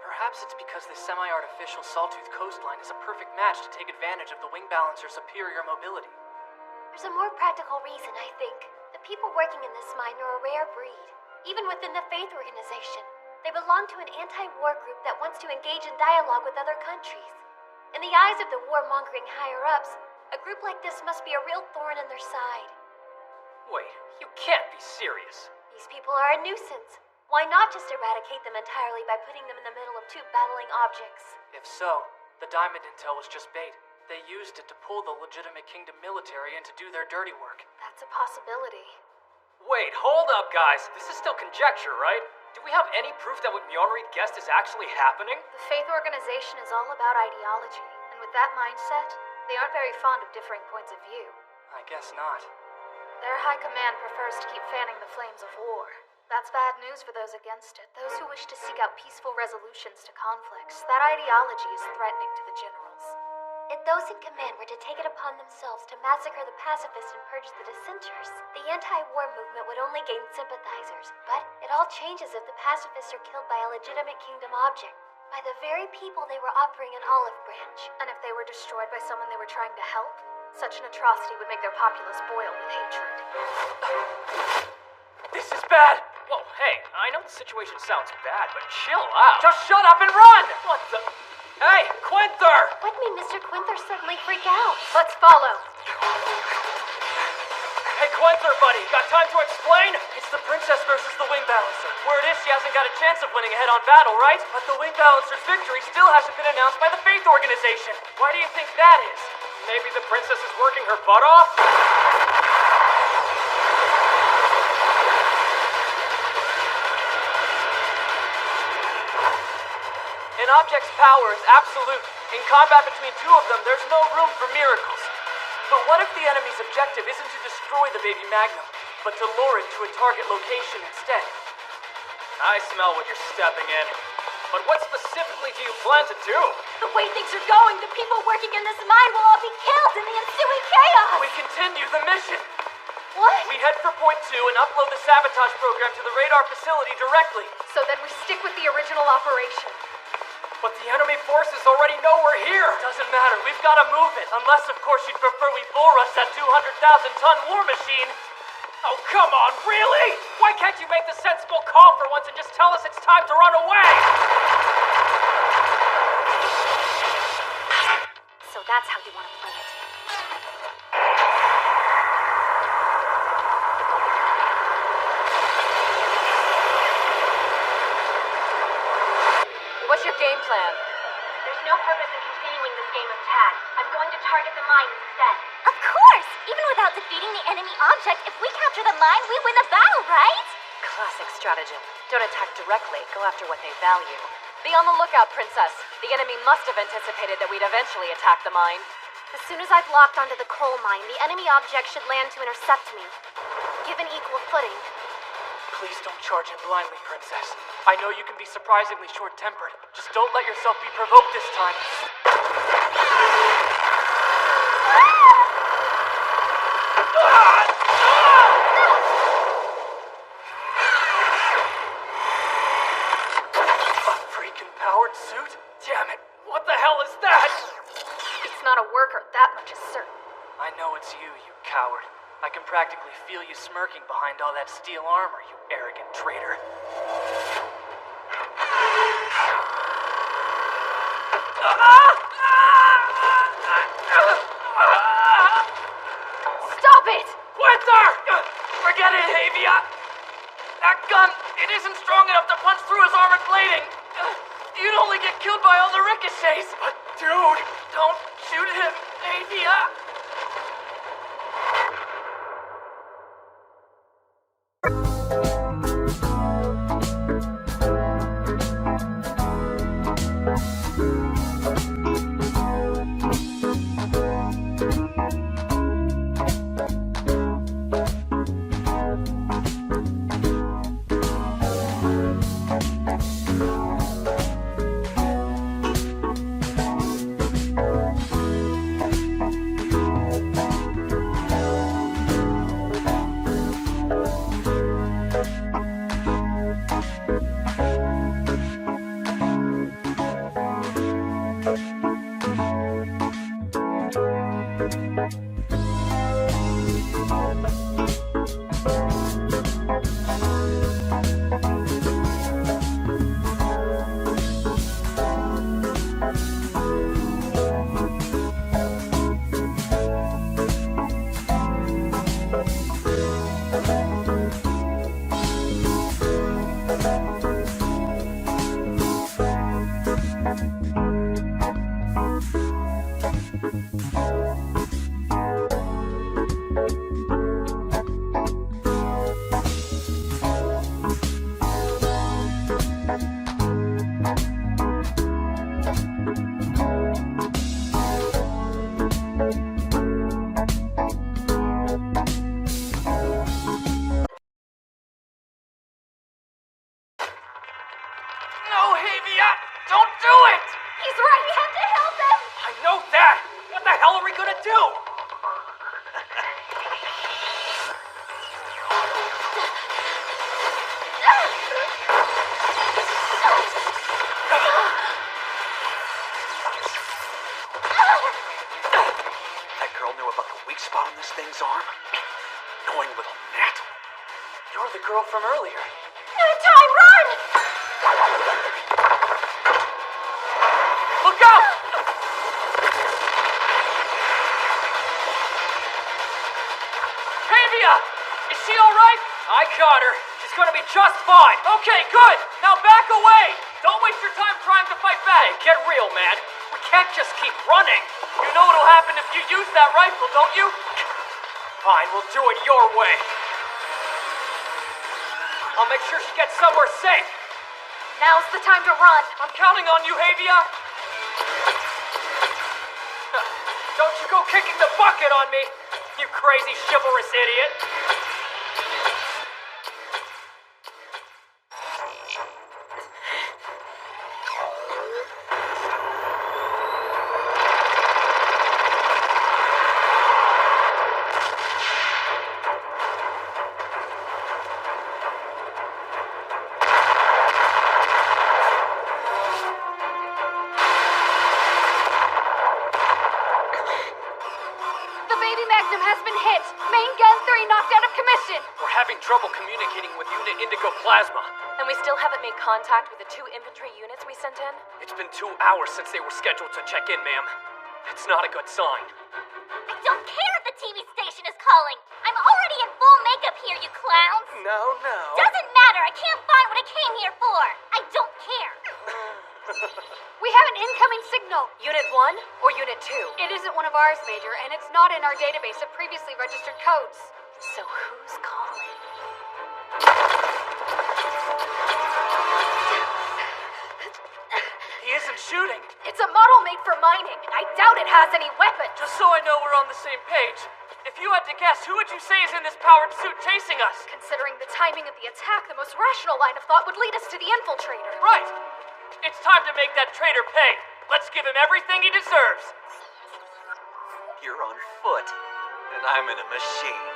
Perhaps it's because this semi-artificial Sawtooth coastline is a perfect match to take advantage of the wing balancer's superior mobility. There's a more practical reason, I think. The people working in this mine are a rare breed, even within the Faith Organization. They belong to an anti-war group that wants to engage in dialogue with other countries. In the eyes of the warmongering higher-ups, a group like this must be a real thorn in their side. Wait, you can't be serious. These people are a nuisance. Why not just eradicate them entirely by putting them in the middle of two battling objects? If so, the diamond intel was just bait. They used it to pull the legitimate kingdom military in to do their dirty work. That's a possibility. Wait, hold up, guys. This is still conjecture, right? Do we have any proof that what Mjolnir guessed is actually happening? The Faith Organization is all about ideology, and with that mindset, they aren't very fond of differing points of view. I guess not. Their high command prefers to keep fanning the flames of war. That's bad news for those against it, those who wish to seek out peaceful resolutions to conflicts. That ideology is threatening to the generals. If those in command were to take it upon themselves to massacre the pacifists and purge the dissenters, the anti-war movement would only gain sympathizers. But it all changes if the pacifists are killed by a legitimate kingdom object, by the very people they were offering an olive branch. And if they were destroyed by someone they were trying to help, such an atrocity would make their populace boil with hatred. This is bad! Whoa, hey, I know the situation sounds bad, but chill out. Just shut up and run! What the... Hey, Quinther! What made Mr. Quinther suddenly freak out? Let's follow. Hey, Quinther, buddy, got time to explain? It's the princess versus the wing Balancer. Word is she hasn't got a chance of winning a head-on battle, right? But the Wing Balancer's victory still hasn't been announced by the Faith Organization. Why do you think that is? Maybe the princess is working her butt off? An object's power is absolute. In combat between two of them, there's no room for miracles. But what if the enemy's objective isn't to destroy the baby Magnum, but to lure it to a target location instead? I smell what you're stepping in. But what specifically do you plan to do? The way things are going, the people working in this mine will all be killed in the ensuing chaos! We continue the mission! What? We head for Point 2 and upload the sabotage program to the radar facility directly. So then we stick with the original operation. But the enemy forces already know we're here! Doesn't matter, we've gotta move it. Unless, of course, you'd prefer we bull rush that 200,000-ton war machine. Oh, come on, really? Why can't you make the sensible call for once and just tell us it's time to run away? So that's how you want to play it. What's your game plan? There's no purpose in continuing this game of tag. I'm going to target the mine instead. Of course! Even without defeating the enemy object, if we capture the mine, we win the battle, right? Classic stratagem. Don't attack directly, go after what they value. Be on the lookout, Princess. The enemy must have anticipated that we'd eventually attack the mine. As soon as I've locked onto the coal mine, the enemy object should land to intercept me. Given equal footing. Please don't charge in blindly, Princess. I know you can be surprisingly short-tempered. Just don't let yourself be provoked this time. A freaking powered suit? Damn it, what the hell is that? It's not a worker, that much is certain. I know it's you, you coward. I can practically feel you smirking behind all that steel armor, you arrogant traitor. Stop it! Winter! Forget it, Havia! That gun, it isn't strong enough to punch through his armored plating! You'd only get killed by all the ricochets! But dude, don't shoot him, Havia! Don't do it! He's right, we have to help him! I know that! What the hell are we gonna do? That girl knew about the weak spot on this thing's arm. Knowing little Nat. You're the girl from earlier. Time, run! Look out! Tavia! Is she alright? I caught her. She's It's gonna be just fine! Okay, good! Now back away! Don't waste your time trying to fight back! Hey, get real, man! We can't just keep running! You know what'll happen if you use that rifle, don't you? Fine, we'll do it your way. I'll make sure she gets somewhere safe. Now's the time to run. I'm counting on you, Havia! Don't you go kicking the bucket on me, you crazy chivalrous idiot! We're having trouble communicating with Unit Indigo Plasma. And we still haven't made contact with the 2 infantry units we sent in? It's been 2 hours since they were scheduled to check in, ma'am. It's not a good sign. I don't care if the TV station is calling. I'm already in full makeup here, you clowns. No. Doesn't matter. I can't find what I came here for. I don't care. We have an incoming signal. Unit 1 or Unit 2? It isn't one of ours, Major, and it's not in our database of previously registered codes. So who's calling? He isn't shooting. It's a model made for mining. I doubt it has any weapons. Just so I know we're on the same page, if you had to guess, who would you say is in this powered suit chasing us? Considering the timing of the attack, the most rational line of thought would lead us to the infiltrator. Right. It's time to make that traitor pay. Let's give him everything he deserves. You're on foot, and I'm in a machine.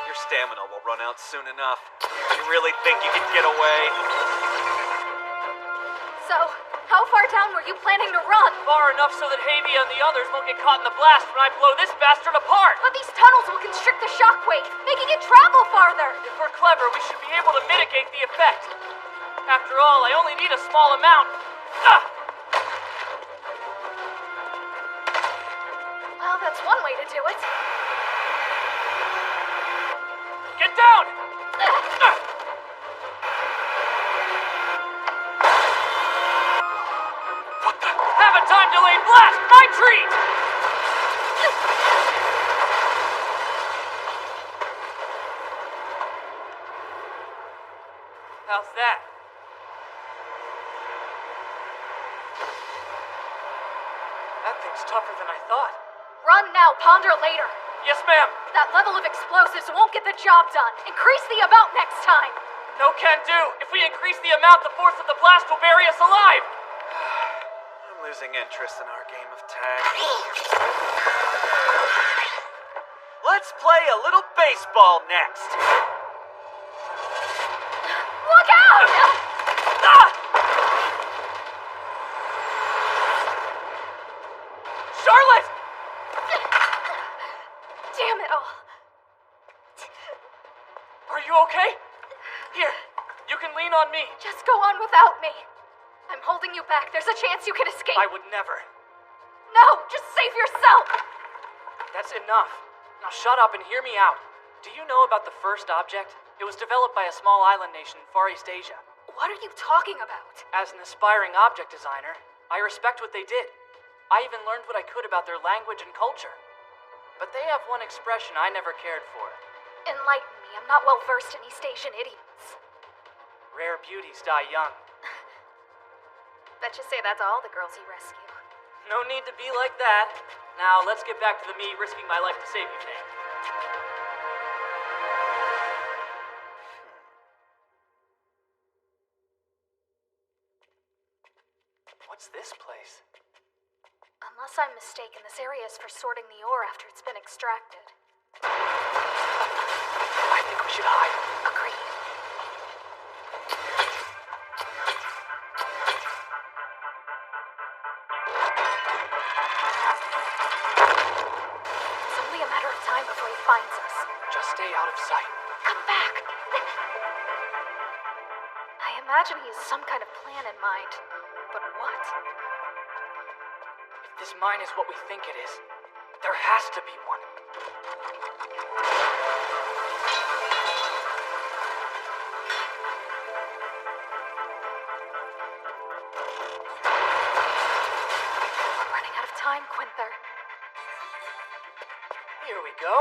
Your stamina will run out soon enough. You really think you can get away? So, how far down were you planning to run? Far enough so that Havia and the others won't get caught in the blast when I blow this bastard apart. But these tunnels will constrict the shockwave, making it travel farther. If we're clever, we should be able to mitigate the effect. After all, I only need a small amount. Well, that's one way to do it. Get down! What the? Have a time delayed blast! My treat! How's that? That thing's tougher than I thought. Run now, ponder later. Yes, ma'am. That level of explosives won't get the job done. Increase the amount next time. No can do. If we increase the amount, the force of the blast will bury us alive. I'm losing interest in our game of tag. Let's play a little baseball next. Look out! Charlotte! Damn it all. Are you okay? Here, you can lean on me. Just go on without me. I'm holding you back. There's a chance you can escape. I would never. No, just save yourself. That's enough. Now shut up and hear me out. Do you know about the first object? It was developed by a small island nation in Far East Asia. What are you talking about? As an aspiring object designer, I respect what they did. I even learned what I could about their language and culture. But they have one expression I never cared for. Enlighten me. I'm not well versed in East Asian idioms. Rare beauties die young. Bet you say that's all the girls you rescue. No need to be like that. Now, let's get back to the me risking my life to save you thing. What's this place? Unless I'm mistaken, this area is for sorting the ore after it's been extracted. I think we should hide. Agreed. It's only a matter of time before he finds us. Just stay out of sight. Come back! I imagine he has some kind of plan in mind. But what? If this mine is what we think it is, there has to be one. time, Quinther. Here we go.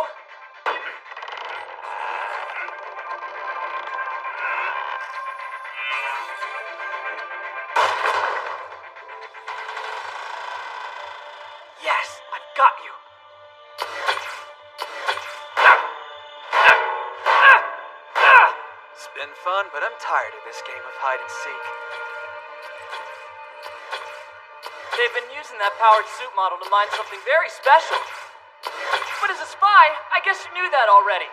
Yes, I've got you. It's been fun, but I'm tired of this game of hide and seek. They've been using that powered suit model to mine something very special. But as a spy, I guess you knew that already.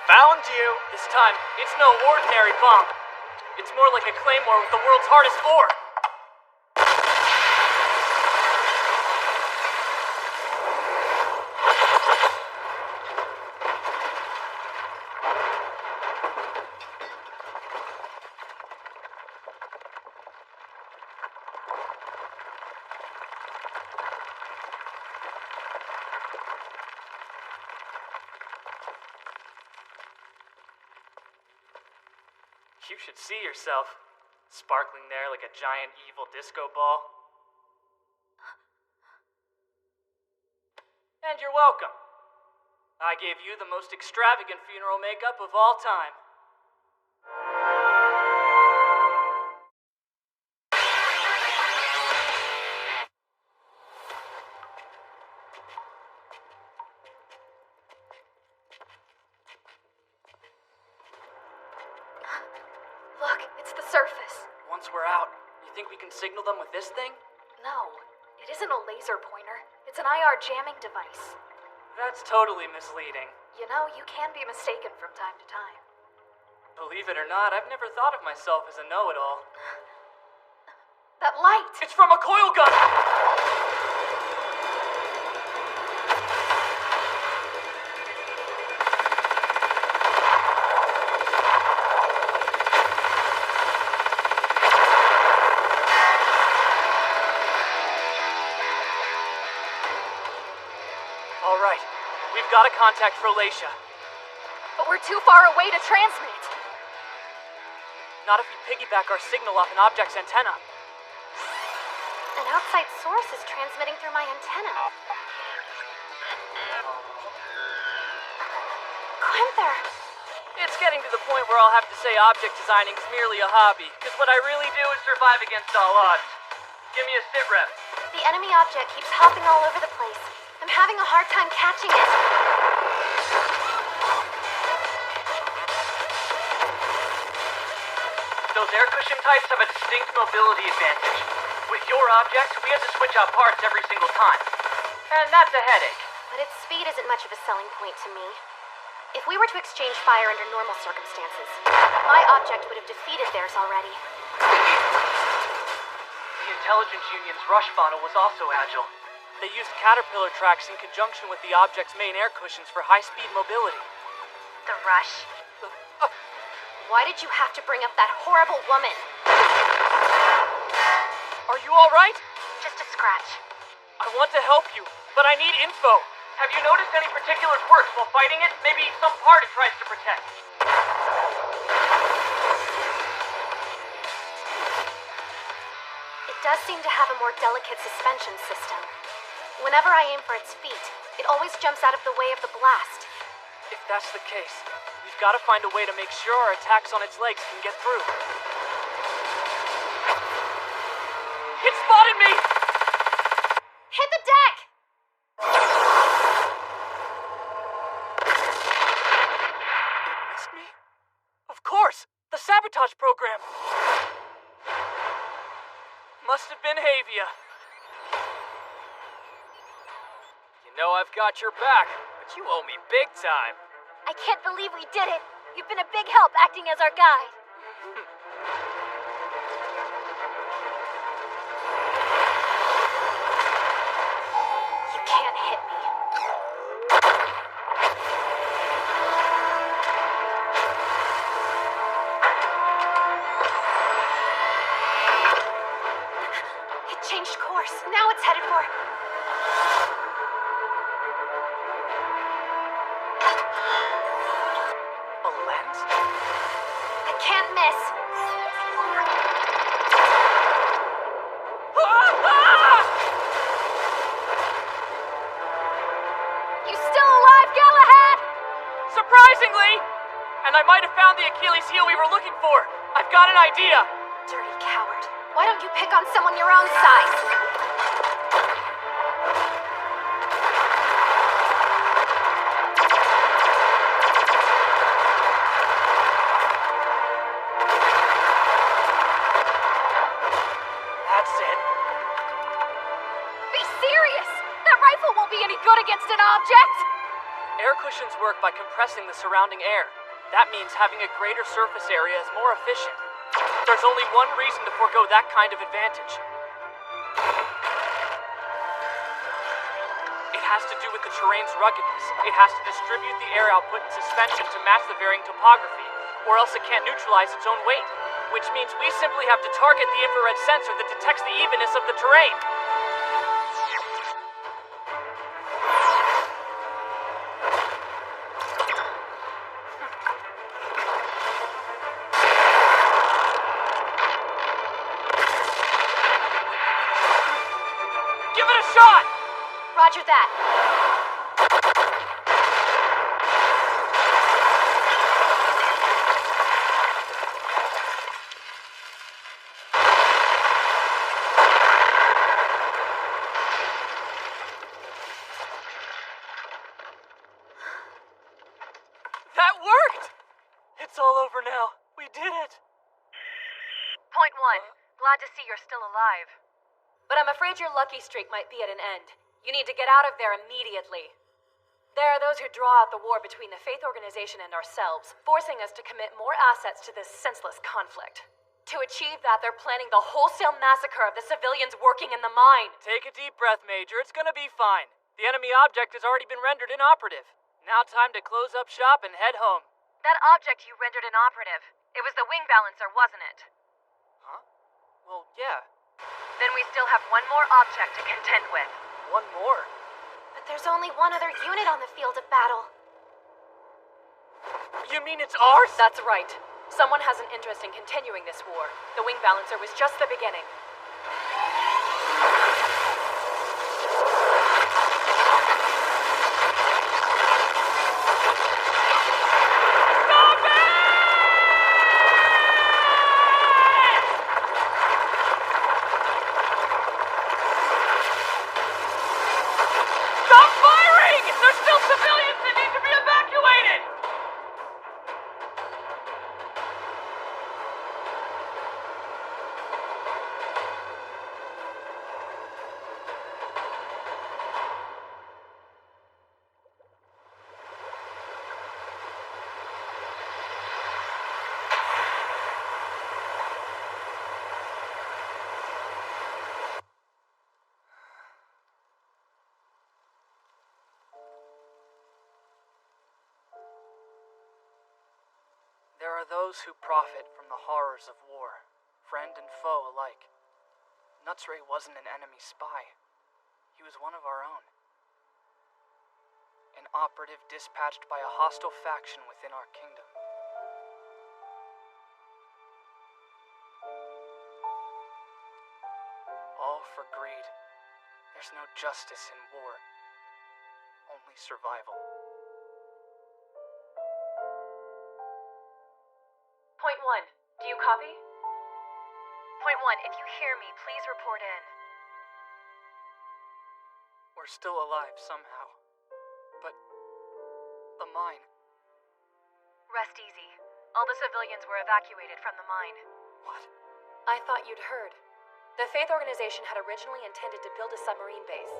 Found you! This time, it's no ordinary bomb. It's more like a claymore with the world's hardest ore. You should see yourself, sparkling there like a giant evil disco ball. And you're welcome. I gave you the most extravagant funeral makeup of all time. Look, it's the surface. Once we're out, you think we can signal them with this thing? No, it isn't a laser pointer. It's an IR jamming device. That's totally misleading. You know, you can be mistaken from time to time. Believe it or not, I've never thought of myself as a know-it-all. That light! It's from a coil gun! All right, we've got to contact Frolatia. But we're too far away to transmit. Not if we piggyback our signal off an object's antenna. An outside source is transmitting through my antenna. Quinther! It's getting to the point where I'll have to say object designing is merely a hobby, because what I really do is survive against all odds. Give me a sit rep. The enemy object keeps hopping all over the place. I'm having a hard time catching it. Those air cushion types have a distinct mobility advantage. With your object, we have to switch out parts every single time. And that's a headache. But its speed isn't much of a selling point to me. If we were to exchange fire under normal circumstances, my object would have defeated theirs already. The Intelligence Union's rush funnel was also agile. They used caterpillar tracks in conjunction with the object's main air cushions for high-speed mobility. The rush. Why did you have to bring up that horrible woman? Are you all right? Just a scratch. I want to help you, but I need info. Have you noticed any particular quirks while fighting it? Maybe some part it tries to protect? It does seem to have a more delicate suspension system. Whenever I aim for its feet, it always jumps out of the way of the blast. If that's the case, we've got to find a way to make sure our attacks on its legs can get through. It spotted me! Hit the deck! It missed me? Of course! The sabotage program! Must have been Havia. You know I've got your back, but you owe me big time. I can't believe we did it. You've been a big help acting as our guide. You can't hit me. It changed course. Now it's headed for... A lens? I can't miss. Ah! Achilles heel we were looking for. I've got an idea. Dirty coward. Why don't you pick on someone your own size? That's it. Be serious! That rifle won't be any good against an object! Air cushions work by compressing the surrounding air. That means having a greater surface area is more efficient. There's only one reason to forego that kind of advantage. It has to do with the terrain's ruggedness. It has to distribute the air output in suspension to match the varying topography, or else it can't neutralize its own weight. Which means we simply have to target the infrared sensor that detects the evenness of the terrain. Give it a shot! Roger that. That worked! It's all over now. We did it. Point 1. Glad to see you're still alive. But I'm afraid your lucky streak might be at an end. You need to get out of there immediately. There are those who draw out the war between the Faith Organization and ourselves, forcing us to commit more assets to this senseless conflict. To achieve that, they're planning the wholesale massacre of the civilians working in the mine. Take a deep breath, Major. It's gonna be fine. The enemy object has already been rendered inoperative. Now time to close up shop and head home. That object you rendered inoperative, it was the wing balancer, wasn't it? Huh? Well, yeah. Then we still have one more object to contend with. One more? But there's only one other unit on the field of battle. You mean it's ours? That's right. Someone has an interest in continuing this war. The wing balancer was just the beginning. Stop firing! There's still civilians that need to be evacuated! There are those who profit from the horrors of war, friend and foe alike. Nutsray wasn't an enemy spy. He was one of our own. An operative dispatched by a hostile faction within our kingdom. All for greed. There's no justice in war. Only survival. Point 1. Do you copy? Point 1. If you hear me, please report in. We're still alive somehow. But the mine. Rest easy. All the civilians were evacuated from the mine. What? I thought you'd heard. The Faith Organization had originally intended to build a submarine base.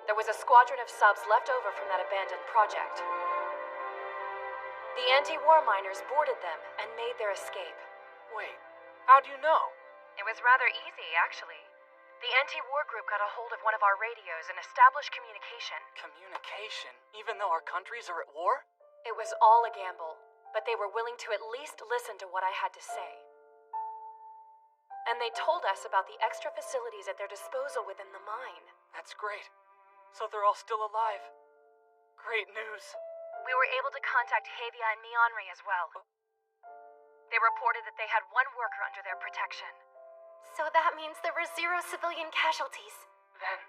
There was a squadron of subs left over from that abandoned project. The anti-war miners boarded them and made their escape. Wait, how do you know? It was rather easy, actually. The anti-war group got a hold of one of our radios and established communication. Communication? Even though our countries are at war? It was all a gamble, but they were willing to at least listen to what I had to say. And they told us about the extra facilities at their disposal within the mine. That's great. So they're all still alive. Great news. We were able to contact Havia and Mionri as well. They reported that they had one worker under their protection. So that means there were 0 civilian casualties. Then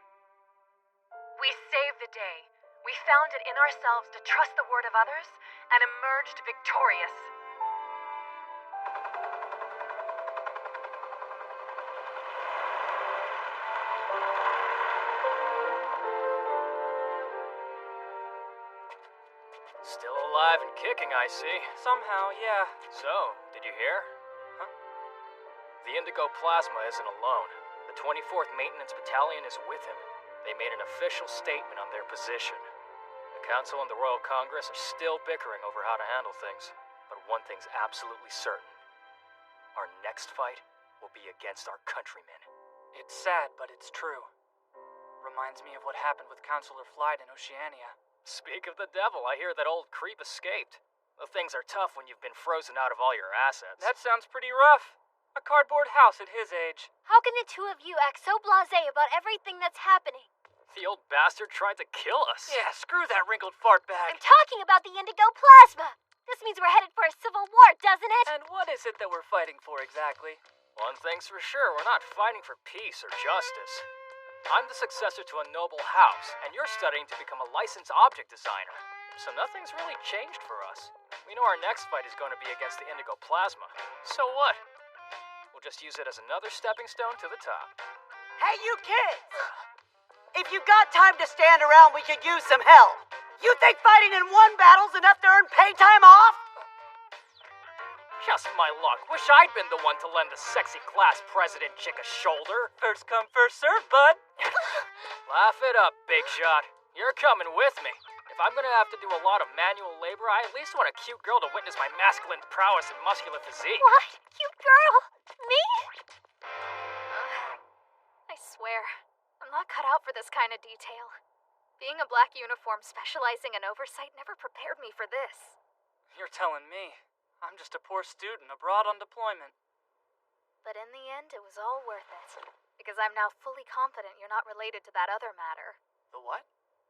we saved the day. We found it in ourselves to trust the word of others and emerged victorious. alive and kicking, I see. Somehow, yeah. So, did you hear? Huh? The Indigo Plasma isn't alone. The 24th Maintenance Battalion is with him. They made an official statement on their position. The Council and the Royal Congress are still bickering over how to handle things. But one thing's absolutely certain. Our next fight will be against our countrymen. It's sad, but it's true. Reminds me of what happened with Counselor Flight in Oceania. Speak of the devil, I hear that old creep escaped. The things are tough when you've been frozen out of all your assets. That sounds pretty rough. A cardboard house at his age. How can the two of you act so blasé about everything that's happening? The old bastard tried to kill us. Yeah, screw that wrinkled fart bag. I'm talking about the Indigo Plasma. This means we're headed for a civil war, doesn't it? And what is it that we're fighting for exactly? One thing's for sure, we're not fighting for peace or justice. I'm the successor to a noble house, and you're studying to become a licensed object designer. So nothing's really changed for us. We know our next fight is going to be against the Indigo Plasma. So what? We'll just use it as another stepping stone to the top. Hey, you kids! If you got time to stand around, we could use some help. You think fighting in one battle's enough to earn pay time off? Just my luck. Wish I'd been the one to lend the sexy class president chick a shoulder. First come, first serve, bud. Laugh it up, big shot. You're coming with me. If I'm gonna have to do a lot of manual labor, I at least want a cute girl to witness my masculine prowess and muscular physique. What? Cute girl? Me? I swear, I'm not cut out for this kind of detail. Being a black uniform specializing in oversight never prepared me for this. You're telling me. I'm just a poor student abroad on deployment. But in the end, it was all worth it. Because I'm now fully confident you're not related to that other matter. The what?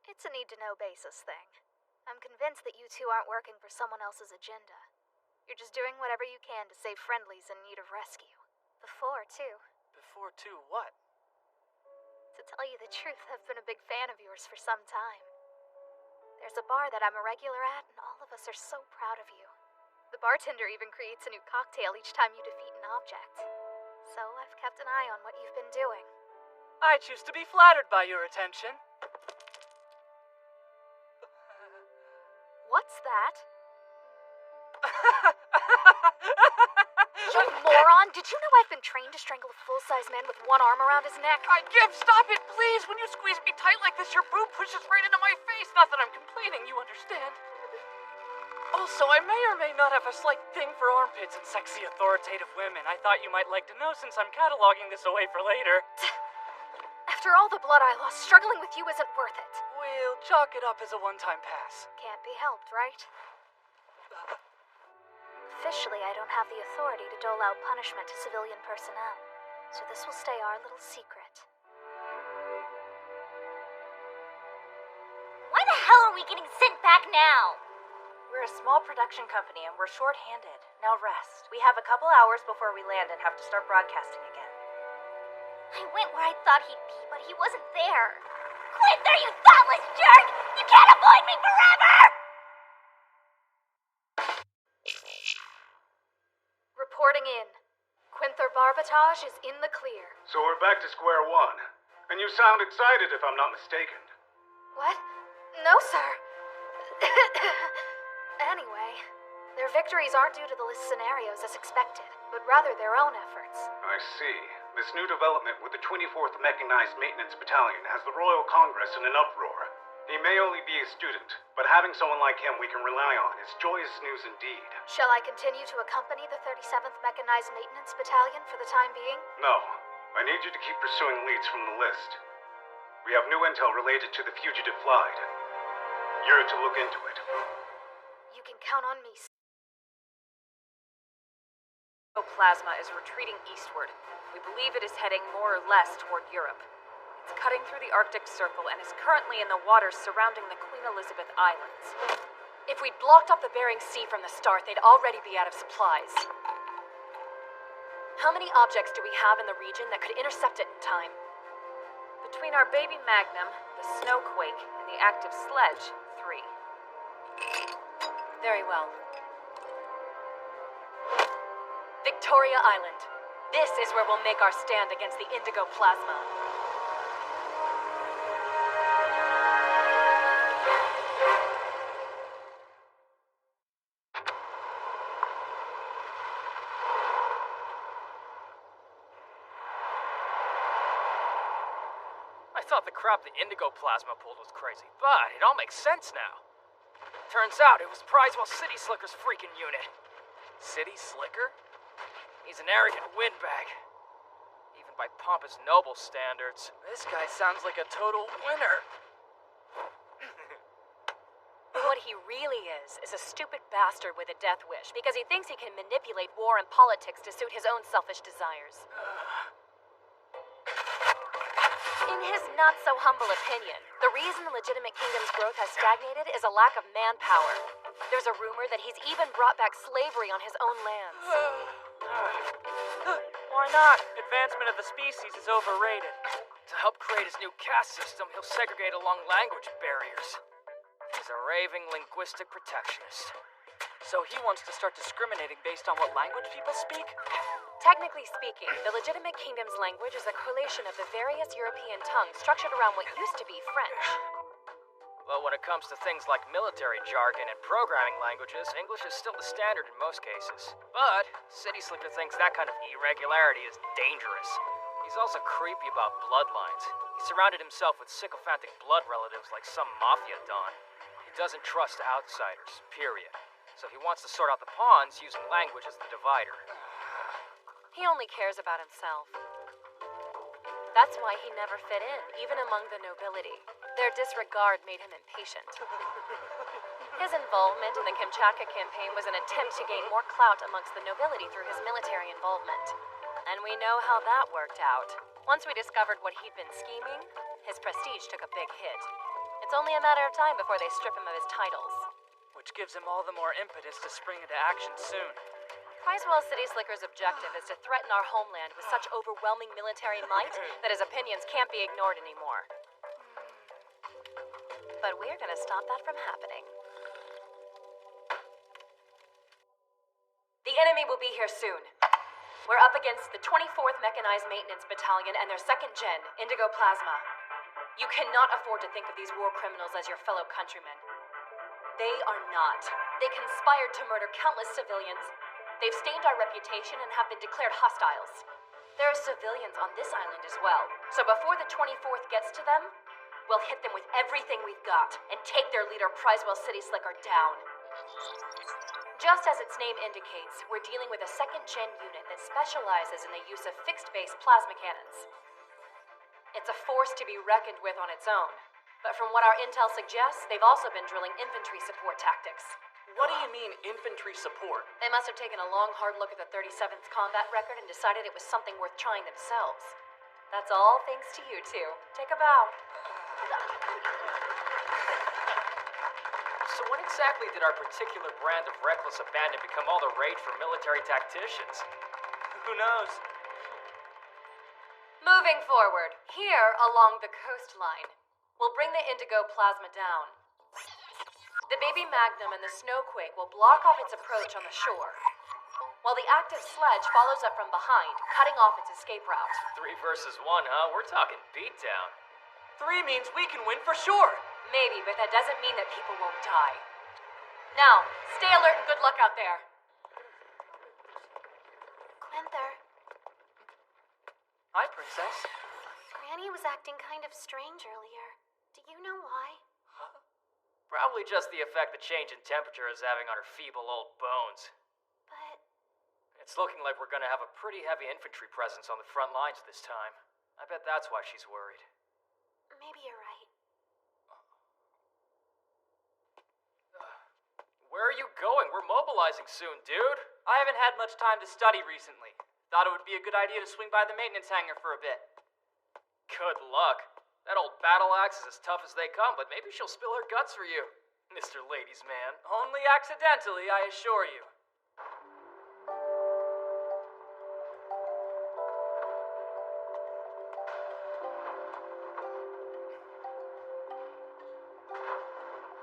It's a need-to-know basis thing. I'm convinced that you two aren't working for someone else's agenda. You're just doing whatever you can to save friendlies in need of rescue. Before, too. Before, too, what? To tell you the truth, I've been a big fan of yours for some time. There's a bar that I'm a regular at, and all of us are so proud of you. The bartender even creates a new cocktail each time you defeat an object. So I've kept an eye on what you've been doing. I choose to be flattered by your attention. What's that? You moron! Did you know I've been trained to strangle a full-size man with one arm around his neck? Stop it, please! When you squeeze me tight like this, your boob pushes right into my face. Not that I'm complaining, you understand. Also, I may or may not have a slight thing for armpits and sexy, authoritative women. I thought you might like to know since I'm cataloging this away for later. After all the blood I lost, struggling with you isn't worth it. We'll chalk it up as a one-time pass. Can't be helped, right? Officially, I don't have the authority to dole out punishment to civilian personnel, so this will stay our little secret. Why the hell are we getting sent back now? We're a small production company and we're short-handed. Now rest. We have a couple hours before we land and have to start broadcasting again. I went where I thought he'd be, but he wasn't there. Quinther, you thoughtless jerk! You can't avoid me forever! Reporting in. Quinther Barbatage is in the clear. So we're back to square one. And you sound excited if I'm not mistaken. What? No, sir. Anyway, their victories aren't due to the list scenarios as expected, but rather their own efforts. I see. This new development with the 24th Mechanized Maintenance Battalion has the Royal Congress in an uproar. He may only be a student, but having someone like him we can rely on is joyous news indeed. Shall I continue to accompany the 37th Mechanized Maintenance Battalion for the time being? No. I need you to keep pursuing leads from the list. We have new intel related to the fugitive flight. You're to look into it. You can count on me. Plasma is retreating eastward. We believe it is heading more or less toward Europe. It's cutting through the Arctic Circle and is currently in the waters surrounding the Queen Elizabeth Islands. If we'd blocked off the Bering Sea from the start, they'd already be out of supplies. How many objects do we have in the region that could intercept it in time? Between our baby Magnum, the Snowquake, and the active sledge, 3. Very well. Victoria Island. This is where we'll make our stand against the Indigo Plasma. thought the crap the Indigo Plasma pulled was crazy, but it all makes sense now. Turns out it was Prizewell City Slicker's freaking unit. City Slicker? He's an arrogant windbag. Even by Pompous Noble standards. This guy sounds like a total winner. What he really is a stupid bastard with a death wish because he thinks he can manipulate war and politics to suit his own selfish desires. In his not-so-humble opinion, the reason the legitimate kingdom's growth has stagnated is a lack of manpower. There's a rumor that he's even brought back slavery on his own lands. Why not? Advancement of the species is overrated. To help create his new caste system, he'll segregate along language barriers. He's a raving linguistic protectionist. So he wants to start discriminating based on what language people speak? Technically speaking, the legitimate kingdom's language is a collation of the various European tongues structured around what used to be French. But when it comes to things like military jargon and programming languages, English is still the standard in most cases. But City Slicker thinks that kind of irregularity is dangerous. He's also creepy about bloodlines. He surrounded himself with sycophantic blood relatives like some mafia don. He doesn't trust outsiders, period. So he wants to sort out the pawns using language as the divider. He only cares about himself. That's why he never fit in, even among the nobility. Their disregard made him impatient. His involvement in the Kamchatka campaign was an attempt to gain more clout amongst the nobility through his military involvement. And we know how that worked out. Once we discovered what he'd been scheming, his prestige took a big hit. It's only a matter of time before they strip him of his titles. Which gives him all the more impetus to spring into action soon. Prizewell City Slicker's objective is to threaten our homeland with such overwhelming military might that his opinions can't be ignored anymore. But we're gonna stop that from happening. The enemy will be here soon. We're up against the 24th Mechanized Maintenance Battalion and their second gen, Indigo Plasma. You cannot afford to think of these war criminals as your fellow countrymen. They are not. They conspired to murder countless civilians. They've stained our reputation and have been declared hostiles. There are civilians on this island as well, so before the 24th gets to them, we'll hit them with everything we've got and take their leader, Prizewell City Slicker, down. Just as its name indicates, we're dealing with a second-gen unit that specializes in the use of fixed-base plasma cannons. It's a force to be reckoned with on its own, but from what our intel suggests, they've also been drilling infantry support tactics. What do you mean, infantry support? They must have taken a long, hard look at the 37th combat record and decided it was something worth trying themselves. That's all thanks to you two. Take a bow. So when exactly did our particular brand of reckless abandon become all the rage for military tacticians? Who knows? Moving forward, here along the coastline, we'll bring the Indigo Plasma down. The Baby Magnum and the Snowquake will block off its approach on the shore, while the active sledge follows up from behind, cutting off its escape route. 3 versus 1, huh? We're talking beatdown. 3 means we can win for sure. Maybe, but that doesn't mean that people won't die. Now, stay alert and good luck out there. Quenther, Hi, Princess. Granny was acting kind of strange earlier. Do you know why? Probably just the effect the change in temperature is having on her feeble old bones. But it's looking like we're gonna have a pretty heavy infantry presence on the front lines this time. I bet that's why she's worried. maybe you're right. Where are you going? We're mobilizing soon, dude. I haven't had much time to study recently. Thought it would be a good idea to swing by the maintenance hangar for a bit. Good luck. That old battle axe is as tough as they come, but maybe she'll spill her guts for you, Mr. Ladies Man. Only accidentally, I assure you.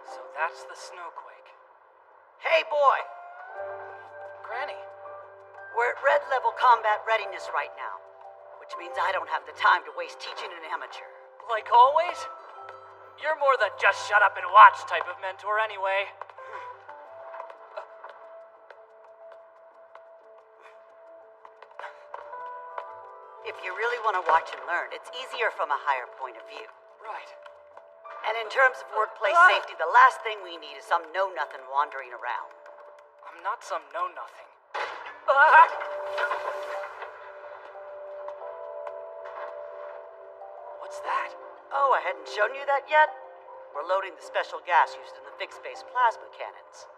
So that's the Snowquake. Hey, boy! Granny. We're at red level combat readiness right now, which means I don't have the time to waste teaching an amateur. Like always? You're more the just shut up and watch type of mentor anyway. If you really want to watch and learn, it's easier from a higher point of view. Right. And in terms of workplace safety, the last thing we need is some know-nothing wandering around. I'm not some know-nothing. What's that? Oh, I hadn't shown you that yet? We're loading the special gas used in the fixed-base plasma cannons.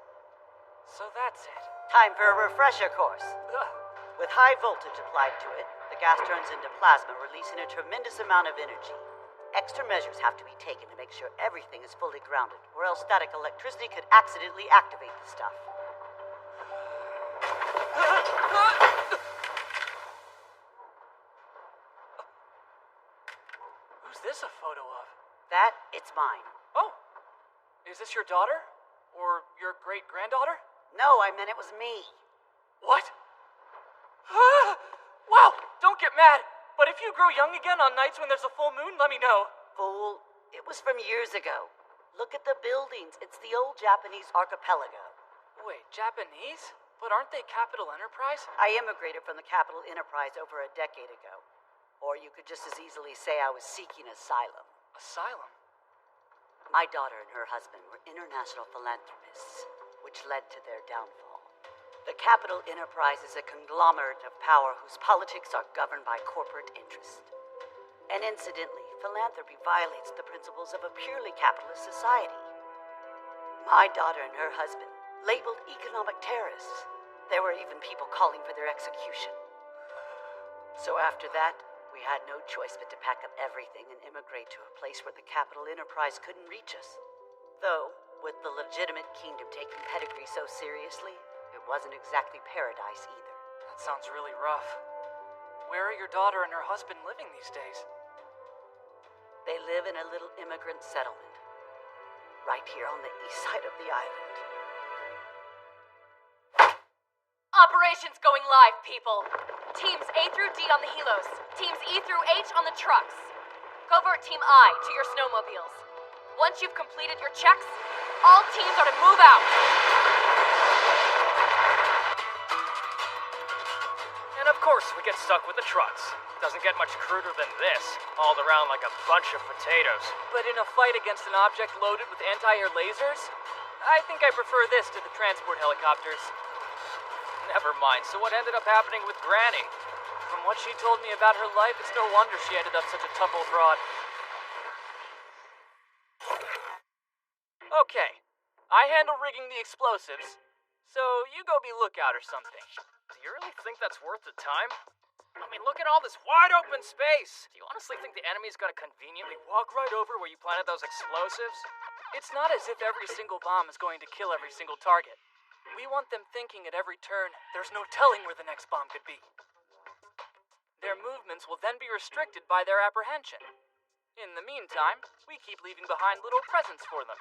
So that's it. Time for a refresher course. With high voltage applied to it, the gas turns into plasma, releasing a tremendous amount of energy. Extra measures have to be taken to make sure everything is fully grounded, or else static electricity could accidentally activate the stuff. Who's this a photo of? That, it's mine. Oh. Is this your daughter? Or your great-granddaughter? No, I meant it was me. What? Wow! Don't get mad! But if you grow young again on nights when there's a full moon, let me know. Fool, it was from years ago. Look at the buildings. It's the old Japanese archipelago. Wait, Japanese? But aren't they Capital Enterprise? I immigrated from the Capital Enterprise over a decade ago. Or you could just as easily say I was seeking asylum. Asylum? My daughter and her husband were international philanthropists, which led to their downfall. The Capital Enterprise is a conglomerate of power whose politics are governed by corporate interest. And incidentally, philanthropy violates the principles of a purely capitalist society. My daughter and her husband, labeled economic terrorists. There were even people calling for their execution. So after that, we had no choice but to pack up everything and immigrate to a place where the Capital Enterprise couldn't reach us. Though, with the legitimate kingdom taking pedigree so seriously, it wasn't exactly paradise either. That sounds really rough. Where are your daughter and her husband living these days? They live in a little immigrant settlement, right here on the east side of the island. Operations going live, people. Teams A through D on the helos. Teams E through H on the trucks. Covert Team I to your snowmobiles. Once you've completed your checks, all teams are to move out. And of course, we get stuck with the trucks. Doesn't get much cruder than this, hauled around like a bunch of potatoes. But in a fight against an object loaded with anti-air lasers, I think I prefer this to the transport helicopters. Never mind, so what ended up happening with Granny? From what she told me about her life, it's no wonder she ended up such a tough old broad. Okay, I handle rigging the explosives, so you go be lookout or something. Do you really think that's worth the time? I mean, look at all this wide open space! Do you honestly think the enemy's gonna conveniently walk right over where you planted those explosives? It's not as if every single bomb is going to kill every single target. We want them thinking at every turn, there's no telling where the next bomb could be. Their movements will then be restricted by their apprehension. In the meantime, we keep leaving behind little presents for them.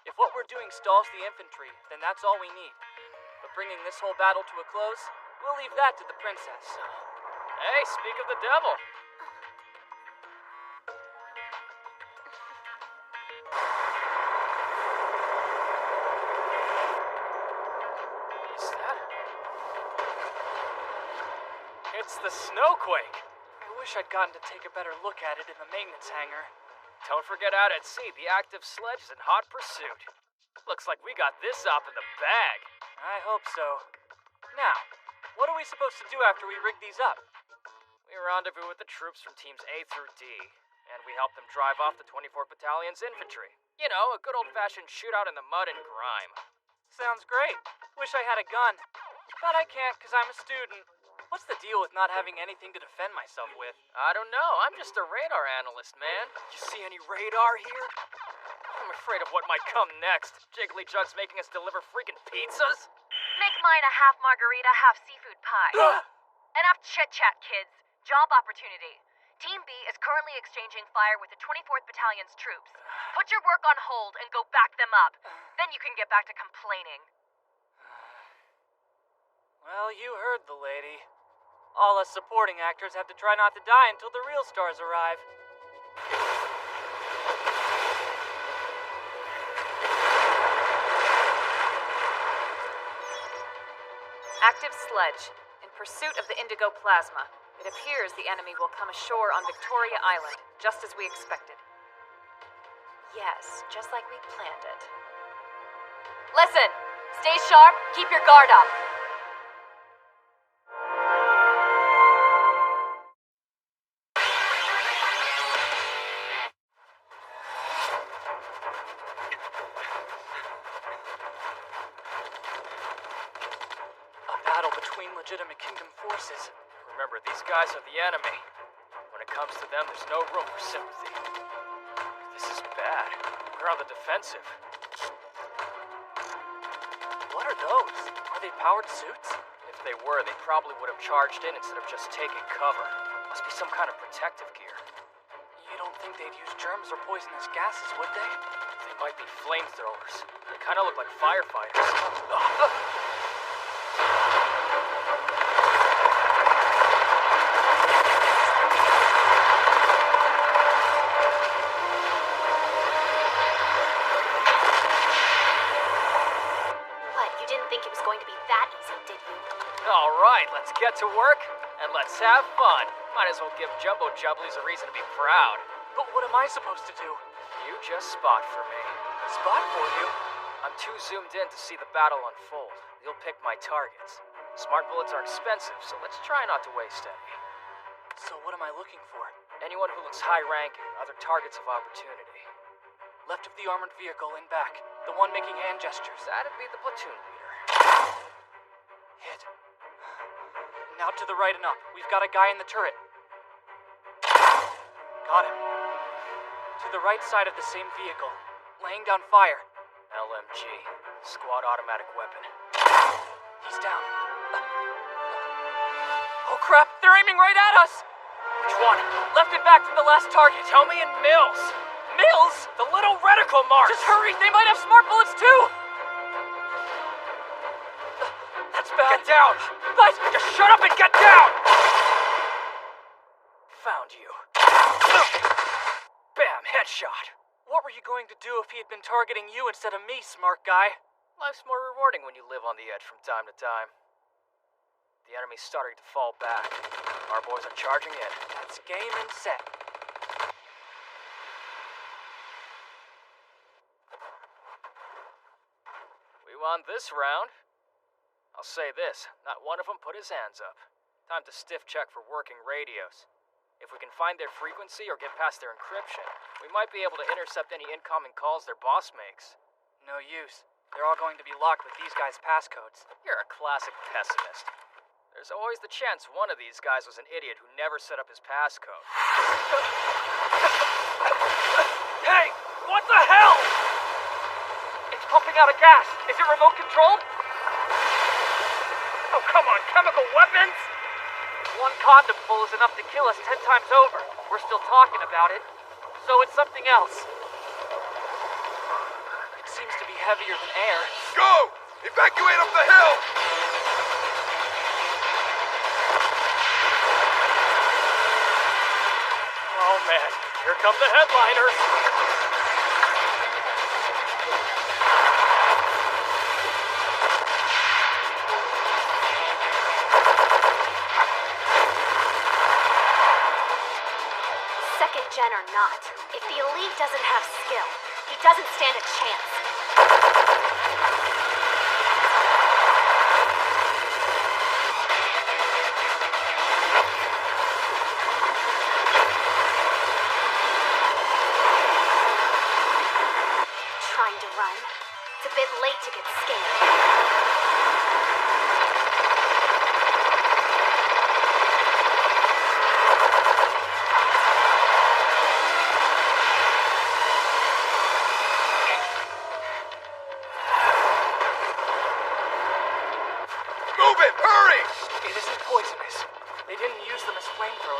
If what we're doing stalls the infantry, then that's all we need. But bringing this whole battle to a close, we'll leave that to the princess. Hey, speak of the devil. Is that? It's the snowquake. I wish I'd gotten to take a better look at it in the maintenance hangar. Don't forget out at sea, the active sledge is in hot pursuit. Looks like we got this op in the bag. I hope so. Now, what are we supposed to do after we rig these up? We rendezvous with the troops from teams A through D, and we help them drive off the 24th Battalion's infantry. You know, a good old-fashioned shootout in the mud and grime. Sounds great. Wish I had a gun. But I can't because I'm a student. What's the deal with not having anything to defend myself with? I don't know. I'm just a radar analyst, man. You see any radar here? I'm afraid of what might come next. Jiggly Jug's making us deliver freaking pizzas? Make mine a half margarita, half seafood pie. Enough chit-chat, kids. Job opportunity. Team B is currently exchanging fire with the 24th Battalion's troops. Put your work on hold and go back them up. Then you can get back to complaining. Well, you heard the lady. All us supporting actors have to try not to die until the real stars arrive. Active sledge. In pursuit of the indigo plasma. It It appears the enemy will come ashore on Victoria Island, just as we expected. Yes, just like we planned it. Listen! Stay sharp, keep your guard up. A battle between legitimate kingdom forces. Remember, these guys are the enemy. When it comes to them, there's no room for sympathy. This is bad. We're on the defensive. What are those? Are they powered suits? If they were, they probably would have charged in instead of just taking cover. Must be some kind of protective gear. You don't think they'd use germs or poisonous gases, would they? They might be flamethrowers. They kind of look like firefighters. All right, let's get to work, and let's have fun. Might as well give Jumbo Jubblies a reason to be proud. But what am I supposed to do? You just spot for me. Spot for you? I'm too zoomed in to see the battle unfold. You'll pick my targets. Smart bullets are expensive, so let's try not to waste any. So what am I looking for? Anyone who looks high-ranking, other targets of opportunity. Left of the armored vehicle, in back. The one making hand gestures. That'd be the platoon leader. Hit. Now to the right and up. We've got a guy in the turret. Got him. To the right side of the same vehicle. Laying down fire. LMG. Squad automatic weapon. He's down. Oh crap! They're aiming right at us! Which one? Left and back from the last target. Tell me in Mills. Mills? The little reticle marks! Just hurry! They might have smart bullets too! That's bad. Get down! But... Just shut up and get down! Found you. Bam! Headshot. What were you going to do if he had been targeting you instead of me, smart guy? Life's more rewarding when you live on the edge from time to time. The enemy's starting to fall back. Our boys are charging in. That's game and set. We won this round. I'll say this, not one of them put his hands up. Time to stiff check for working radios. If we can find their frequency or get past their encryption, we might be able to intercept any incoming calls their boss makes. No use. They're all going to be locked with these guys' passcodes. You're a classic pessimist. There's always the chance one of these guys was an idiot who never set up his passcode. Hey! What the hell?! It's pumping out a gas. Is it remote controlled? Oh, come on, chemical weapons? One condom full is enough to kill us 10 times over. We're still talking about it. So it's something else. It seems to be heavier than air. Go! Evacuate up the hill! Oh man, here come the headliners. Second gen or not, if the elite doesn't have skill, he doesn't stand a chance. Trying to run? It's a bit late to get scared.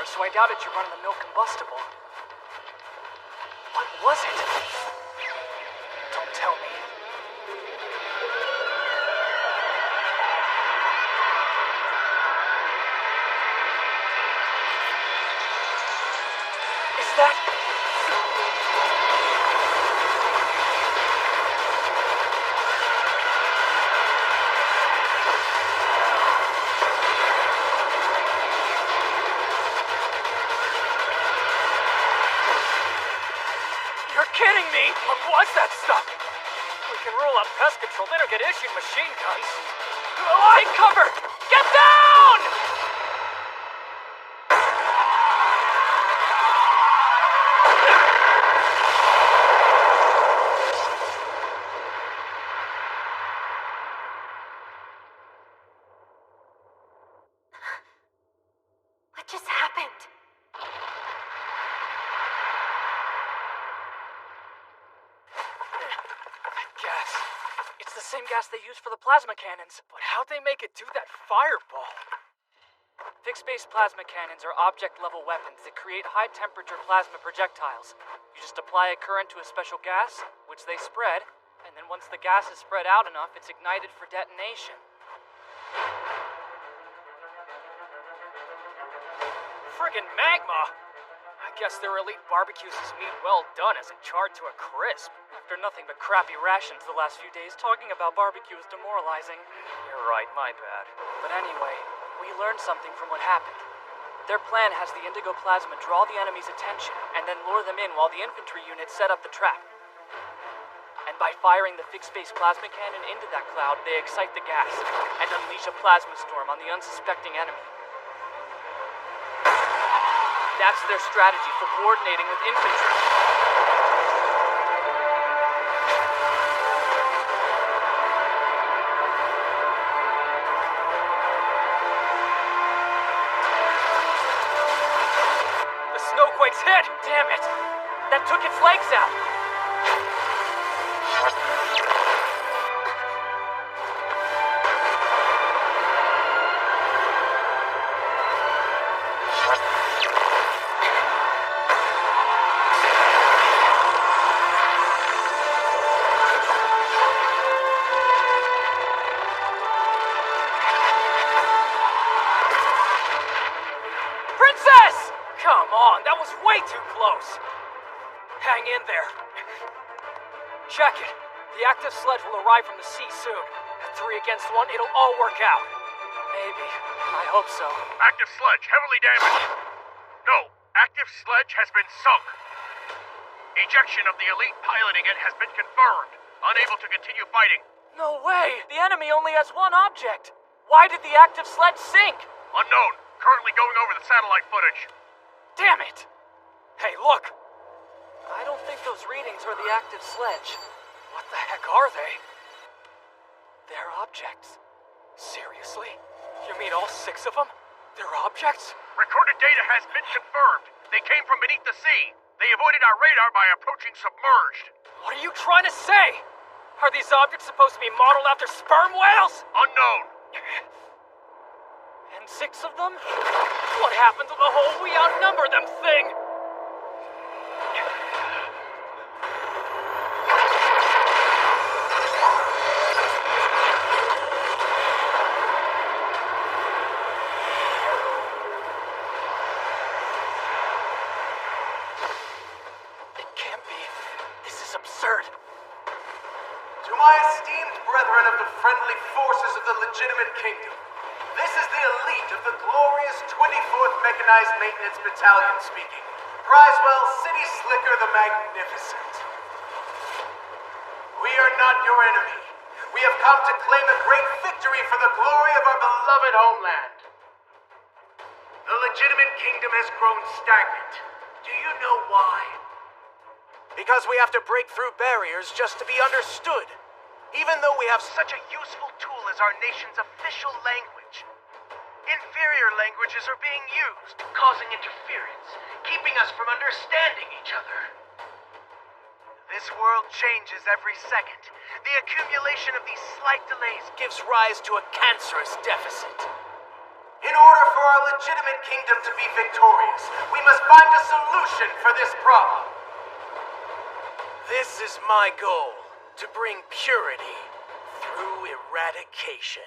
So I doubt it's your run-of-the-mill combustible. What was it? Don't tell me. Is that... kidding me? What was that stuff? We can rule out pest control. They don't get issued machine guns. Take cover! Get down! What just happened? Gas. It's the same gas they use for the plasma cannons. But how'd they make it do that fireball? Fixed-base plasma cannons are object-level weapons that create high-temperature plasma projectiles. You just apply a current to a special gas, which they spread, and then once the gas is spread out enough, it's ignited for detonation. Friggin' magma! I guess their elite barbecues is meat well done as it charred to a crisp. After nothing but crappy rations the last few days, talking about barbecue is demoralizing. You're right, my bad. But anyway, we learned something from what happened. Their plan has the indigo plasma draw the enemy's attention and then lure them in while the infantry units set up the trap. And by firing the fixed-base plasma cannon into that cloud, they excite the gas and unleash a plasma storm on the unsuspecting enemy. That's their strategy for coordinating with infantry. The snowquake's hit! Damn it! That took its legs out! Come on, that was way too close. Hang in there. Check it. The active sledge will arrive from the sea soon. At 3 against 1, it'll all work out. Maybe. I hope so. Active sledge heavily damaged. No, active sledge has been sunk. Ejection of the elite piloting it has been confirmed. Unable to continue fighting. No way! The enemy only has one object. Why did the active sledge sink? Unknown. Currently going over the satellite footage. Damn it! Hey, look! I don't think those readings are the active sledge. What the heck are they? They're objects. Seriously? You mean all 6 of them? They're objects? Recorded data has been confirmed. They came from beneath the sea. They avoided our radar by approaching submerged. What are you trying to say? Are these objects supposed to be modeled after sperm whales? Unknown. And 6 of them? What happened to the whole we outnumber them thing? It can't be. This is absurd. To my esteemed brethren of the friendly forces of the legitimate kingdom, this is the elite of the glorious 24th Mechanized Maintenance Battalion speaking. Prizewell City Slicker the Magnificent. We are not your enemy. We have come to claim a great victory for the glory of our beloved homeland. The legitimate kingdom has grown stagnant. Do you know why? Because we have to break through barriers just to be understood. Even though we have Such a useful tool as our nation's official language. Inferior languages are being used, causing interference, keeping us from understanding each other. This world changes every second. The accumulation of these slight delays gives rise to a cancerous deficit. In order for our legitimate kingdom to be victorious, we must find a solution for this problem. This is my goal, to bring purity through eradication.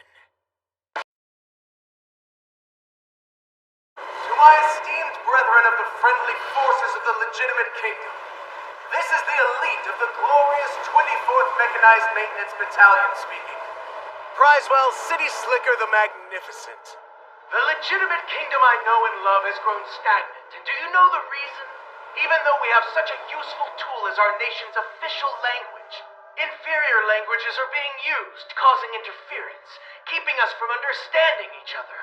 To my esteemed brethren of the friendly forces of the legitimate kingdom, this is the elite of the glorious 24th Mechanized Maintenance Battalion speaking. Prizewell City Slicker the Magnificent. The legitimate kingdom I know and love has grown stagnant, and do you know the reason? Even though we have such a useful tool as our nation's official language, inferior languages are being used, causing interference, keeping us from understanding each other.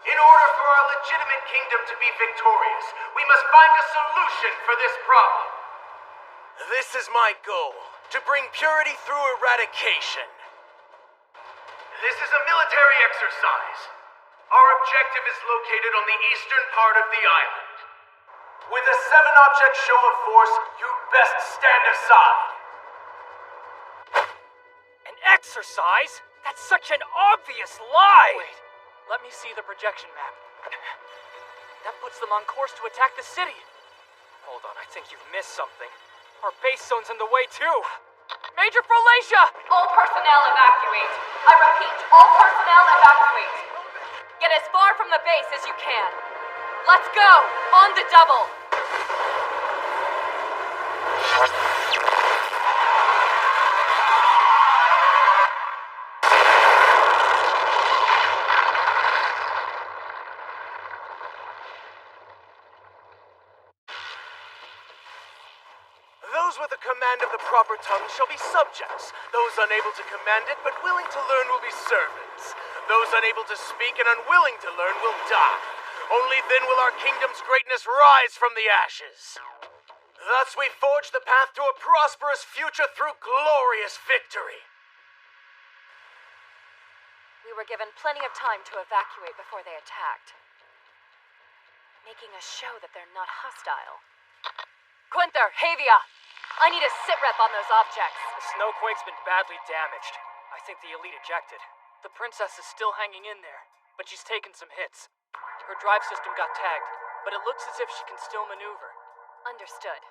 In order for our legitimate kingdom to be victorious, we must find a solution for this problem. This is my goal, to bring purity through eradication. This is a military exercise. Our objective is located on the eastern part of the island. With a 7-object show of force, you'd best stand aside. An exercise? That's such an obvious lie! Wait, let me see the projection map. That puts them on course to attack the city. Hold on, I think you've missed something. Our base zone's in the way, too. Major Falacia! All personnel evacuate. I repeat, all personnel evacuate. Get as far from the base as you can. Let's go! On the double! Those with the command of the proper tongue shall be subjects. Those unable to command it but willing to learn will be servants. Those unable to speak and unwilling to learn will die. Only then will our kingdom's greatness rise from the ashes. Thus we forge the path to a prosperous future through glorious victory. We were given plenty of time to evacuate before they attacked, making us show that they're not hostile. Quinther, Havia, I need a sitrep on those objects. The snowquake's been badly damaged. I think the elite ejected. The princess is still hanging in there, but she's taken some hits. Her drive system got tagged, but it looks as if she can still maneuver. Understood.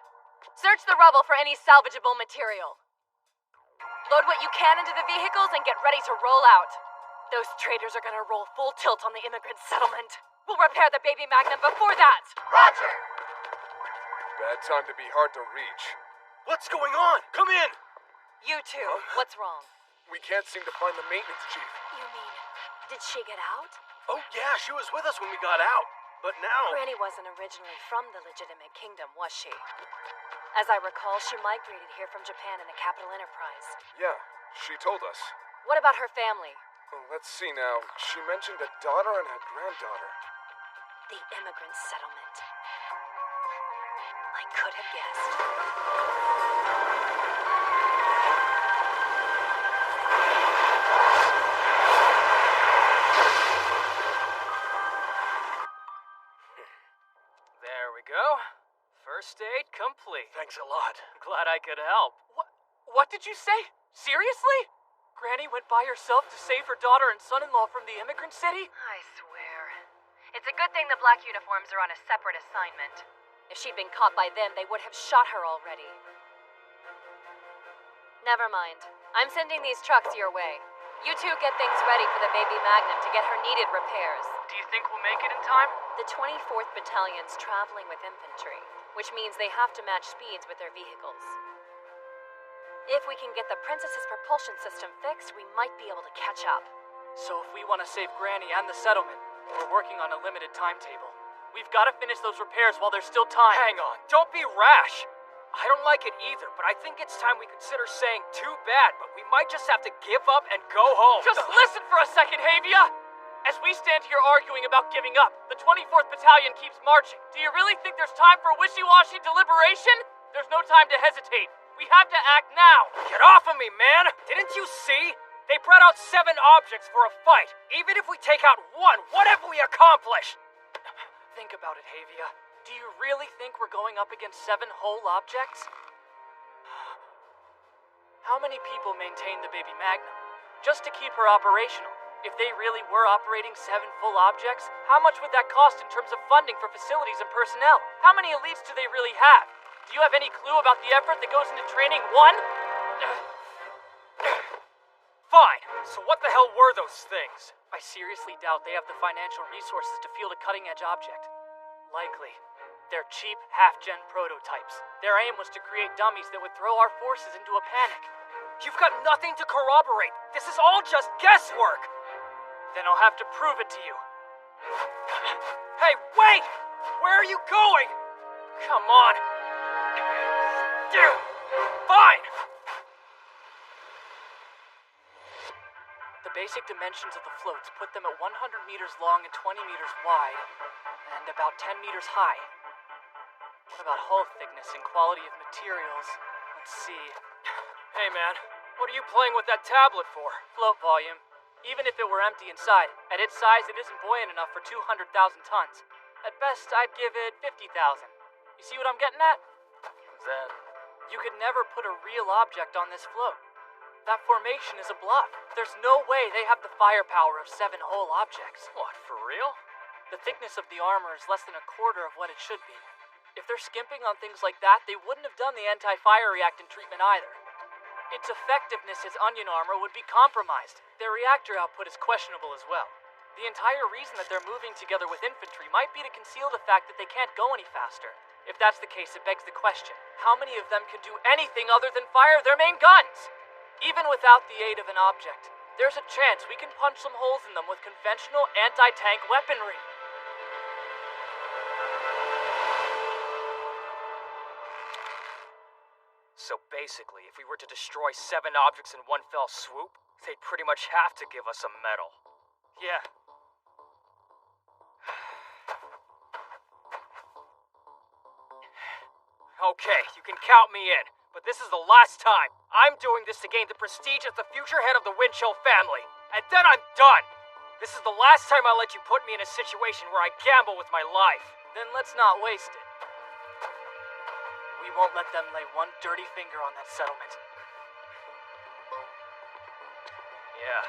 Search the rubble for any salvageable material. Load what you can into the vehicles and get ready to roll out. Those traitors are gonna roll full tilt on the immigrant settlement. We'll repair the baby Magnum before that. Roger! Bad time to be hard to reach. What's going on? Come in! You two, what's wrong? We can't seem to find the maintenance chief. You mean, did she get out? Oh yeah, she was with us when we got out. But now... Granny wasn't originally from the legitimate kingdom, was she? As I recall, she migrated here from Japan in a capital enterprise. Yeah, she told us. What about her family? Oh, let's see now. She mentioned a daughter and a granddaughter. The immigrant settlement. I could have guessed. There we go. First aid complete. Thanks a lot. Glad I could help. What did you say? Seriously? Granny went by herself to save her daughter and son-in-law from the immigrant city? I swear. It's a good thing the black uniforms are on a separate assignment. If she'd been caught by them, they would have shot her already. Never mind. I'm sending these trucks your way. You two get things ready for the baby Magnum to get her needed repairs. Do you think we'll make it in time? The 24th Battalion's traveling with infantry, which means they have to match speeds with their vehicles. If we can get the Princess's propulsion system fixed, we might be able to catch up. So if we want to save Granny and the settlement, we're working on a limited timetable. We've got to finish those repairs while there's still time. Hang on, don't be rash. I don't like it either, but I think it's time we consider saying too bad, but we might just have to give up and go home. Just listen for a second, Havia! As we stand here arguing about giving up, the 24th Battalion keeps marching. Do you really think there's time for wishy-washy deliberation? There's no time to hesitate. We have to act now. Get off of me, man! Didn't you see? They brought out 7 objects for a fight. Even if we take out one, what have we accomplished? Think about it, Havia. Do you really think we're going up against 7 whole objects? How many people maintain the baby Magnum? Just to keep her operational. If they really were operating 7 full objects, how much would that cost in terms of funding for facilities and personnel? How many elites do they really have? Do you have any clue about the effort that goes into training one? Fine. So what the hell were those things? I seriously doubt they have the financial resources to field a cutting-edge object. Likely. They're cheap, half-gen prototypes. Their aim was to create dummies that would throw our forces into a panic. You've got nothing to corroborate. This is all just guesswork. Then I'll have to prove it to you. Hey, wait! Where are you going? Come on. Fine. The basic dimensions of the floats put them at 100 meters long and 20 meters wide, and about 10 meters high. What about hull thickness and quality of materials? Let's see. Hey man, what are you playing with that tablet for? Float volume. Even if it were empty inside, at its size it isn't buoyant enough for 200,000 tons. At best, I'd give it 50,000. You see what I'm getting at? Then you could never put a real object on this float. That formation is a bluff. There's no way they have the firepower of 7 whole objects. What, for real? The thickness of the armor is less than a quarter of what it should be. If they're skimping on things like that, they wouldn't have done the anti-fire reactant treatment either. Its effectiveness as onion armor would be compromised. Their reactor output is questionable as well. The entire reason that they're moving together with infantry might be to conceal the fact that they can't go any faster. If that's the case, it begs the question, how many of them can do anything other than fire their main guns? Even without the aid of an object, there's a chance we can punch some holes in them with conventional anti-tank weaponry. So basically, if we were to destroy 7 objects in one fell swoop, they'd pretty much have to give us a medal. Yeah. Okay, you can count me in, but this is the last time. I'm doing this to gain the prestige as the future head of the Winchell family, and then I'm done. This is the last time I let you put me in a situation where I gamble with my life. Then let's not waste it. We won't let them lay one dirty finger on that settlement. Yeah.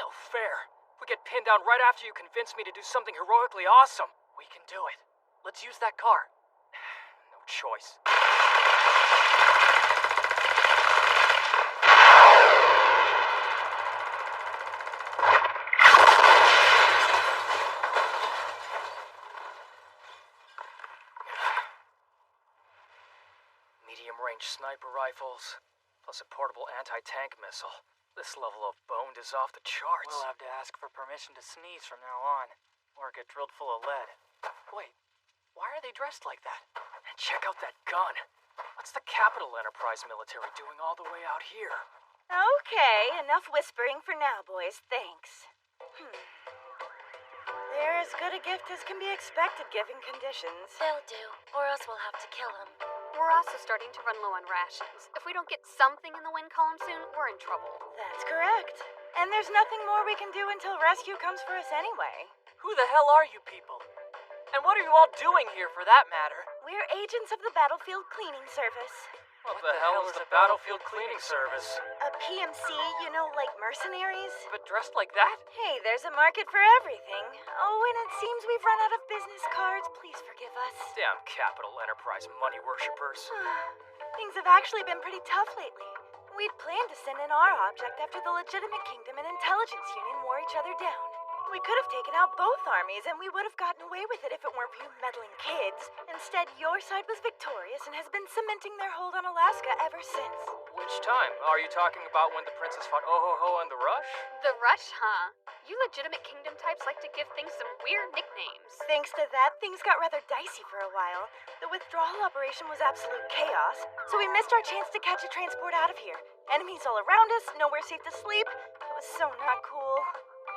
No fair. We get pinned down right after you convince me to do something heroically awesome. We can do it. Let's use that car. No choice. Medium-range sniper rifles, plus a portable anti-tank missile. This level of boned is off the charts. We'll have to ask for permission to sneeze from now on, or get drilled full of lead. Wait, why are they dressed like that? And check out that gun. What's the Capital Enterprise military doing all the way out here? Okay, enough whispering for now, boys. Thanks. They're as good a gift as can be expected given conditions. They'll do, or else we'll have to kill them. We're also starting to run low on rations. If we don't get something in the wind column soon, we're in trouble. That's correct. And there's nothing more we can do until rescue comes for us anyway. Who the hell are you people? And what are you all doing here, for that matter? We're agents of the Battlefield Cleaning Service. What the hell is the Battlefield Cleaning Service? A PMC, you know, like mercenaries? But dressed like that? Hey, there's a market for everything. Oh, and it seems we've run out of business cards. Please forgive us. Damn Capital Enterprise money worshippers. Things have actually been pretty tough lately. We'd planned to send in our object after the Legitimate Kingdom and Intelligence Union wore each other down. We could have taken out both armies, and we would have gotten away with it if it weren't for you meddling kids. Instead, your side was victorious and has been cementing their hold on Alaska ever since. Which time? Are you talking about when the princess fought Ohoho and the Rush? The Rush, huh? You Legitimate Kingdom types like to give things some weird nicknames. Thanks to that, things got rather dicey for a while. The withdrawal operation was absolute chaos, so we missed our chance to catch a transport out of here. Enemies all around us, nowhere safe to sleep. It was so not cool.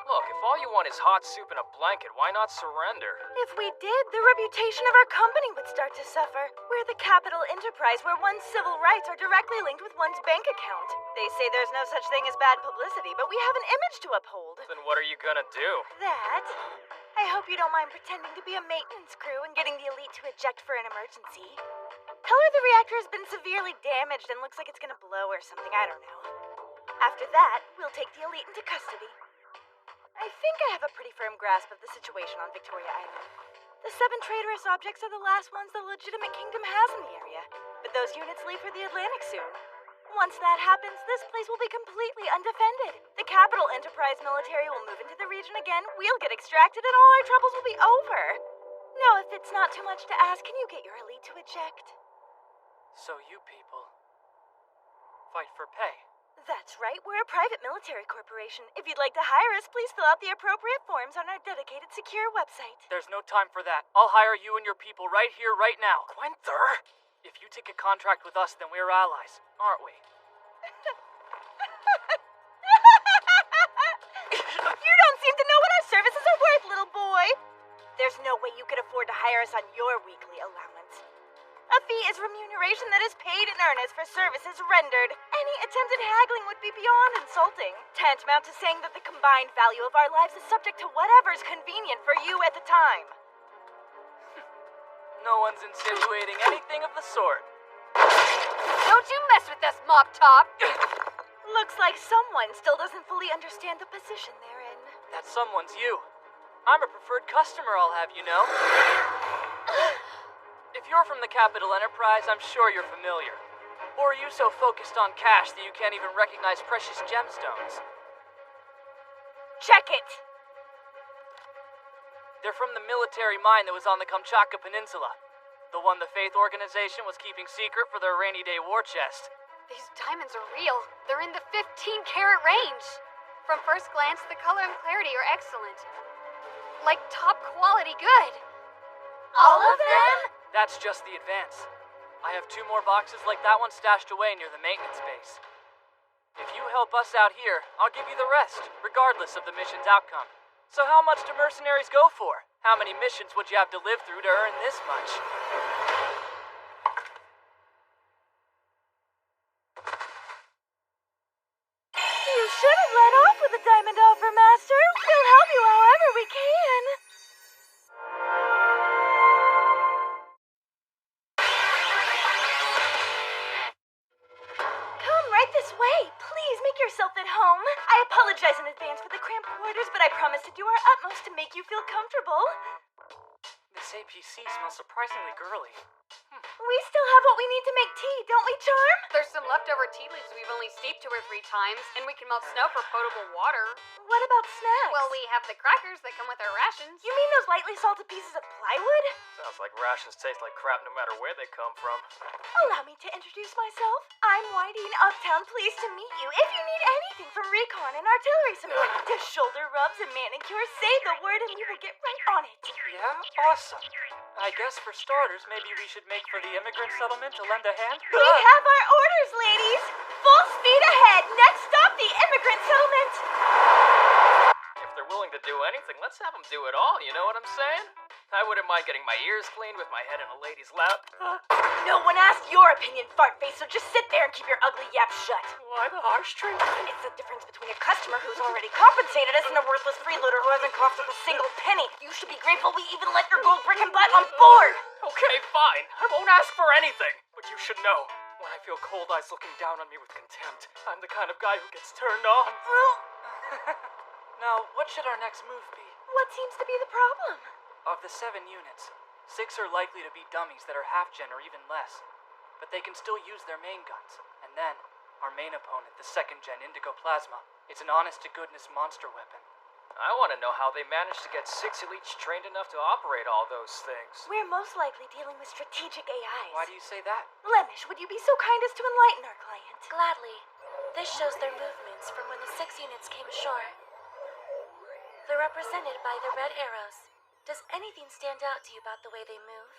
Look, if all you want is hot soup and a blanket, why not surrender? If we did, the reputation of our company would start to suffer. We're the Capital Enterprise where one's civil rights are directly linked with one's bank account. They say there's no such thing as bad publicity, but we have an image to uphold. Then what are you gonna do? That? I hope you don't mind pretending to be a maintenance crew and getting the elite to eject for an emergency. Tell her the reactor has been severely damaged and looks like it's gonna blow or something, I don't know. After that, we'll take the elite into custody. I think I have a pretty firm grasp of the situation on Victoria Island. The 7 traitorous objects are the last ones the Legitimate Kingdom has in the area, but those units leave for the Atlantic soon. Once that happens, this place will be completely undefended. The Capital Enterprise military will move into the region again, we'll get extracted, and all our troubles will be over. Now, if it's not too much to ask, can you get your elite to eject? So you people fight for pay. That's right, we're a private military corporation. If you'd like to hire us, please fill out the appropriate forms on our dedicated secure website. There's no time for that. I'll hire you and your people right here, right now. Guenther! If you take a contract with us, then we're allies, aren't we? You don't seem to know what our services are worth, little boy. There's no way you could afford to hire us on your weekly allowance. A fee is remuneration that is paid in earnest for services rendered. Any attempted haggling would be beyond insulting, tantamount to saying that the combined value of our lives is subject to whatever's convenient for you at the time. No one's insinuating anything of the sort. Don't you mess with us, Mop Top! Looks like someone still doesn't fully understand the position they're in. That someone's you. I'm a preferred customer, I'll have you know. If you're from the Capital Enterprise, I'm sure you're familiar. Or are you so focused on cash that you can't even recognize precious gemstones? Check it! They're from the military mine that was on the Kamchatka Peninsula. The one the Faith Organization was keeping secret for their rainy day war chest. These diamonds are real. They're in the 15-carat range. From first glance, the color and clarity are excellent. Like top quality good. All of them? That's just the advance. I have 2 more boxes like that one stashed away near the maintenance base. If you help us out here, I'll give you the rest, regardless of the mission's outcome. So how much do mercenaries go for? How many missions would you have to live through to earn this much? You should have let off with a diamond offer, Master. We'll help you however we can. Come right this way. Please make yourself at home. I apologize in advance for the cramped quarters, but I promise to do our utmost to make you feel comfortable. This APC smells surprisingly girly. We still have what we need to make tea, don't we, Charm? There's some leftover tea leaves we've only steeped 2 or 3 times, and we can melt snow for potable water. What about snacks? Well, we have the crackers that come with our rations. You mean those lightly salted pieces of plywood? Sounds like rations taste like crap no matter where they come from. Allow me to introduce myself. I'm Whitey, Uptown, pleased to meet you. If you need anything from recon and artillery support to shoulder rubs and manicures, say the word and we will get right on it. Yeah? Awesome. I guess for starters, maybe we should make for the immigrant settlement to lend a hand? We have our orders, ladies! Full speed ahead! Next stop, the immigrant settlement! If they're willing to do anything, let's have them do it all, you know what I'm saying? I wouldn't mind getting my ears cleaned with my head in a lady's lap. No one asked your opinion, fartface, so just sit there and keep your ugly yap shut. Why the harsh treatment? It's the difference between a customer who's already compensated us and a worthless freeloader who hasn't coughed up a single penny. You should be grateful we even let your gold brick and butt on board! Okay, fine. I won't ask for anything. But you should know, when I feel cold eyes looking down on me with contempt, I'm the kind of guy who gets turned on. Now, what should our next move be? What seems to be the problem? Of the 7 units, 6 are likely to be dummies that are half-gen or even less. But they can still use their main guns. And then, our main opponent, the 2nd-gen Indigo Plasma, it's an honest-to-goodness monster weapon. I want to know how they managed to get 6 elites trained enough to operate all those things. We're most likely dealing with strategic AIs. Why do you say that? Lemish, would you be so kind as to enlighten our client? Gladly. This shows their movements from when the 6 units came ashore. They're represented by the red arrows. Does anything stand out to you about the way they move?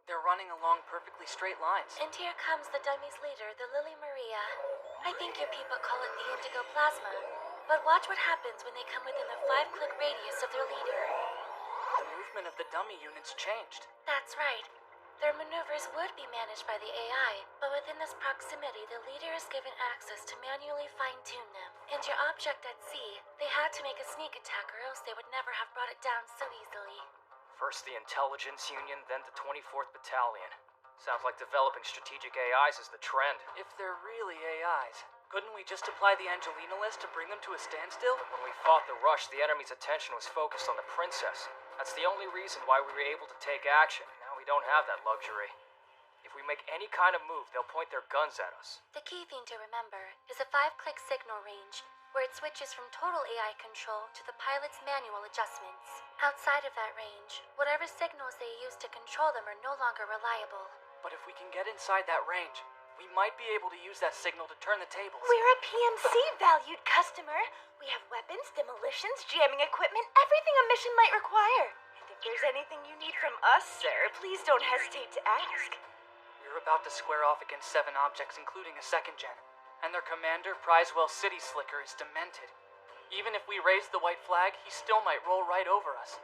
They're running along perfectly straight lines. And here comes the dummy's leader, the Lily Maria. I think your people call it the Indigo Plasma. But watch what happens when they come within the 5-click radius of their leader. The movement of the dummy units changed. That's right. Their maneuvers would be managed by the AI, but within this proximity, the leader is given access to manually fine-tune them. And your object at sea, they had to make a sneak attack or else they would never have brought it down so easily. First the Intelligence Union, then the 24th Battalion. Sounds like developing strategic AIs is the trend. If they're really AIs, couldn't we just apply the Angelina list to bring them to a standstill? When we fought the Rush, the enemy's attention was focused on the Princess. That's the only reason why we were able to take action. Now we don't have that luxury. If we make any kind of move, they'll point their guns at us. The key thing to remember is a 5-click signal range, where it switches from total AI control to the pilot's manual adjustments. Outside of that range, whatever signals they use to control them are no longer reliable. But if we can get inside that range, we might be able to use that signal to turn the tables. We're a PMC valued customer. We have weapons, demolitions, jamming equipment, everything a mission might require. And if there's anything you need from us, sir, please don't hesitate to ask. We're about to square off against 7 objects, including a second gen. And their commander, Prizewell City Slicker, is demented. Even if we raise the white flag, he still might roll right over us.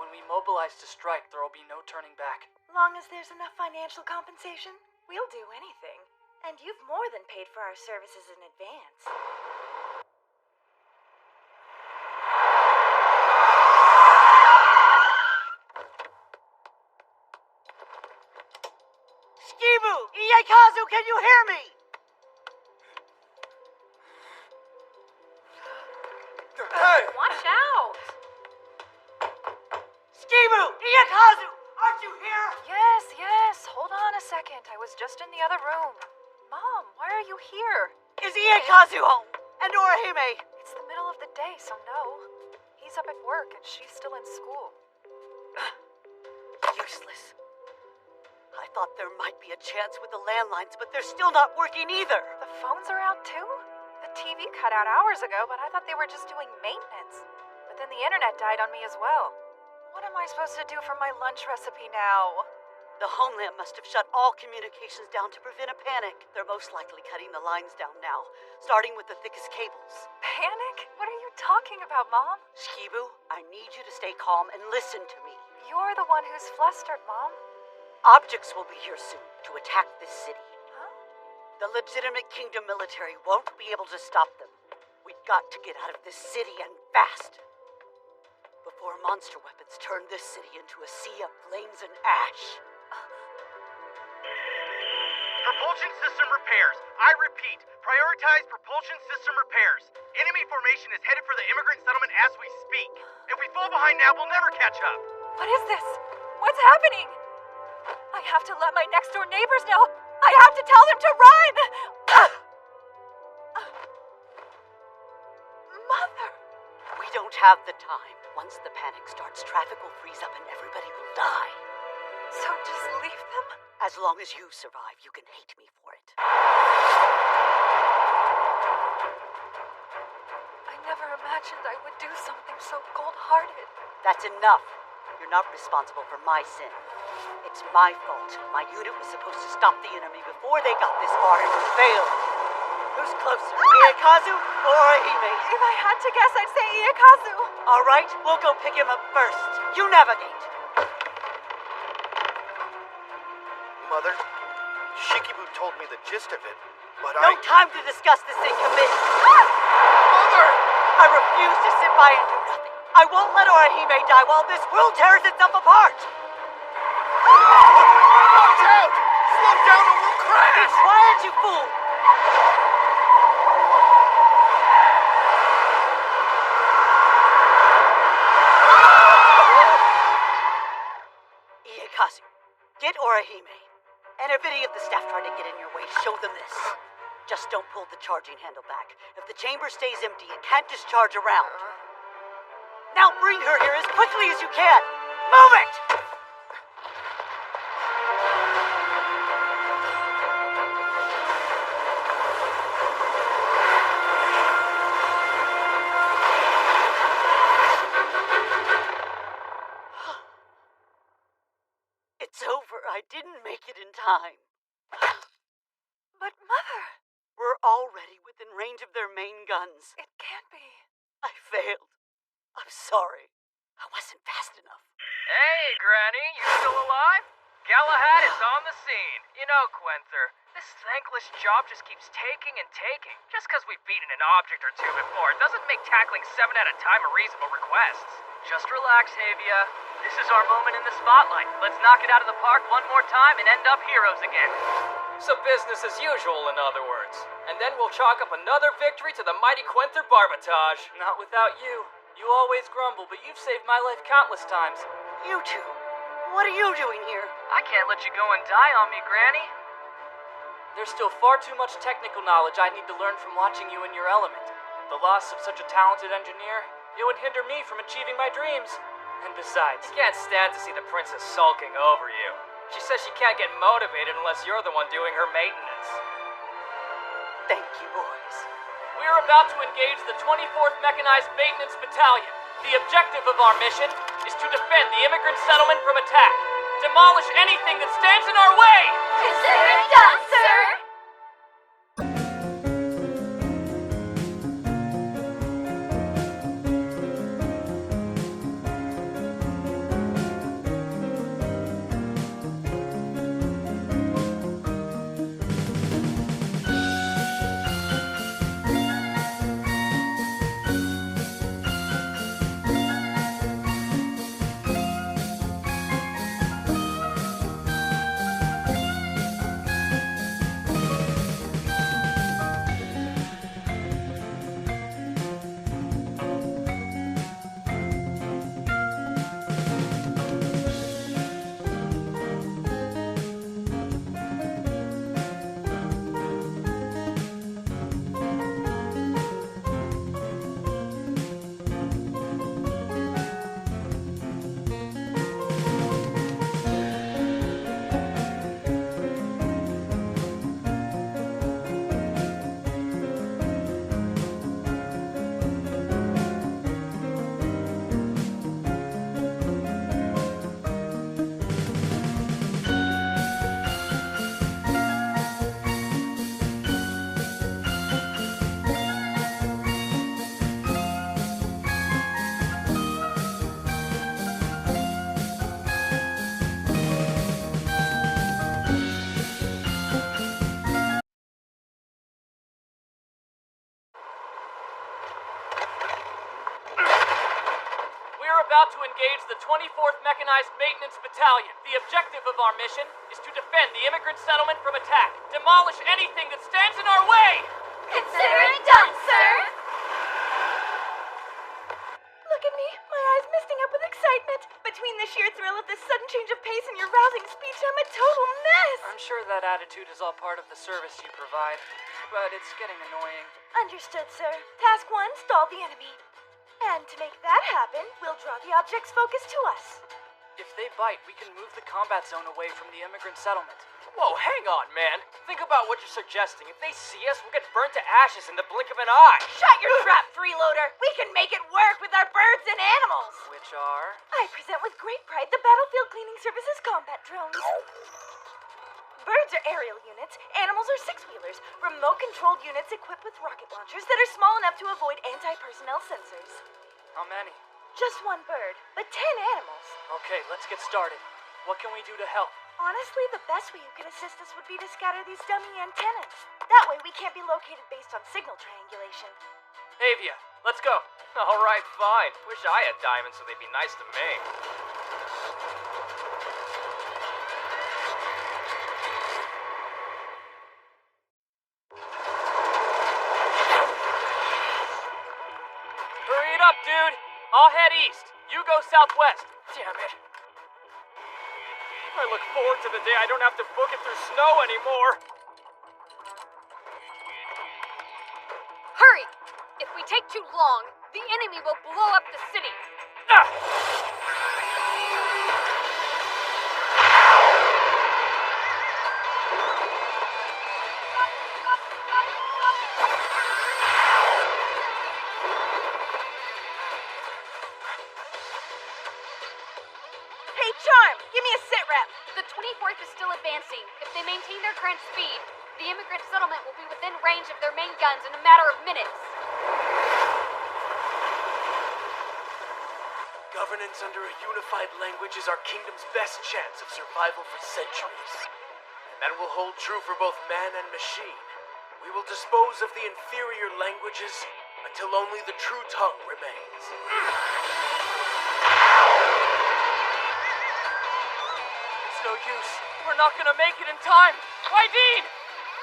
When we mobilize to strike, there will be no turning back. Long as there's enough financial compensation, we'll do anything. And you've more than paid for our services in advance. Skibu! Iekazu, can you hear me? Hey! Watch out! Skibu! Iekazu! Aren't you here? Yes. Hold on a second. I was just in the other room. Mom, why are you here? Is Iekazu home? And Orihime? It's the middle of the day, so no. He's up at work and she's still in school. Useless. I thought there might be a chance with the landlines, but they're still not working either. The phones are out too? The TV cut out hours ago, but I thought they were just doing maintenance. But then the internet died on me as well. What am I supposed to do for my lunch recipe now? The Homeland must have shut all communications down to prevent a panic. They're most likely cutting the lines down now, starting with the thickest cables. Panic? What are you talking about, Mom? Skibu, I need you to stay calm and listen to me. You're the one who's flustered, Mom. Objects will be here soon to attack this city. Huh? The legitimate Kingdom military won't be able to stop them. We've got to get out of this city and fast. Before monster weapons turn this city into a sea of flames and ash. Propulsion system repairs. I repeat, prioritize propulsion system repairs. Enemy formation is headed for the immigrant settlement as we speak. If we fall behind now, we'll never catch up. What is this? What's happening? I have to let my next door neighbors know. I have to tell them to run! Mother! We don't have the time. Once the panic starts, traffic will freeze up and everybody will die. So just leave them? As long as you survive, you can hate me for it. I never imagined I would do something so cold-hearted. That's enough. You're not responsible for my sin. It's my fault. My unit was supposed to stop the enemy before they got this far and we failed. Who's closer, Iekazu or Orihime? If I had to guess, I'd say Iekazu. All right, we'll go pick him up first. You navigate. Mother, Shikibu told me the gist of it, but No time to discuss this in committee. Mother! I refuse to sit by and do nothing. I won't let Orihime die while this world tears itself apart. Watch out! Slow down or we'll crash! Be quiet, you fool! Iekazu, get Orihime. And if any of the staff try to get in your way, show them this. Just don't pull the charging handle back. If the chamber stays empty, it can't discharge around. Now bring her here as quickly as you can. Move it! It's over. I didn't make it in time. But Mother... We're already within range of their main guns. It can't be. I failed. I'm sorry. I wasn't fast enough. Hey, Granny, you still alive? Galahad is on the scene. You know, Quenther, this thankless job just keeps taking and taking. Just because we've beaten an object or two before doesn't make tackling 7 at a time a reasonable request. Just relax, Havia. This is our moment in the spotlight. Let's knock it out of the park one more time and end up heroes again. So business as usual, in other words. And then we'll chalk up another victory to the mighty Quenther Barbatage. Not without you. You always grumble, but you've saved my life countless times. You two, what are you doing here? I can't let you go and die on me, Granny. There's still far too much technical knowledge I need to learn from watching you in your element. The loss of such a talented engineer, it would hinder me from achieving my dreams. And besides... You can't stand to see the princess sulking over you. She says she can't get motivated unless you're the one doing her maintenance. Thank you, boys. We are about to engage the 24th Mechanized Maintenance Battalion. The objective of our mission is to defend the immigrant settlement from attack. Demolish anything that stands in our way! Consider it done, sir! About to engage the 24th Mechanized Maintenance Battalion. The objective of our mission is to defend the immigrant settlement from attack. Demolish anything that stands in our way! Consider it done, sir! Look at me, my eyes misting up with excitement. Between the sheer thrill of this sudden change of pace and your rousing speech, I'm a total mess. I'm sure that attitude is all part of the service you provide, but it's getting annoying. Understood, sir. Task 1, stall the enemy. And to make that happen, we'll draw the object's focus to us. If they bite, we can move the combat zone away from the immigrant settlement. Whoa, hang on, man. Think about what you're suggesting. If they see us, we'll get burnt to ashes in the blink of an eye. Shut your trap, freeloader! We can make it work with our birds and animals! Which are? I present with great pride the Battlefield Cleaning Service's combat drones. Birds are aerial units, animals are six-wheelers, remote-controlled units equipped with rocket launchers that are small enough to avoid anti-personnel sensors. How many? Just one bird, but 10 animals. Okay, let's get started. What can we do to help? Honestly, the best way you could assist us would be to scatter these dummy antennas. That way we can't be located based on signal triangulation. Avia, let's go. All right, fine. Wish I had diamonds so they'd be nice to me. Hurry it up, dude. I'll head east. You go southwest. Damn it. I look forward to the day I don't have to book it through snow anymore. Hurry! If we take too long, the enemy will blow up the city. Hey, Charm, give me a sit rep. The 24th is still advancing. If they maintain their current speed, the immigrant settlement will be within range of their main guns in a matter of minutes. Governance under a unified language is our kingdom's best chance of survival for centuries. And that will hold true for both man and machine. We will dispose of the inferior languages until only the true tongue remains. It's no use. We're not gonna make it in time. Wydeen!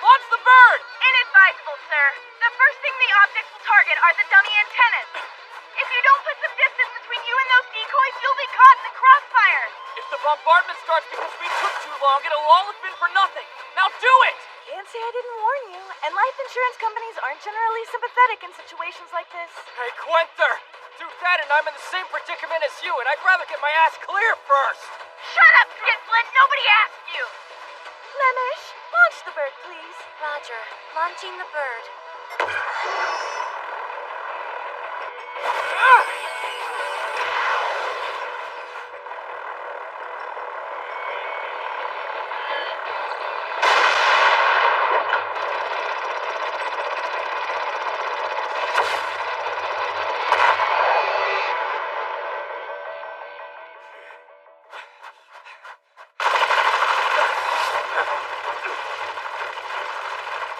Launch the bird! Inadvisable, sir. The first thing the object will target are the dummy antennas. If you don't put some distance between you and those decoys, you'll be caught in the crossfire. If the bombardment starts because we took too long, it'll all have been for nothing. Now do it! Can't say I didn't warn you. And life insurance companies aren't generally sympathetic in situations like this. Hey, Quenther! Dude, Thad and I'm in the same predicament as you, and I'd rather get my ass clear first! Shut up, Skinflint! Nobody asked you! Flemish, launch the bird, please. Roger. Launching the bird.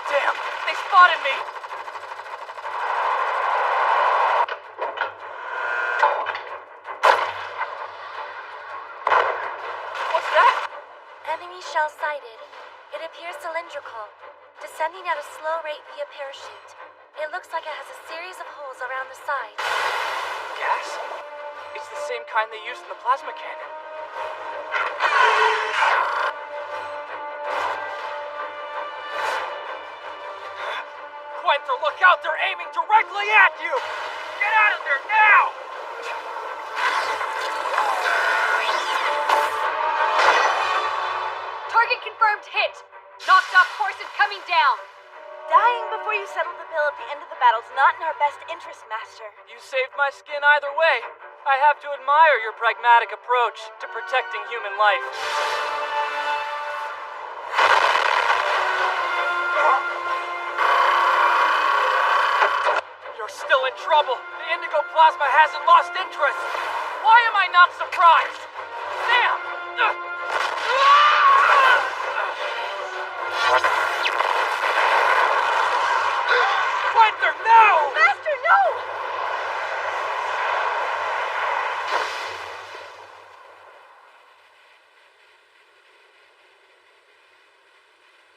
Damn, they spotted me! What's that? Enemy shell sighted. It appears cylindrical, descending at a slow rate via parachute. It looks like it has a series of holes around the side. Gas? It's the same kind they used in the plasma cannon. Quenther, look out! They're aiming directly at you! Get out of there now! Target confirmed hit. Knocked off course and coming down. Dying before you settle the bill at the end of the battle's not in our best interest, Master. You saved my skin either way. I have to admire your pragmatic approach to protecting human life. You're still in trouble. The indigo plasma hasn't lost interest. Why am I not surprised? Damn! Quenther, no! Master, no!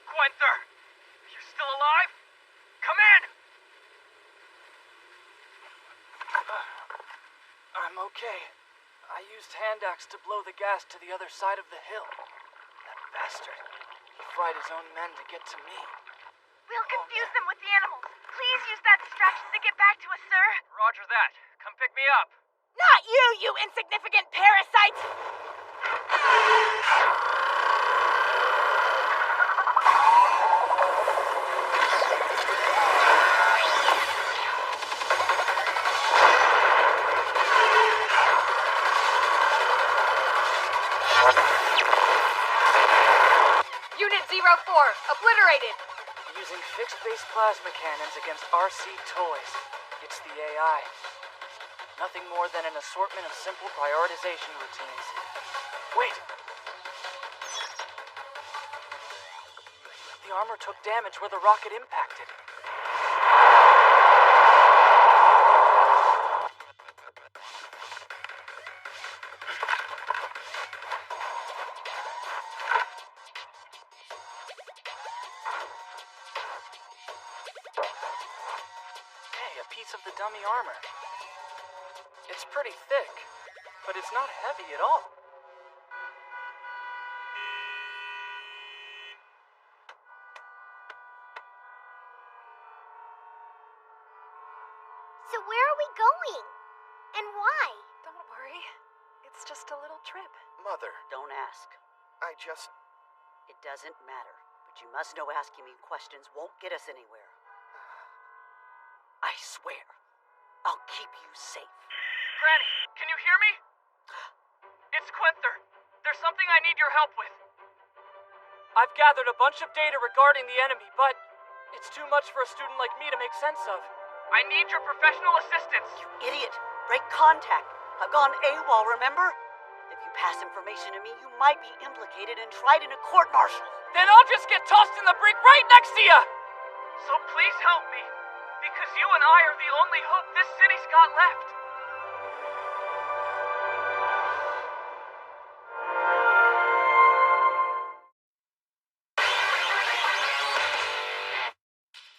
Quenther, you still alive? Come in! I'm okay. I used hand axe to blow the gas to the other side of the hill. That bastard. He fried his own men to get to me. We'll confuse them with the animals. Please use that distraction to get back to us, sir. Roger that. Come pick me up. Not you, you insignificant parasite! Unit 04, obliterated. Using fixed-base plasma cannons against RC toys. It's the AI. Nothing more than an assortment of simple prioritization routines. Wait! The armor took damage where the rocket impacted. A piece of the dummy armor. It's pretty thick, but it's not heavy at all. So where are we going? And why? Don't worry. It's just a little trip. Mother, Don't ask. I just... It doesn't matter. But you must know asking me questions won't get us anywhere. I swear, I'll keep you safe. Granny, can you hear me? It's Quenther. There's something I need your help with. I've gathered a bunch of data regarding the enemy, but it's too much for a student like me to make sense of. I need your professional assistance. Idiot! Break contact. I've gone AWOL, remember? If you pass information to me, you might be implicated and tried in a court-martial. Then I'll just get tossed in the brig right next to you! So please help me, because you and I are the only hope this city's got left.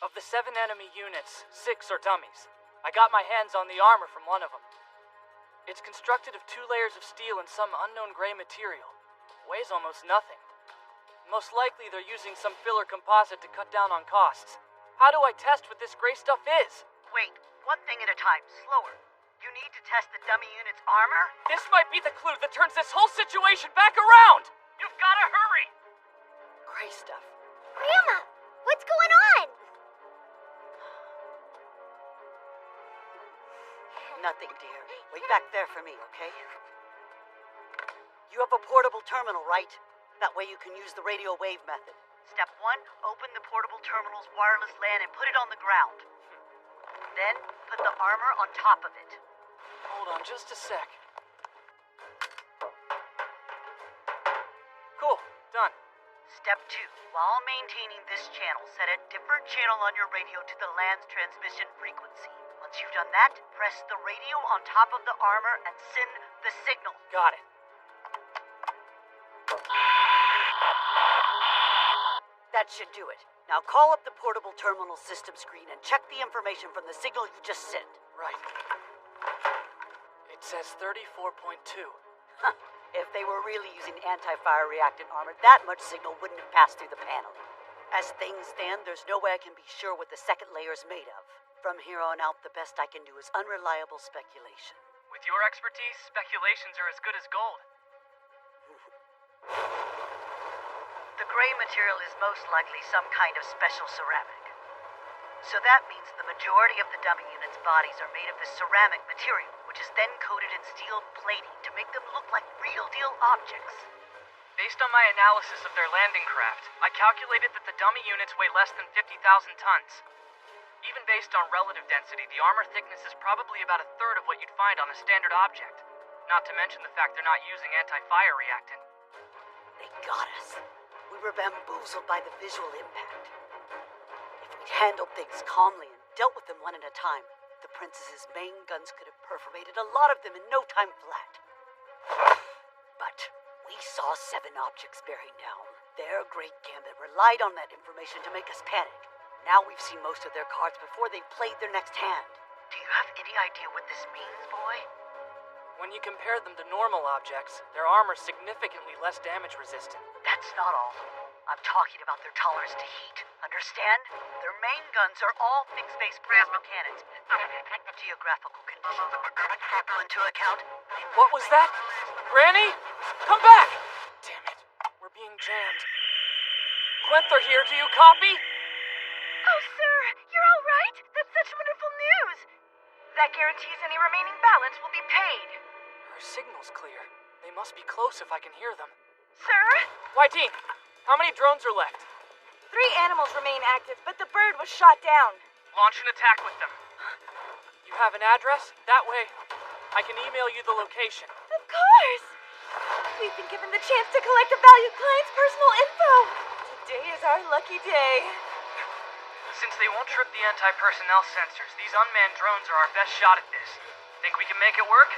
Of the 7 enemy units, 6 are dummies. I got my hands on the armor from one of them. It's constructed of 2 layers of steel and some unknown gray material. Weighs almost nothing. Most likely they're using some filler composite to cut down on costs. How do I test what this gray stuff is? Wait, one thing at a time, slower. You need to test the dummy unit's armor? This might be the clue that turns this whole situation back around! You've gotta hurry! Gray stuff. Grandma, what's going on? Nothing, dear. Wait back there for me, okay? You have a portable terminal, right? That way you can use the radio wave method. Step 1, open the portable terminal's wireless LAN and put it on the ground. Then, put the armor on top of it. Hold on just a sec. Cool, done. Step 2, while maintaining this channel, set a different channel on your radio to the LAN's transmission frequency. Once you've done that, press the radio on top of the armor and send the signal. Got it. That should do it. Now call up the portable terminal system screen and check the information from the signal you just sent. Right. It says 34.2. Huh. If they were really using anti-fire reactant armor, that much signal wouldn't have passed through the paneling. As things stand, there's no way I can be sure what the second layer is made of. From here on out, the best I can do is unreliable speculation. With your expertise, speculations are as good as gold. The gray material is most likely some kind of special ceramic. So that means the majority of the dummy unit's bodies are made of this ceramic material, which is then coated in steel plating to make them look like real-deal objects. Based on my analysis of their landing craft, I calculated that the dummy units weigh less than 50,000 tons. Even based on relative density, the armor thickness is probably about a third of what you'd find on a standard object. Not to mention the fact they're not using anti-fire reactant. They got us. We were bamboozled by the visual impact. If we'd handled things calmly and dealt with them one at a time, the princess's main guns could have perforated a lot of them in no time flat. But we saw 7 objects bearing down. Their great gambit relied on that information to make us panic. Now we've seen most of their cards before they've played their next hand. Do you have any idea what this means, boy? When you compare them to normal objects, their armor's significantly less damage resistant. That's not all. I'm talking about their tolerance to heat. Understand? Their main guns are all fixed-base plasma cannons. Geographical conditions taken into account. What was that? Granny? Come back! Damn it. We're being jammed. Quenther here, do you copy? Oh, sir, you're all right? That's such wonderful news. That guarantees any remaining balance will be paid. Her signal's clear. They must be close if I can hear them. Sir? Whiteen, how many drones are left? 3 animals remain active, but the bird was shot down. Launch an attack with them. You have an address? That way, I can email you the location. Of course! We've been given the chance to collect a valued client's personal info. Today is our lucky day. Since they won't trip the anti-personnel sensors, these unmanned drones are our best shot at this. Think we can make it work?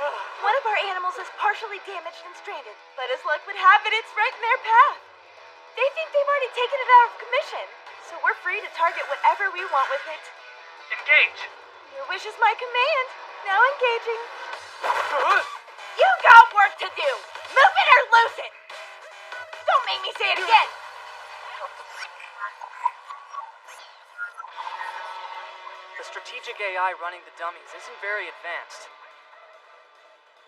One of our animals is partially damaged and stranded, but as luck would have it, it's right in their path. They think they've already taken it out of commission, so we're free to target whatever we want with it. Engage! Your wish is my command. Now engaging. You got work to do! Move it or lose it! Don't make me say it again! The strategic AI running the dummies isn't very advanced.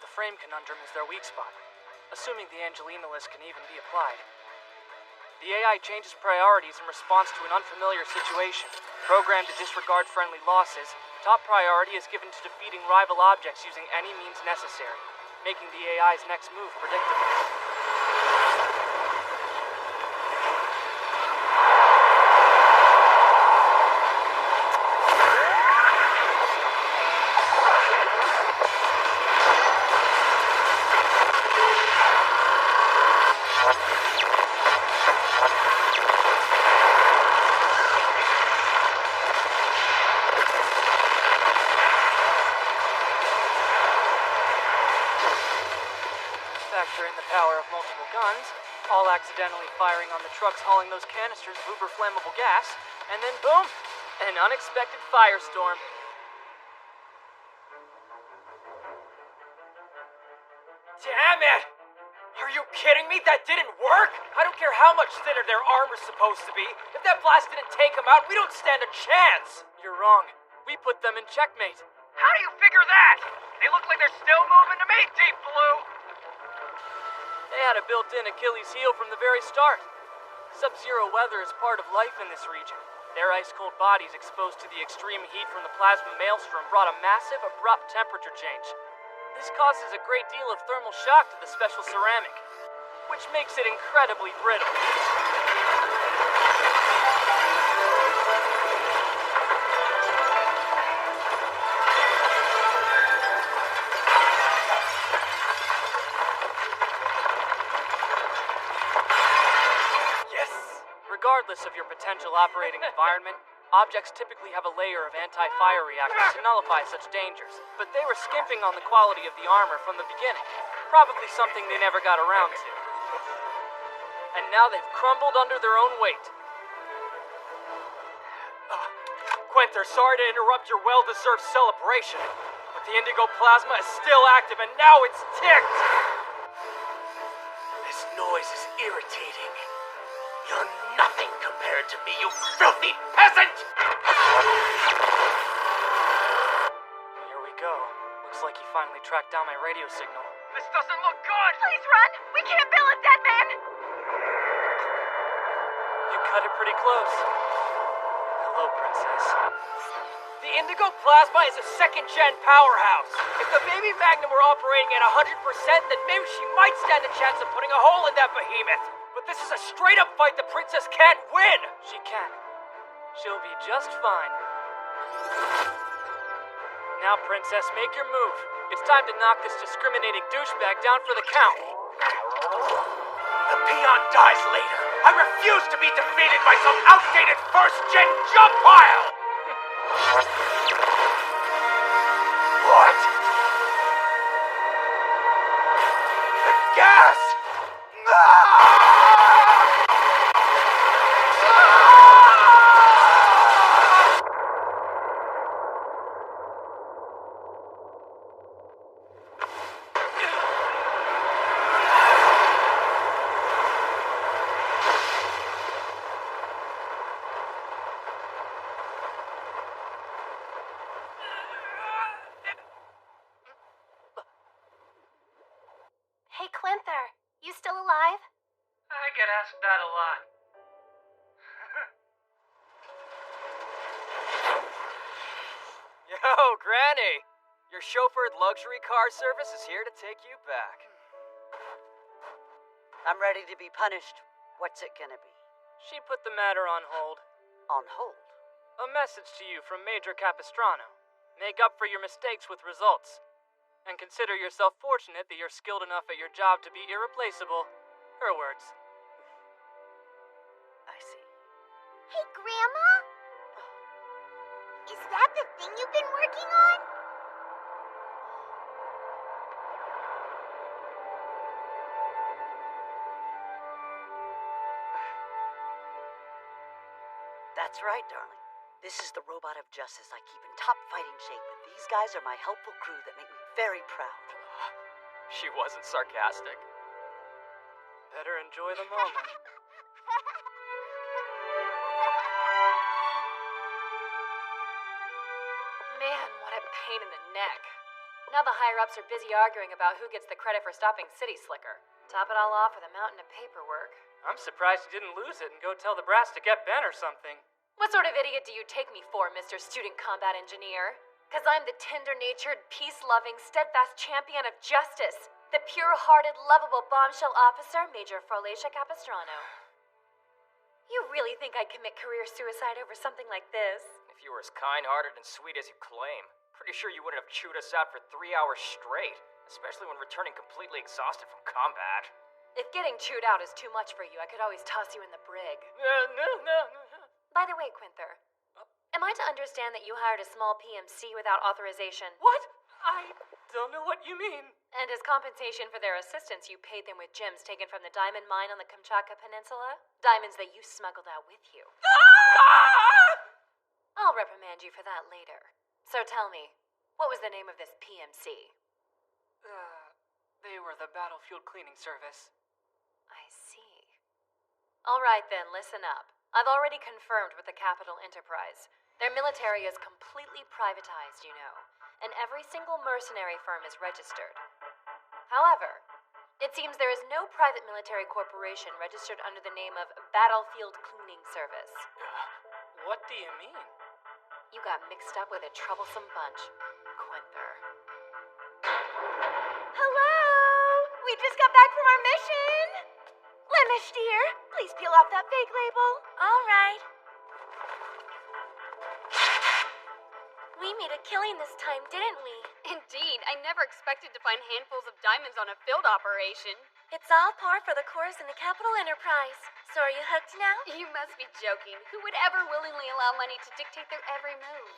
The frame conundrum is their weak spot, assuming the Angelina list can even be applied. The AI changes priorities in response to an unfamiliar situation. Programmed to disregard friendly losses, top priority is given to defeating rival objects using any means necessary, making the AI's next move predictable. Factoring the power of multiple guns, all accidentally firing on the trucks hauling those canisters of uber flammable gas, and then boom, an unexpected firestorm. Damn it! Are you kidding me? That didn't work? I don't care how much thinner their armor's supposed to be. If that blast didn't take them out, we don't stand a chance! You're wrong. We put them in checkmate. How do you figure that? They look like they're still moving to me, Deep Blue! They had a built-in Achilles heel from the very start. Sub-zero weather is part of life in this region. Their ice-cold bodies exposed to the extreme heat from the plasma maelstrom brought a massive, abrupt temperature change. This causes a great deal of thermal shock to the special ceramic, which makes it incredibly brittle. Regardless of your potential operating environment, objects typically have a layer of anti-fire reactors to nullify such dangers, but they were skimping on the quality of the armor from the beginning, probably something they never got around to. And now they've crumbled under their own weight. Quinther, sorry to interrupt your well-deserved celebration, but the indigo plasma is still active and now it's ticked! This noise is irritating. You're nothing compared to me, you filthy peasant! Here we go. Looks like you finally tracked down my radio signal. This doesn't look good! Please run! We can't bill a dead man! You cut it pretty close. Hello, Princess. The indigo plasma is a second-gen powerhouse. If the baby Magnum were operating at 100%, then maybe she might stand a chance of putting a hole in that behemoth. But this is a straight-up fight the Princess can't win! She can. She'll be just fine. Now, Princess, make your move. It's time to knock this discriminating douchebag down for the count. The peon dies later. I refuse to be defeated by some outdated first-gen jump pile! What? The gas! Hey, Quinther, you still alive? I get asked that a lot. Yo, Granny! Your chauffeured luxury car service is here to take you back. I'm ready to be punished. What's it gonna be? She put the matter on hold. On hold? A message to you from Major Capistrano. Make up for your mistakes with results. And consider yourself fortunate that you're skilled enough at your job to be irreplaceable. Her words. I see. Hey, Grandma? Is that the thing you've been working on? That's right, darling. This is the robot of justice I keep in top fighting shape, and these guys are my helpful crew that make me very proud. She wasn't sarcastic. Better enjoy the moment. Man, what a pain in the neck. Now the higher-ups are busy arguing about who gets the credit for stopping City Slicker. Top it all off with a mountain of paperwork. I'm surprised you didn't lose it and go tell the brass to get Ben or something. What sort of idiot do you take me for, Mr. Student Combat Engineer? 'Cause I'm the tender-natured, peace-loving, steadfast champion of justice. The pure-hearted, lovable bombshell officer, Major Frolacia Capistrano. You really think I'd commit career suicide over something like this? If you were as kind-hearted and sweet as you claim, pretty sure you wouldn't have chewed us out for 3 hours straight, especially when returning completely exhausted from combat. If getting chewed out is too much for you, I could always toss you in the brig. No. By the way, Quinther, am I to understand that you hired a small PMC without authorization? What? I don't know what you mean. And as compensation for their assistance, you paid them with gems taken from the diamond mine on the Kamchatka Peninsula? Diamonds that you smuggled out with you. I'll reprimand you for that later. So tell me, what was the name of this PMC? They were the Battlefield Cleaning Service. I see. All right then, listen up. I've already confirmed with the Capital Enterprise. Their military is completely privatized, you know. and every single mercenary firm is registered. However, it seems there is no private military corporation registered under the name of Battlefield Cleaning Service. What do you mean? You got mixed up with a troublesome bunch, Quinther. Hello! We just got back from our mission! Lemish, dear, please peel off that fake label. All right. We made a killing this time, didn't we? Indeed, I never expected to find handfuls of diamonds on a field operation. It's all par for the course in the Capital Enterprise. So are you hooked now? You must be joking. Who would ever willingly allow money to dictate their every move?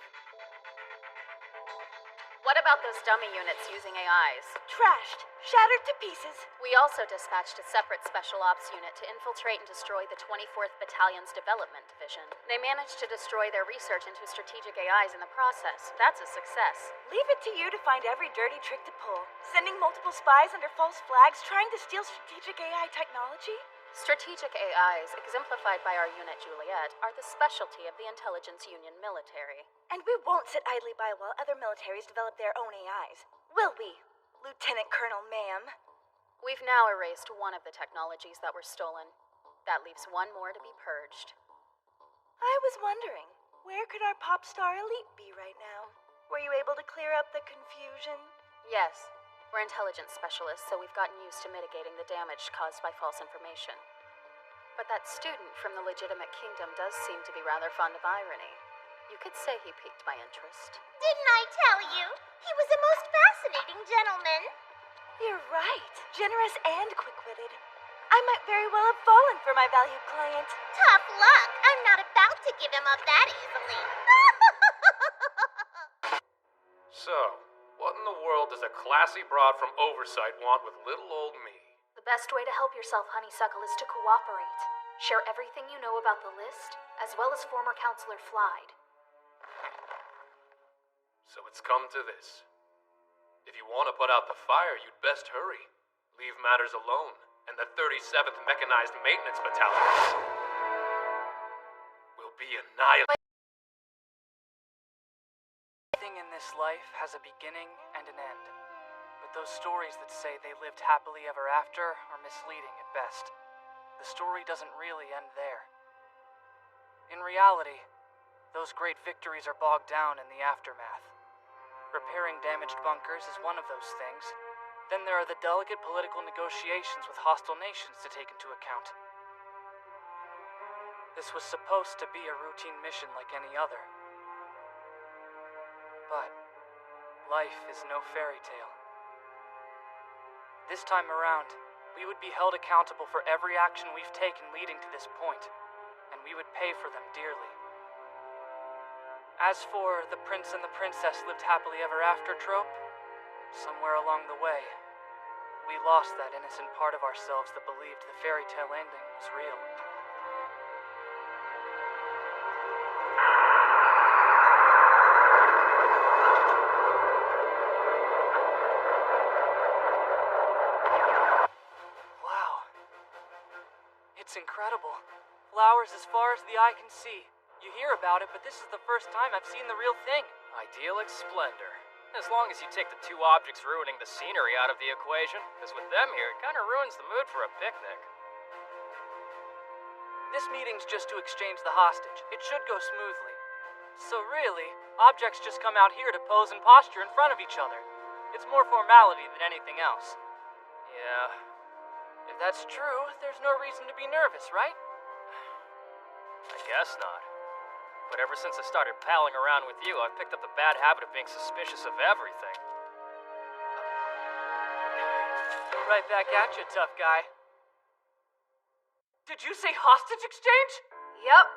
What about those dummy units using AIs? Trashed. Shattered to pieces. We also dispatched a separate special ops unit to infiltrate and destroy the 24th Battalion's Development Division. They managed to destroy their research into strategic AIs in the process. That's a success. Leave it to you to find every dirty trick to pull. Sending multiple spies under false flags, trying to steal strategic AI technology? Strategic AIs, exemplified by our unit Juliet, are the specialty of the Intelligence Union military. And we won't sit idly by while other militaries develop their own AIs, will we, Lieutenant Colonel Ma'am? We've now erased one of the technologies that were stolen. That leaves one more to be purged. I was wondering, where could our pop star elite be right now? Were you able to clear up the confusion? Yes. We're intelligence specialists, so we've gotten used to mitigating the damage caused by false information. But that student from the legitimate kingdom does seem to be rather fond of irony. You could say he piqued my interest. Didn't I tell you? He was a most fascinating gentleman. You're right. Generous and quick-witted. I might very well have fallen for my valued client. Tough luck. I'm not about to give him up that easily. So, what in the world does a classy broad from Oversight want with little old me? The best way to help yourself, Honeysuckle, is to cooperate. Share everything you know about the list, as well as former Counselor Flyd. So it's come to this. If you want to put out the fire, you'd best hurry. Leave matters alone, and the 37th Mechanized Maintenance Battalion will be annihilated. Everything in this life has a beginning and an end. But those stories that say they lived happily ever after are misleading at best. The story doesn't really end there. In reality, those great victories are bogged down in the aftermath. Repairing damaged bunkers is one of those things. Then there are the delicate political negotiations with hostile nations to take into account. This was supposed to be a routine mission like any other. But life is no fairy tale. This time around, we would be held accountable for every action we've taken leading to this point, and we would pay for them dearly. As for the prince and the princess lived happily ever after trope, somewhere along the way, we lost that innocent part of ourselves that believed the fairy tale ending was real. It's incredible. Flowers as far as the eye can see. You hear about it, but this is the first time I've seen the real thing. Idyllic splendor. As long as you take the two objects ruining the scenery out of the equation, because with them here, it kind of ruins the mood for a picnic. This meeting's just to exchange the hostage. It should go smoothly. So really, objects just come out here to pose and posture in front of each other. It's more formality than anything else. Yeah. If that's true, there's no reason to be nervous, right? I guess not. But ever since I started palling around with you, I've picked up the bad habit of being suspicious of everything. Right back at you, tough guy. Did you say hostage exchange? Yep.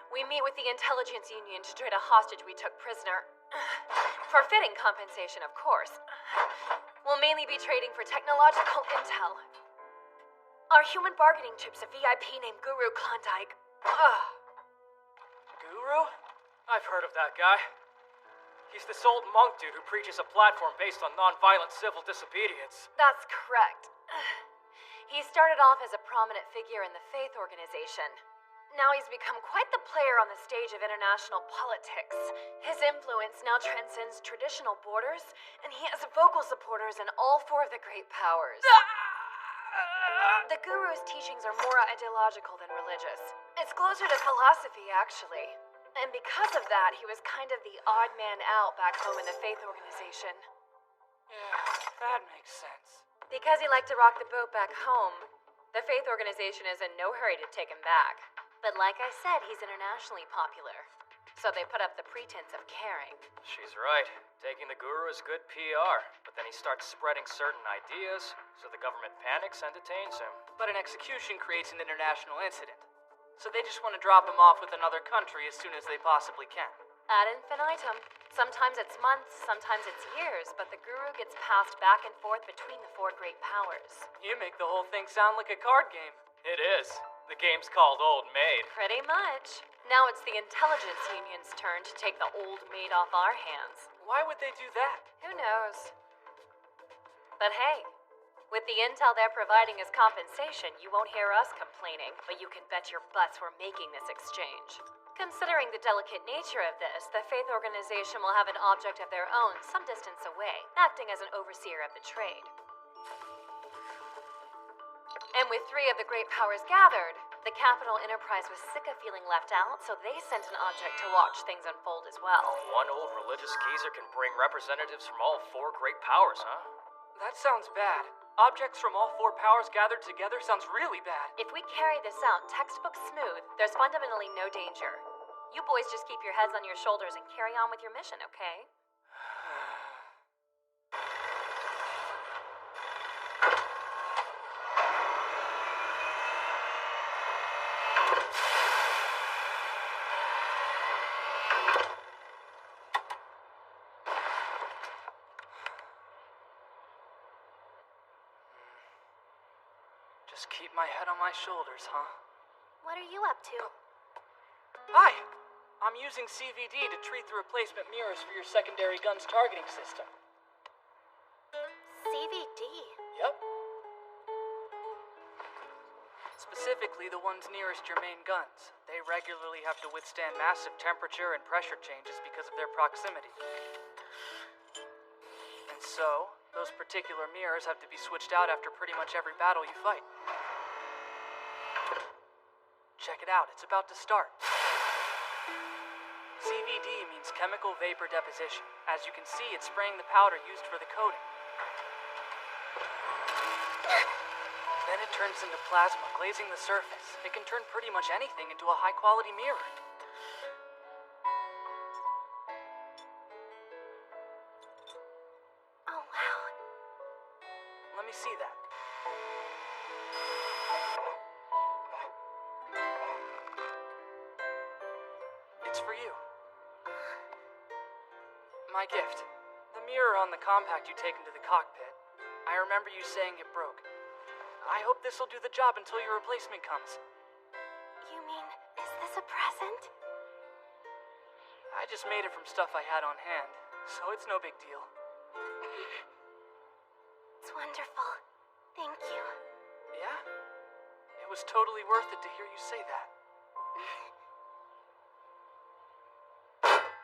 We meet with the Intelligence Union to trade a hostage we took prisoner. For fitting compensation, of course. We'll mainly be trading for technological intel. Our human bargaining chip's a VIP named Guru Klondike. Guru? I've heard of that guy. He's this old monk dude who preaches a platform based on nonviolent civil disobedience. That's correct. He started off as a prominent figure in the faith organization. Now he's become quite the player on the stage of international politics. His influence now transcends traditional borders, and he has vocal supporters in all four of the great powers. The Guru's teachings are more ideological than religious. It's closer to philosophy, actually. And because of that, he was kind of the odd man out back home in the faith organization. Yeah, that makes sense. Because he liked to rock the boat back home, the faith organization is in no hurry to take him back. But like I said, he's internationally popular. So they put up the pretense of caring. She's right. Taking the Guru is good PR, but then he starts spreading certain ideas, so the government panics and detains him. But an execution creates an international incident. So they just want to drop him off with another country as soon as they possibly can. Ad infinitum. Sometimes it's months, sometimes it's years, but the Guru gets passed back and forth between the four great powers. You make the whole thing sound like a card game. It is. The game's called Old Maid. Pretty much. Now it's the Intelligence Union's turn to take the Old Maid off our hands. Why would they do that? Who knows? But hey, with the intel they're providing as compensation, you won't hear us complaining, but you can bet your butts we're making this exchange. Considering the delicate nature of this, the faith organization will have an object of their own some distance away, acting as an overseer of the trade. And with three of the great powers gathered, the Capital Enterprise was sick of feeling left out, so they sent an object to watch things unfold as well. One old religious geezer can bring representatives from all four great powers, huh? That sounds bad. Objects from all four powers gathered together sounds really bad. If we carry this out textbook smooth, there's fundamentally no danger. You boys just keep your heads on your shoulders and carry on with your mission, okay? Just keep my head on my shoulders, huh? What are you up to? Hi! I'm using CVD to treat the replacement mirrors for your secondary guns targeting system. CVD? Yep. Specifically, the ones nearest your main guns. They regularly have to withstand massive temperature and pressure changes because of their proximity. And so, those particular mirrors have to be switched out after pretty much every battle you fight. Check it out, it's about to start. CVD means chemical vapor deposition. As you can see, it's spraying the powder used for the coating. Then it turns into plasma, glazing the surface. It can turn pretty much anything into a high-quality mirror. Oh, wow. Let me see that. It's for you. My gift. The mirror on the compact you take into the cockpit. I remember you saying it broke. I hope this'll do the job until your replacement comes. You mean, is this a present? I just made it from stuff I had on hand, so it's no big deal. It's wonderful. Thank you. Yeah? It was totally worth it to hear you say that.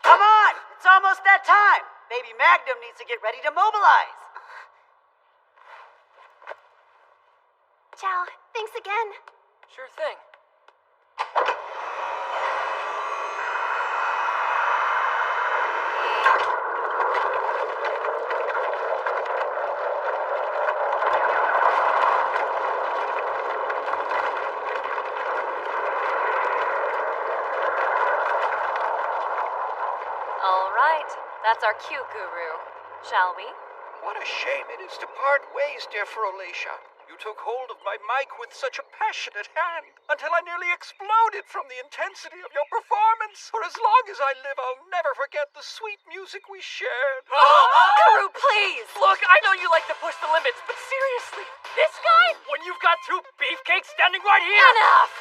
Come on! It's almost that time! Baby Magnum needs to get ready to mobilize. Chow, thanks again. Sure thing. All right, that's our cue, Guru. Shall we? What a shame it is to part ways, dear Frolecia. You took hold of my mic with such a passionate hand, until I nearly exploded from the intensity of your performance. For as long as I live, I'll never forget the sweet music we shared. Guru, please! Look, I know you like to push the limits, but seriously, this guy? When you've got two beefcakes standing right here! Enough!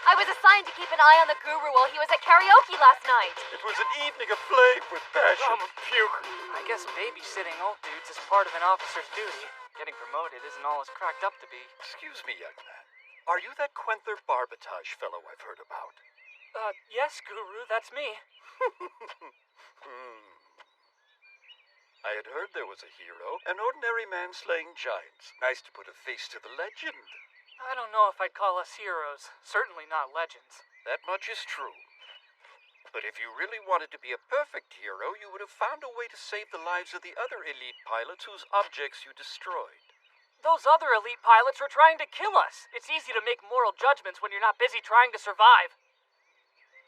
I was assigned to keep an eye on the Guru while he was at karaoke last night. It was an evening aflame with passion. I'm a puke. I guess babysitting old dudes is part of an officer's duty. Getting promoted isn't all it's cracked up to be. Excuse me, young man. Are you that Quenther Barbatage fellow I've heard about? Yes, Guru, that's me. I had heard there was a hero, an ordinary man slaying giants. Nice to put a face to the legend. I don't know if I'd call us heroes. Certainly not legends. That much is true. But if you really wanted to be a perfect hero, you would have found a way to save the lives of the other elite pilots whose objects you destroyed. Those other elite pilots were trying to kill us. It's easy to make moral judgments when you're not busy trying to survive.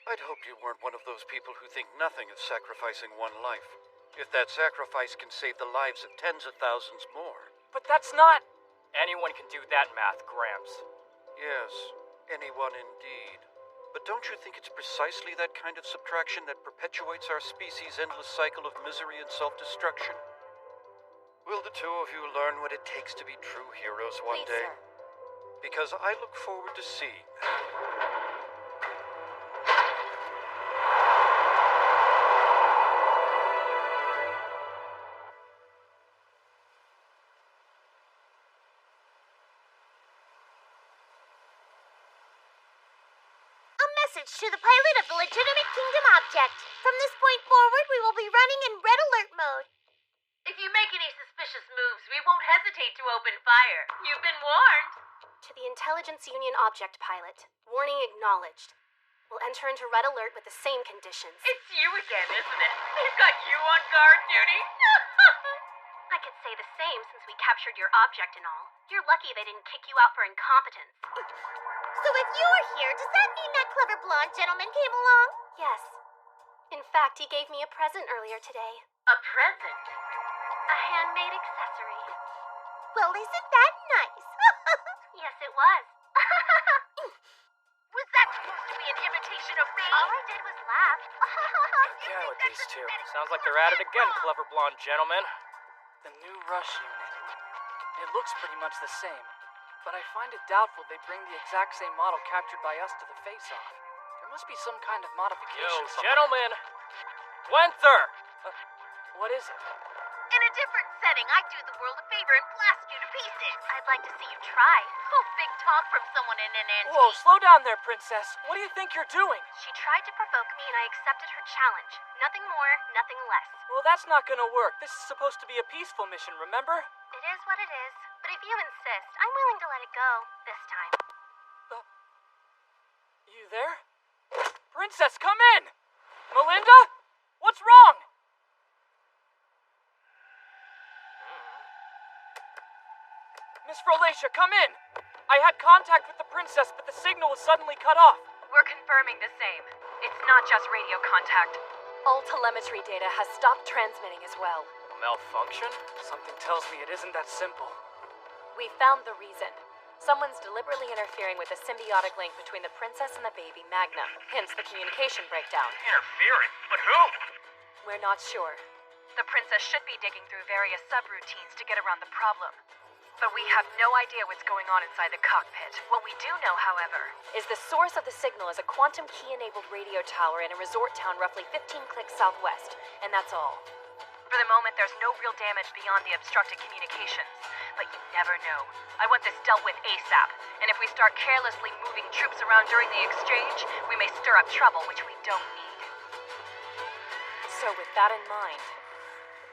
I'd hope you weren't one of those people who think nothing of sacrificing one life. If that sacrifice can save the lives of tens of thousands more. But that's not... Anyone can do that math, Gramps. Yes, anyone indeed. But don't you think it's precisely that kind of subtraction that perpetuates our species' endless cycle of misery and self-destruction? Will the two of you learn what it takes to be true heroes one day? Sir. Because I look forward to seeing that. To the pilot of the legitimate Kingdom object. From this point forward, we will be running in red alert mode. If you make any suspicious moves, we won't hesitate to open fire. You've been warned. To the Intelligence Union object pilot, warning acknowledged. We'll enter into red alert with the same conditions. It's you again, isn't it? They've got you on guard duty. I could say the same since we captured your object and all. You're lucky they didn't kick you out for incompetence. So if you're here, does that mean that clever blonde gentleman came along? Yes. In fact, he gave me a present earlier today. A present? A handmade accessory. Well, isn't that nice? Yes, it was. Was that supposed to be an imitation of me? All I did was laugh. Yeah, with these two. Sounds like they're at it again, clever blonde gentlemen. The new Rush unit. It looks pretty much the same. But I find it doubtful they bring the exact same model captured by us to the face-off. There must be some kind of modification. Yo, gentlemen! Quenther! What is it? In a different setting, I'd do the world a favor and blast you to pieces. I'd like to see you try. Oh, big talk from someone in an antique. Whoa, slow down there, Princess. What do you think you're doing? She tried to provoke me and I accepted her challenge. Nothing more, nothing less. Well, that's not gonna work. This is supposed to be a peaceful mission, remember? It is what it is. But if you insist, I'm willing to let it go this time. You there? Princess, come in! Melinda? What's wrong? Miss Frolacia, come in! I had contact with the princess, but the signal was suddenly cut off. We're confirming the same. It's not just radio contact. All telemetry data has stopped transmitting as well. A malfunction? Something tells me it isn't that simple. We found the reason. Someone's deliberately interfering with the symbiotic link between the princess and the baby Magna, hence the communication breakdown. Interfering? But who? We're not sure. The princess should be digging through various subroutines to get around the problem. But we have no idea what's going on inside the cockpit. What we do know, however, is the source of the signal is a quantum key-enabled radio tower in a resort town roughly 15 clicks southwest, and that's all. For the moment, there's no real damage beyond the obstructed communications. But you never know. I want this dealt with ASAP, and if we start carelessly moving troops around during the exchange, we may stir up trouble, which we don't need. So with that in mind...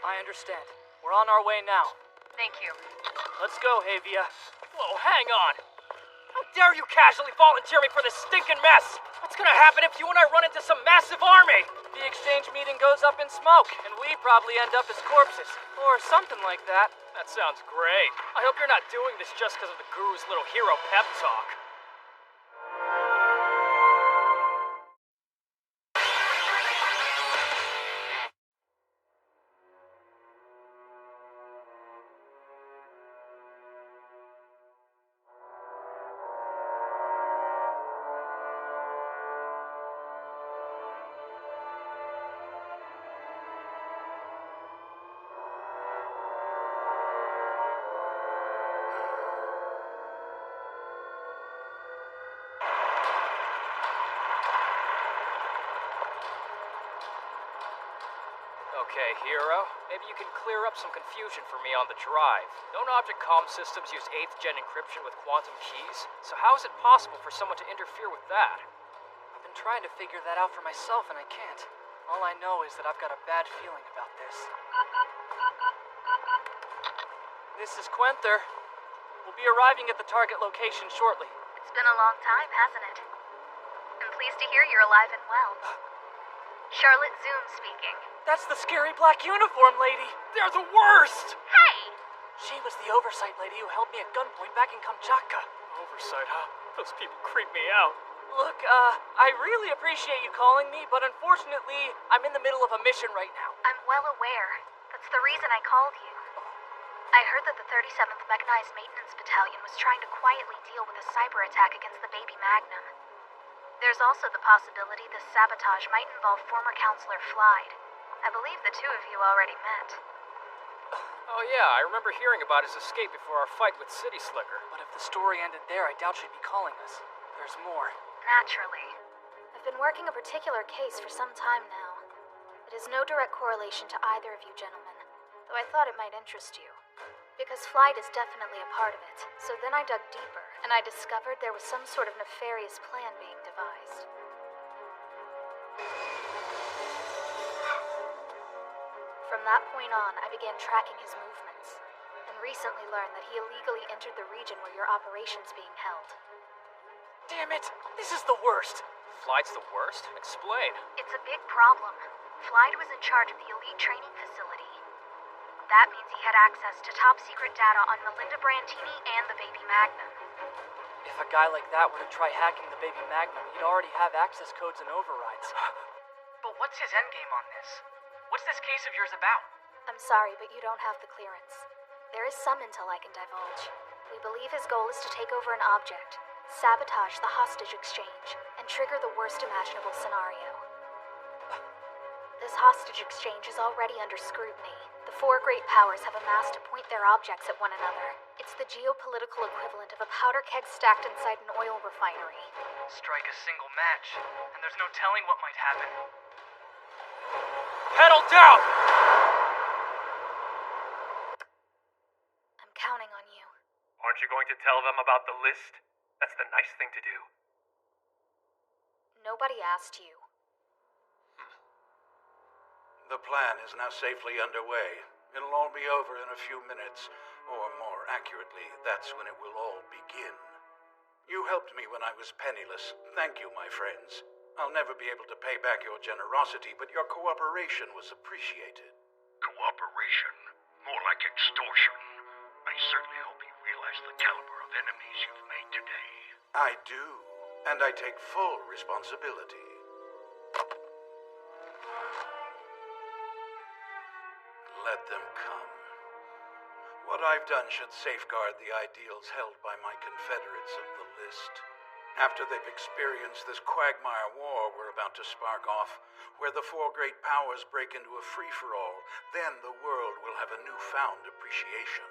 I understand. We're on our way now. Thank you. Let's go, Havia. Whoa, hang on! How dare you casually volunteer me for this stinking mess? What's gonna happen if you and I run into some massive army? The exchange meeting goes up in smoke, and we probably end up as corpses. Or something like that. That sounds great. I hope you're not doing this just because of the Guru's little hero pep talk. Okay, Hero. Maybe you can clear up some confusion for me on the drive. Don't object comm systems use 8th gen encryption with quantum keys? So how is it possible for someone to interfere with that? I've been trying to figure that out for myself and I can't. All I know is that I've got a bad feeling about this. This is Quenther. We'll be arriving at the target location shortly. It's been a long time, hasn't it? I'm pleased to hear you're alive and well. Charlotte Zoom speaking. That's the scary black uniform lady. They're the worst! Hey! She was the oversight lady who held me at gunpoint back in Kamchatka. Oversight, huh? Those people creep me out. Look, I really appreciate you calling me, but unfortunately, I'm in the middle of a mission right now. I'm well aware. That's the reason I called you. I heard that the 37th Mechanized Maintenance Battalion was trying to quietly deal with a cyber attack against the Baby Magnum. There's also the possibility this sabotage might involve former Counselor Flyd. I believe the two of you already met. Oh yeah, I remember hearing about his escape before our fight with City Slicker. But if the story ended there, I doubt she'd be calling us. There's more. Naturally. I've been working a particular case for some time now. It has no direct correlation to either of you gentlemen, though I thought it might interest you. Because Flyd is definitely a part of it, so then I dug deeper, and I discovered there was some sort of nefarious plan being devised. From that point on, I began tracking his movements, and recently learned that he illegally entered the region where your operation's being held. Damn it! This is the worst! Flyd's the worst? Explain. It's a big problem. Flyd was in charge of the elite training facility. That means he had access to top-secret data on Melinda Brantini and the Baby Magnum. If a guy like that were to try hacking the Baby Magnum, he'd already have access codes and overrides. But what's his endgame on this? What's this case of yours about? I'm sorry, but you don't have the clearance. There is some intel I can divulge. We believe his goal is to take over an object, sabotage the hostage exchange, and trigger the worst imaginable scenario. This hostage exchange is already under scrutiny. The four great powers have amassed to point their objects at one another. It's the geopolitical equivalent of a powder keg stacked inside an oil refinery. Strike a single match, and there's no telling what might happen. Pedal down! I'm counting on you. Aren't you going to tell them about the list? That's the nice thing to do. Nobody asked you. The plan is now safely underway. It'll all be over in a few minutes, or more accurately, that's when it will all begin. You helped me when I was penniless. Thank you, my friends. I'll never be able to pay back your generosity, but your cooperation was appreciated. Cooperation? More like extortion. I certainly hope you realize the caliber of enemies you've made today. I do, and I take full responsibility. Let them come. What I've done should safeguard the ideals held by my confederates of the list. After they've experienced this quagmire war we're about to spark off, where the four great powers break into a free-for-all, then the world will have a newfound appreciation.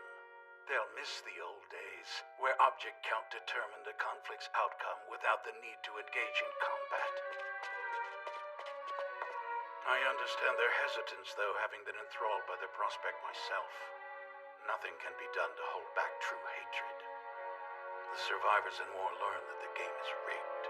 They'll miss the old days, where object count determined a conflict's outcome without the need to engage in combat. I understand their hesitance, though, having been enthralled by the prospect myself. Nothing can be done to hold back true hatred. The survivors in war learn that the game is rigged.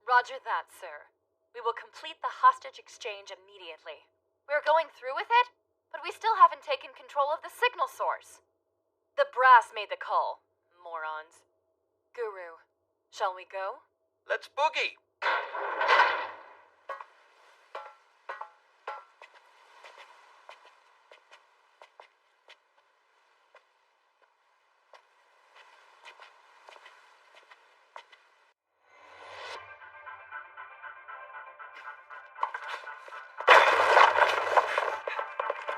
Roger that, sir. We will complete the hostage exchange immediately. We're going through with it, but we still haven't taken control of the signal source. The brass made the call, morons. Guru, shall we go? Let's boogie!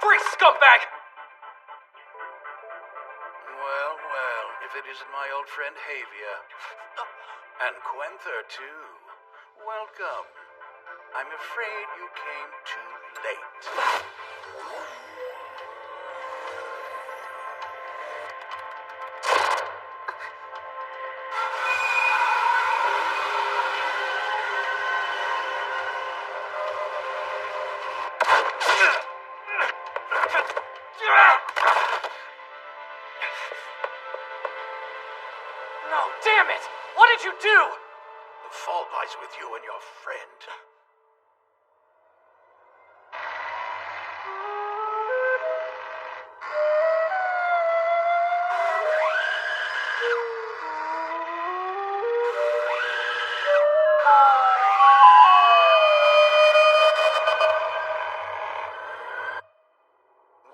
Free scumbag! Well, well, if it isn't my old friend Havia. And Quenther, too. Welcome. I'm afraid you came too late. No, damn it! What did you do? The fault lies with you and your friend.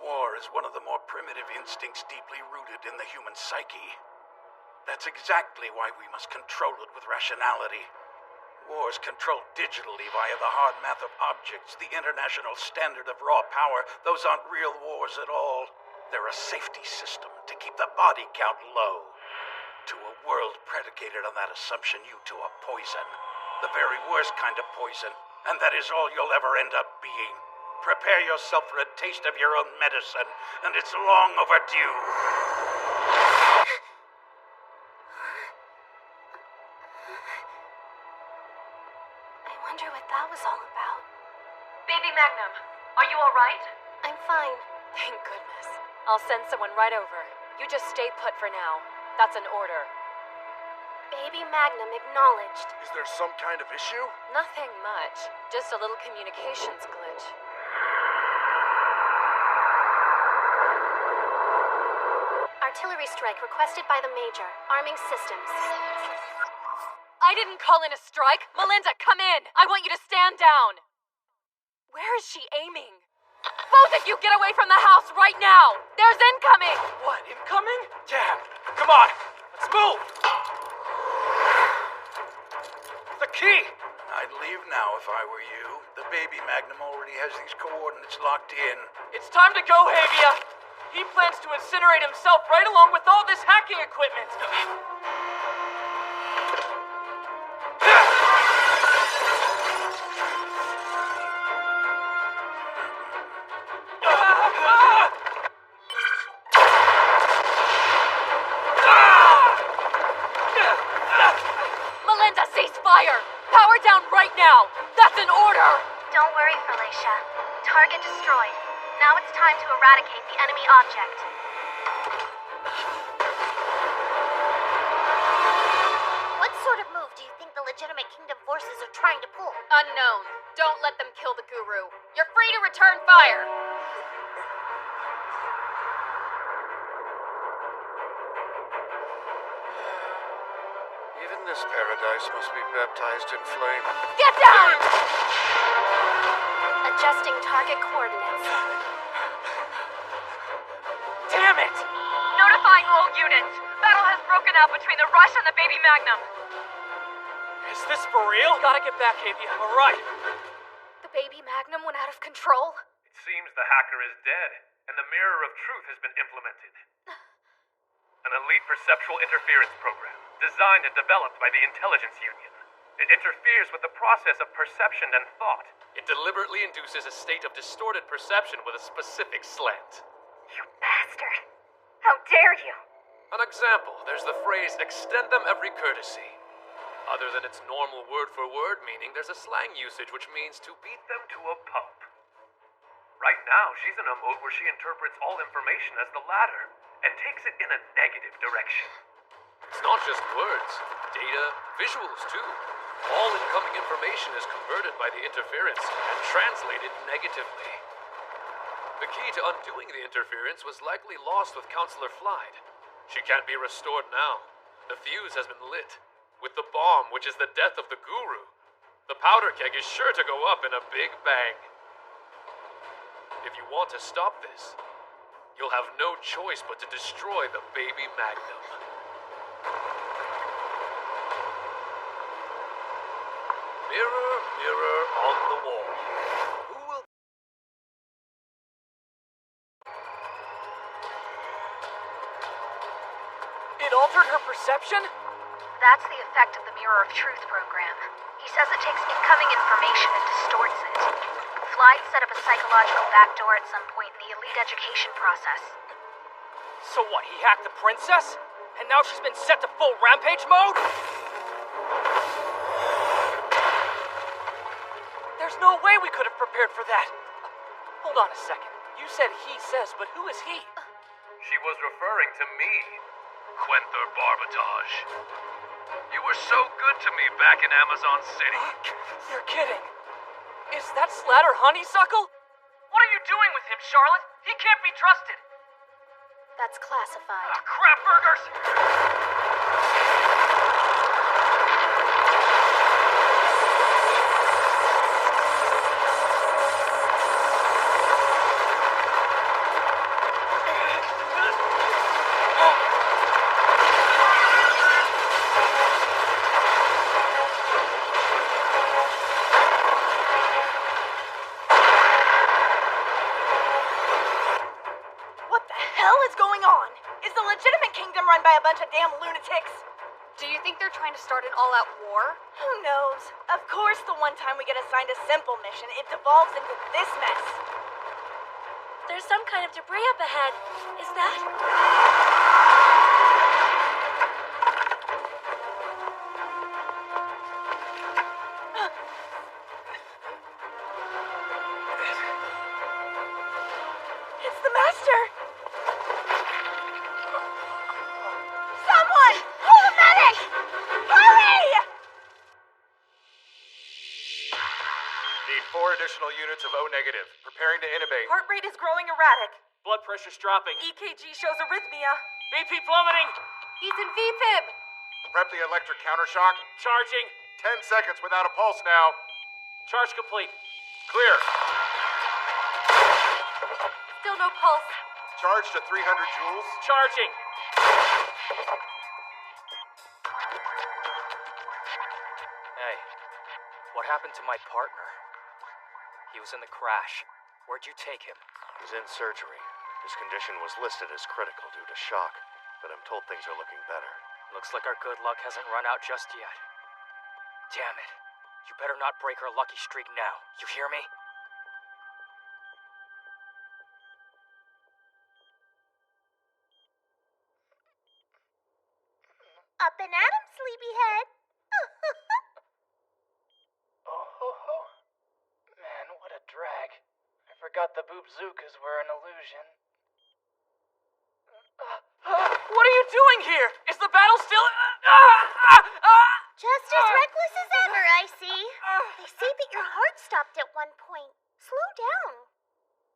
War is one of the more primitive instincts deeply rooted in the human psyche. That's exactly why we must control it with rationality. Wars controlled digitally via the hard math of objects, the international standard of raw power. Those aren't real wars at all. They're a safety system to keep the body count low. To a world predicated on that assumption, you two are poison. The very worst kind of poison. And that is all you'll ever end up being. Prepare yourself for a taste of your own medicine, and it's long overdue. I wonder what that was all about. Baby Magnum, are you alright? I'm fine. Thank goodness. I'll send someone right over. You just stay put for now. That's an order. Baby Magnum acknowledged. Is there some kind of issue? Nothing much. Just a little communications glitch. Artillery strike requested by the Major. Arming systems. I didn't call in a strike. Melinda, come in. I want you to stand down. Where is she aiming? Both of you get away from the house right now. There's incoming. What, incoming? Damn. Come on. Let's move. The key. I'd leave now if I were you. The baby Magnum already has these coordinates locked in. It's time to go, Havia. He plans to incinerate himself right along with all this hacking equipment. Melinda, cease fire. Power down right now. That's an order. Don't worry, Felicia. Target destroyed. Now it's time to eradicate the enemy object. What sort of move do you think the legitimate Kingdom forces are trying to pull? Unknown. Don't let them kill the Guru. You're free to return fire. Even this paradise must be baptized in flame. Get down! Adjusting target coordinates. Damn it! Notifying all units. Battle has broken out between the Rush and the Baby Magnum. Is this for real? Gotta get back, Havia. All right. The Baby Magnum went out of control. It seems the hacker is dead, and the Mirror of Truth has been implemented. An elite perceptual interference program, designed and developed by the Intelligence Union. It interferes with the process of perception and thought. It deliberately induces a state of distorted perception with a specific slant. You bastard. How dare you? An example, there's the phrase, extend them every courtesy. Other than its normal word-for-word meaning, there's a slang usage which means to beat them to a pulp. Right now, she's in a mode where she interprets all information as the latter, and takes it in a negative direction. It's not just words, data, visuals too. All incoming information is converted by the interference and translated negatively. The key to undoing the interference was likely lost with Counselor Flyd. She can't be restored now. The fuse has been lit. With the bomb, which is the death of the Guru, the powder keg is sure to go up in a big bang. If you want to stop this, you'll have no choice but to destroy the Baby Magnum. Mirror, mirror on the wall. Who will... It altered her perception? That's the effect of the Mirror of Truth program. He says it takes incoming information and distorts it. Flyd set up a psychological backdoor at some point in the elite education process. So what, he hacked the princess? And now she's been set to full rampage mode? There's no way we could have prepared for that. Hold on a second. You said he says, but who is he? She was referring to me, Quenther Barbatage. You were so good to me back in Amazon City. You're kidding. Is that Slatter Honeysuckle? What are you doing with him, Charlotte? He can't be trusted. That's classified. Crap burgers! What the hell is going on? Is the legitimate kingdom run by a bunch of damn lunatics? Do you think they're trying to start an all-out war? Who knows? Of course, the one time we get assigned a simple mission, it devolves into this mess. There's some kind of debris up ahead. Is that? It's the master! Someone! Call a medic! Hurry! Need 4 additional units of O negative. Preparing to intubate. Heart rate is growing erratic. Blood pressure's dropping. EKG shows arrhythmia. BP plummeting. He's in VFib. Prep the electric countershock. Charging. 10 seconds without a pulse now. Charge complete. Clear. Still no pulse. Charge to 300 joules. Charging. Hey, what happened to my partner? He was in the crash. Where'd you take him? He's in surgery. His condition was listed as critical due to shock, but I'm told things are looking better. Looks like our good luck hasn't run out just yet. Damn it. You better not break our lucky streak now. You hear me? Up and at 'em, sleepyhead. Oh ho ho. Man, what a drag. I forgot the Boobzookas were an illusion. What are you doing here? Is the battle still... Just as reckless as ever, I see. They say that your heart stopped at one point. Slow down.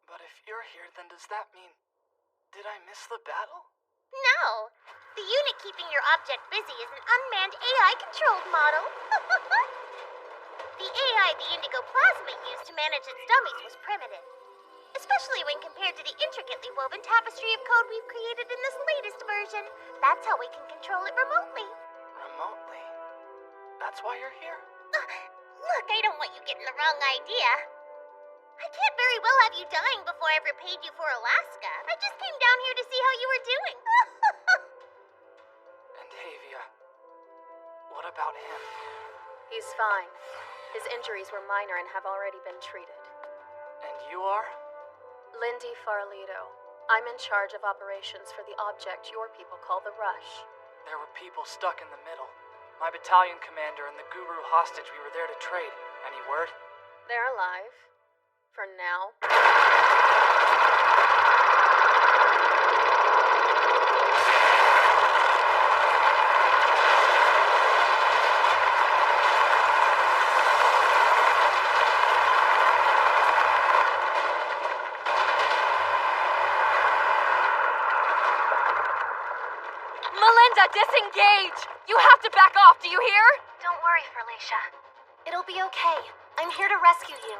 But if you're here, then does that mean... Did I miss the battle? No. The unit keeping your object busy is an unmanned AI-controlled model. The AI the Indigo Plasma used to manage its dummies was primitive. Especially when compared to the intricately woven tapestry of code we've created in this latest version. That's how we can control it remotely. Remotely? That's why you're here? Look, I don't want you getting the wrong idea. I can't very well have you dying before I ever paid you for Alaska. I just came down here to see how you were doing. And Havia, what about him? He's fine. His injuries were minor and have already been treated. And you are? Lindy Farlito. I'm in charge of operations for the object your people call the Rush. There were people stuck in the middle. My battalion commander and the Guru hostage we were there to trade. Any word? They're alive. For now. Melinda, disengage! You have to back off, do you hear? Don't worry, Felicia. It'll be okay. I'm here to rescue you.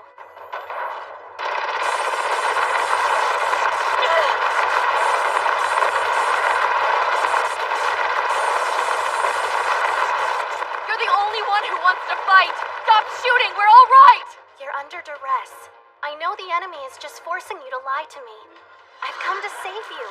You're the only one who wants to fight! Stop shooting! We're all right! You're under duress. I know the enemy is just forcing you to lie to me. I've come to save you.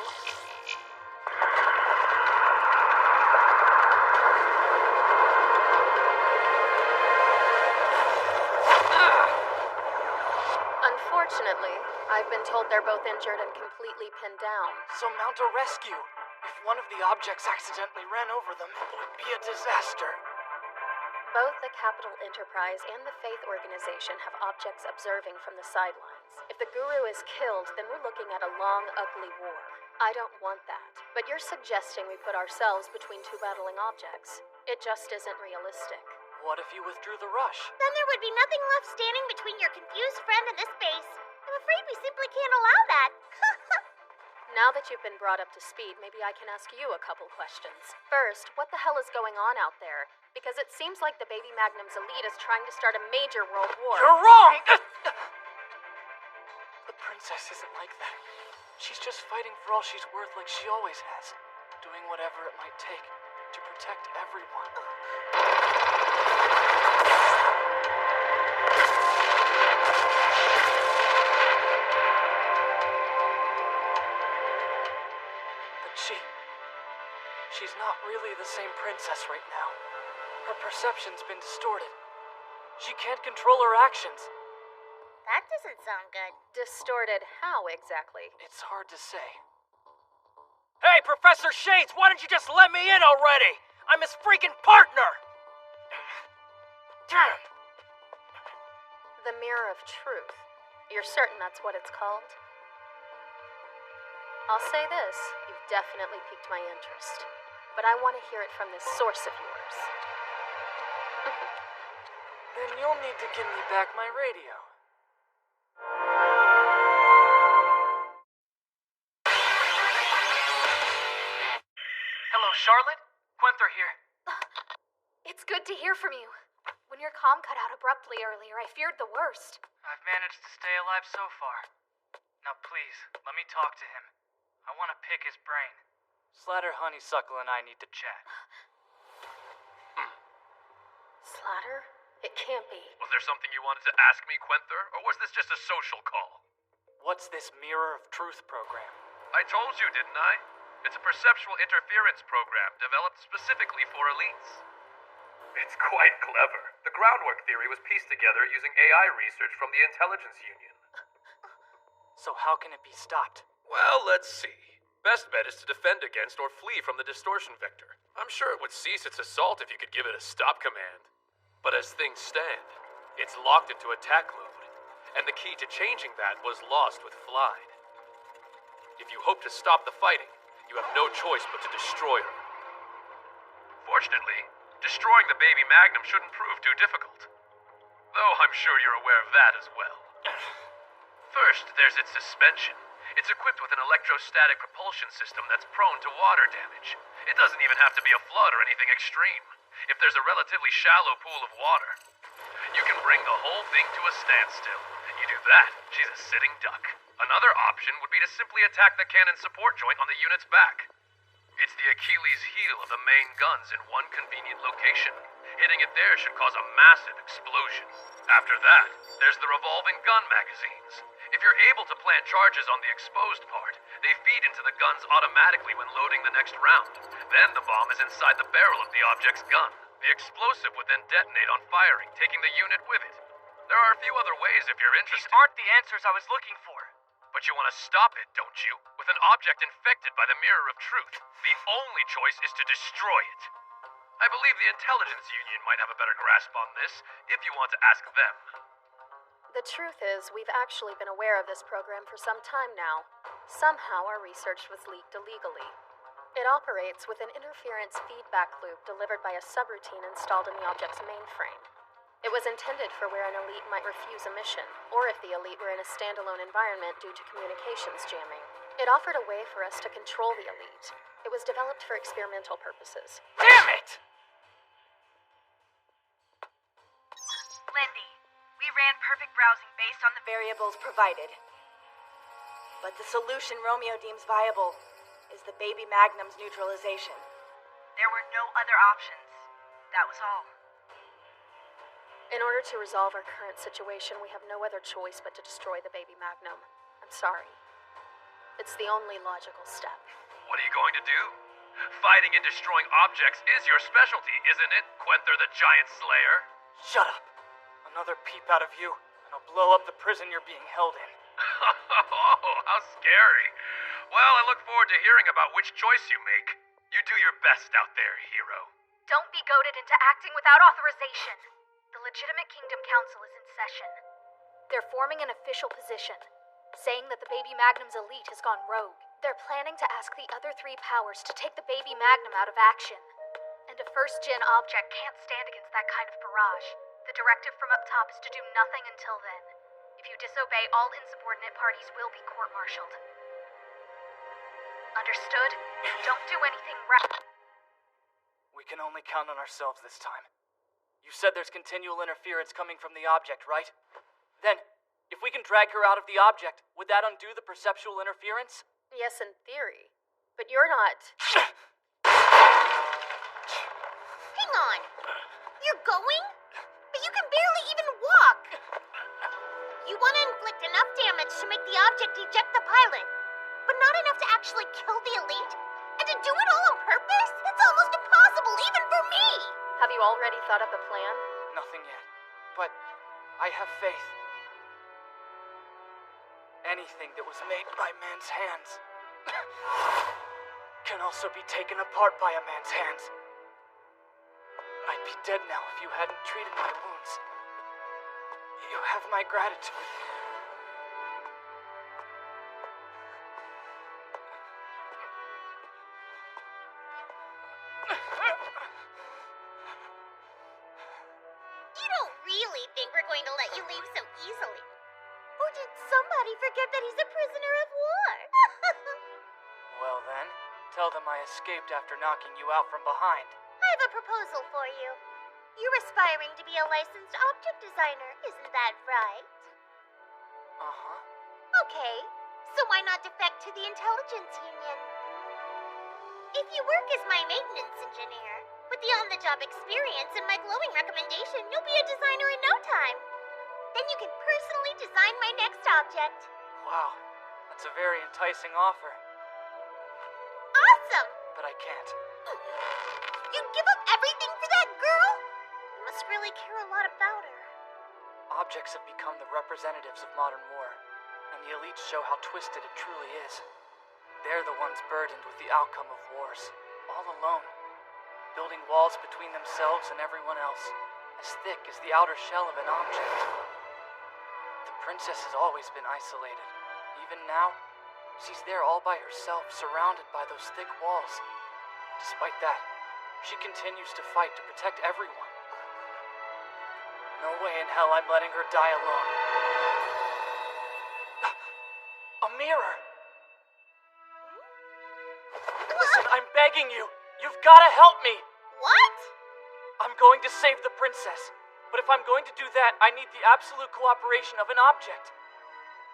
Unfortunately, I've been told they're both injured and completely pinned down. So mount a rescue. If one of the objects accidentally ran over them, it would be a disaster. Both the Capital Enterprise and the Faith Organization have objects observing from the sidelines. If the Guru is killed, then we're looking at a long, ugly war. I don't want that. But you're suggesting we put ourselves between two battling objects. It just isn't realistic. What if you withdrew the rush? Then there would be nothing left standing between your confused friend and this base. I'm afraid we simply can't allow that. Now that you've been brought up to speed, maybe I can ask you a couple questions. First, what the hell is going on out there? Because it seems like the Baby Magnum's elite is trying to start a major world war. You're wrong! The princess isn't like that. She's just fighting for all she's worth like she always has. Doing whatever it might take to protect everyone. She's not really the same princess right now. Her perception's been distorted. She can't control her actions. That doesn't sound good. Distorted how exactly? It's hard to say. Hey, Professor Shades, why don't you just let me in already? I'm his freaking partner! Damn! The Mirror of Truth. You're certain that's what it's called? I'll say this, you've definitely piqued my interest. But I want to hear it from this source of yours. Then you'll need to give me back my radio. Hello, Charlotte? Quenther here. It's good to hear from you. When your comm cut out abruptly earlier, I feared the worst. I've managed to stay alive so far. Now please, let me talk to him. I want to pick his brain. Slatter, Honeysuckle, and I need to chat. Slatter? It can't be. Was there something you wanted to ask me, Quenther, or was this just a social call? What's this Mirror of Truth program? I told you, didn't I? It's a perceptual interference program developed specifically for elites. It's quite clever. The groundwork theory was pieced together using AI research from the Intelligence Union. So how can it be stopped? Well, let's see. Best bet is to defend against or flee from the distortion vector. I'm sure it would cease its assault if you could give it a stop command. But as things stand, it's locked into attack mode, and the key to changing that was lost with Flide. If you hope to stop the fighting, you have no choice but to destroy her. Fortunately, destroying the Baby Magnum shouldn't prove too difficult. Though I'm sure you're aware of that as well. First, there's its suspension. It's equipped with an electrostatic propulsion system that's prone to water damage. It doesn't even have to be a flood or anything extreme. If there's a relatively shallow pool of water, you can bring the whole thing to a standstill. You do that, she's a sitting duck. Another option would be to simply attack the cannon support joint on the unit's back. It's the Achilles heel of the main guns in one convenient location. Hitting it there should cause a massive explosion. After that, there's the revolving gun magazines. If you're able to plant charges on the exposed part, they feed into the guns automatically when loading the next round. Then the bomb is inside the barrel of the object's gun. The explosive would then detonate on firing, taking the unit with it. There are a few other ways if you're interested. These aren't the answers I was looking for. But you want to stop it, don't you? With an object infected by the Mirror of Truth, the only choice is to destroy it. I believe the Intelligence Union might have a better grasp on this, if you want to ask them. The truth is, we've actually been aware of this program for some time now. Somehow our research was leaked illegally. It operates with an interference feedback loop delivered by a subroutine installed in the object's mainframe. It was intended for where an elite might refuse a mission, or if the elite were in a standalone environment due to communications jamming. It offered a way for us to control the elite. It was developed for experimental purposes. Damn it! Lindy, we ran perfect browsing based on the variables provided. But the solution Romeo deems viable is the Baby Magnum's neutralization. There were no other options. That was all. In order to resolve our current situation, we have no other choice but to destroy the Baby Magnum. I'm sorry. It's the only logical step. What are you going to do? Fighting and destroying objects is your specialty, isn't it, Quenther the Giant Slayer? Shut up! Another peep out of you, and I'll blow up the prison you're being held in. Oh, how scary. Well, I look forward to hearing about which choice you make. You do your best out there, hero. Don't be goaded into acting without authorization. The Legitimate Kingdom Council is in session. They're forming an official position, saying that the Baby Magnum's elite has gone rogue. They're planning to ask the other three powers to take the Baby Magnum out of action. And a first-gen object can't stand against that kind of barrage. The directive from up top is to do nothing until then. If you disobey, all insubordinate parties will be court-martialed. Understood? Don't do anything We can only count on ourselves this time. You said there's continual interference coming from the object, right? Then, if we can drag her out of the object, would that undo the perceptual interference? Yes, in theory. But you're not... Hang on. You're going? But you can barely even walk. You want to inflict enough damage to make the object eject the pilot, but not enough to actually kill the elite? And to do it all on purpose? It's almost impossible, even for me! Have you already thought up a plan? Nothing yet. But I have faith. Anything that was made by man's hands can also be taken apart by a man's hands. I'd be dead now if you hadn't treated my wounds. You have my gratitude. You don't really think we're going to let you leave so easily? Or did somebody forget that he's a prisoner of war? Well then, tell them I escaped after knocking you out from behind. I have a proposal for you. You're aspiring to be a licensed object designer, isn't that right? Uh-huh. Okay, so why not defect to the Intelligence Union? If you work as my maintenance engineer, with the on-the-job experience and my glowing recommendation, you'll be a designer in no time. Then you can personally design my next object. Wow, that's a very enticing offer. Awesome! But I can't. You'd give up everything for that girl? You must really care a lot about her. Objects have become the representatives of modern war, and the elites show how twisted it truly is. They're the ones burdened with the outcome of wars, all alone, building walls between themselves and everyone else, as thick as the outer shell of an object. The princess has always been isolated. Even now, she's there all by herself, surrounded by those thick walls. Despite that, she continues to fight to protect everyone. No way in hell I'm letting her die alone. A mirror! Listen, I'm begging you. You've gotta help me. What? I'm going to save the princess. But if I'm going to do that, I need the absolute cooperation of an object.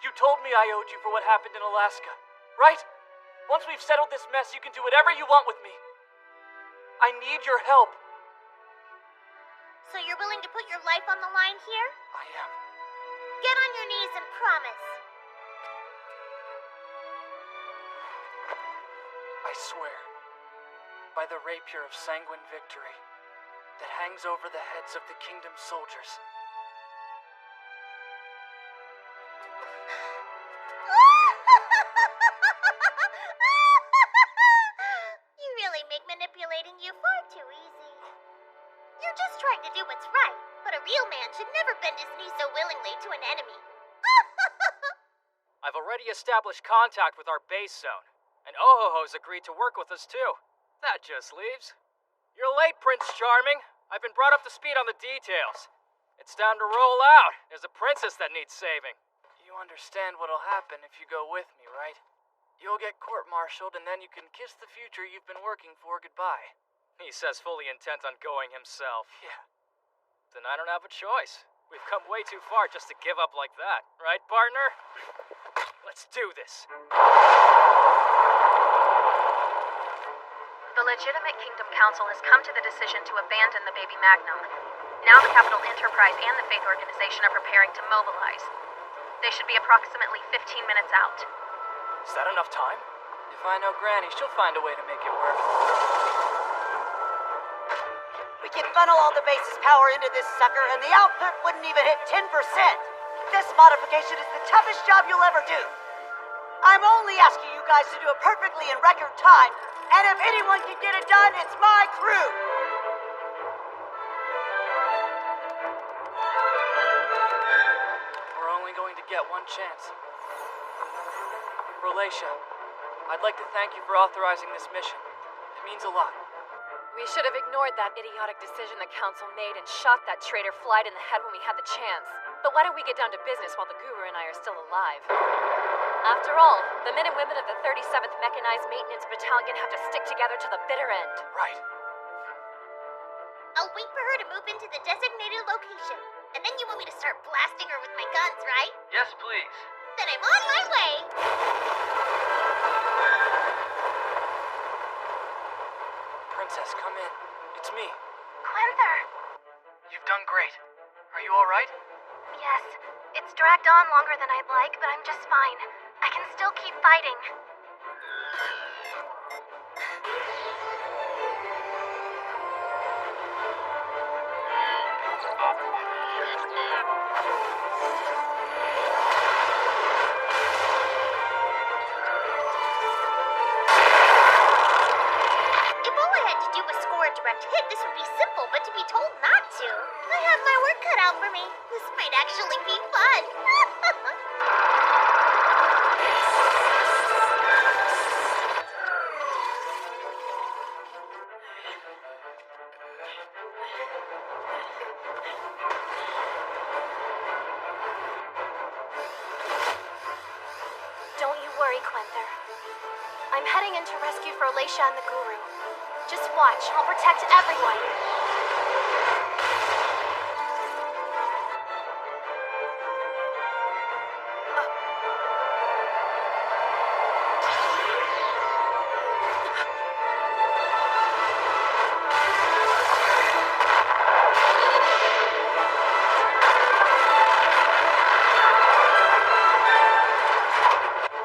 You told me I owed you for what happened in Alaska, right? Once we've settled this mess, you can do whatever you want with me. I need your help. So you're willing to put your life on the line here? I am. Get on your knees and promise. I swear, by the rapier of sanguine victory that hangs over the heads of the kingdom's soldiers. You really make manipulating you far too easy. You're just trying to do what's right, but a real man should never bend his knee so willingly to an enemy. I've already established contact with our base zone, and Ohoho's agreed to work with us too. That just leaves. You're late, Prince Charming. I've been brought up to speed on the details. It's time to roll out. There's a princess that needs saving. You understand what'll happen if you go with me, right? You'll get court-martialed, and then you can kiss the future you've been working for goodbye. He says fully intent on going himself. Yeah. Then I don't have a choice. We've come way too far just to give up like that. Right, partner? Let's do this. The Legitimate Kingdom Council has come to the decision to abandon the Baby Magnum. Now the Capital Enterprise and the Faith Organization are preparing to mobilize. They should be approximately 15 minutes out. Is that enough time? If I know Granny, she'll find a way to make it work. We could funnel all the base's power into this sucker, and the output wouldn't even hit 10%. This modification is the toughest job you'll ever do. I'm only asking you guys to do it perfectly in record time, and if anyone can get it done, it's my crew. get one chance. Rolacia, I'd like to thank you for authorizing this mission. It means a lot. We should have ignored that idiotic decision the Council made and shot that traitor Flight in the head when we had the chance. But why don't we get down to business while the Guru and I are still alive? After all, the men and women of the 37th Mechanized Maintenance Battalion have to stick together to the bitter end. Right. I'll wait for her to move into the designated location. And then you want me to start blasting her with my guns, right? Yes, please. Then I'm on my way! Princess, come in. It's me. Quenther! You've done great. Are you alright? Yes, it's dragged on longer than I'd like, but I'm just fine. I can still keep fighting. If all I had to do was score a direct hit, this would be simple, but to be told not to, I have my work cut out for me. This might actually be fun. Don't you worry, Quenther. I'm heading in to rescue Rolacia and the Guru. Just watch, I'll protect everyone.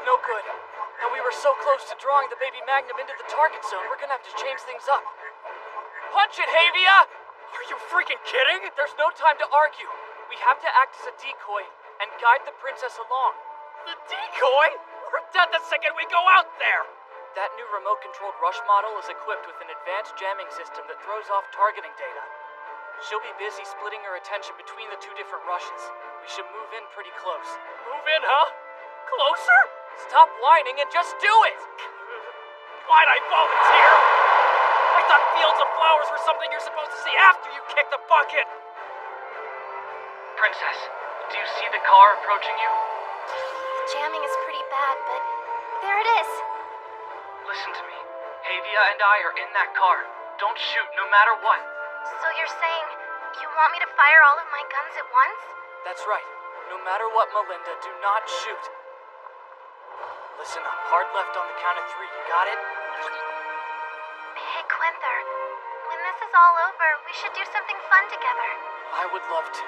No good. And we were so close to drawing the baby Magnum into the target zone, we're gonna have to change things up. Punch it, Havia! Are you freaking kidding? There's no time to argue. We have to act as a decoy and guide the princess along. The decoy? We're dead the second we go out there! That new remote-controlled rush model is equipped with an advanced jamming system that throws off targeting data. She'll be busy splitting her attention between the two different rushes. We should move in pretty close. Move in, huh? Closer? Stop whining and just do it! Why'd I volunteer? I thought fields of flowers were something you're supposed to see after you kick the bucket! Princess, do you see the car approaching you? The jamming is pretty bad, but there it is. Listen to me. Havia and I are in that car. Don't shoot, no matter what. So you're saying you want me to fire all of my guns at once? That's right. No matter what, Melinda, do not shoot. Listen up. Hard left on the count of 3. You got it? Hey, Quenther. When this is all over, we should do something fun together. I would love to.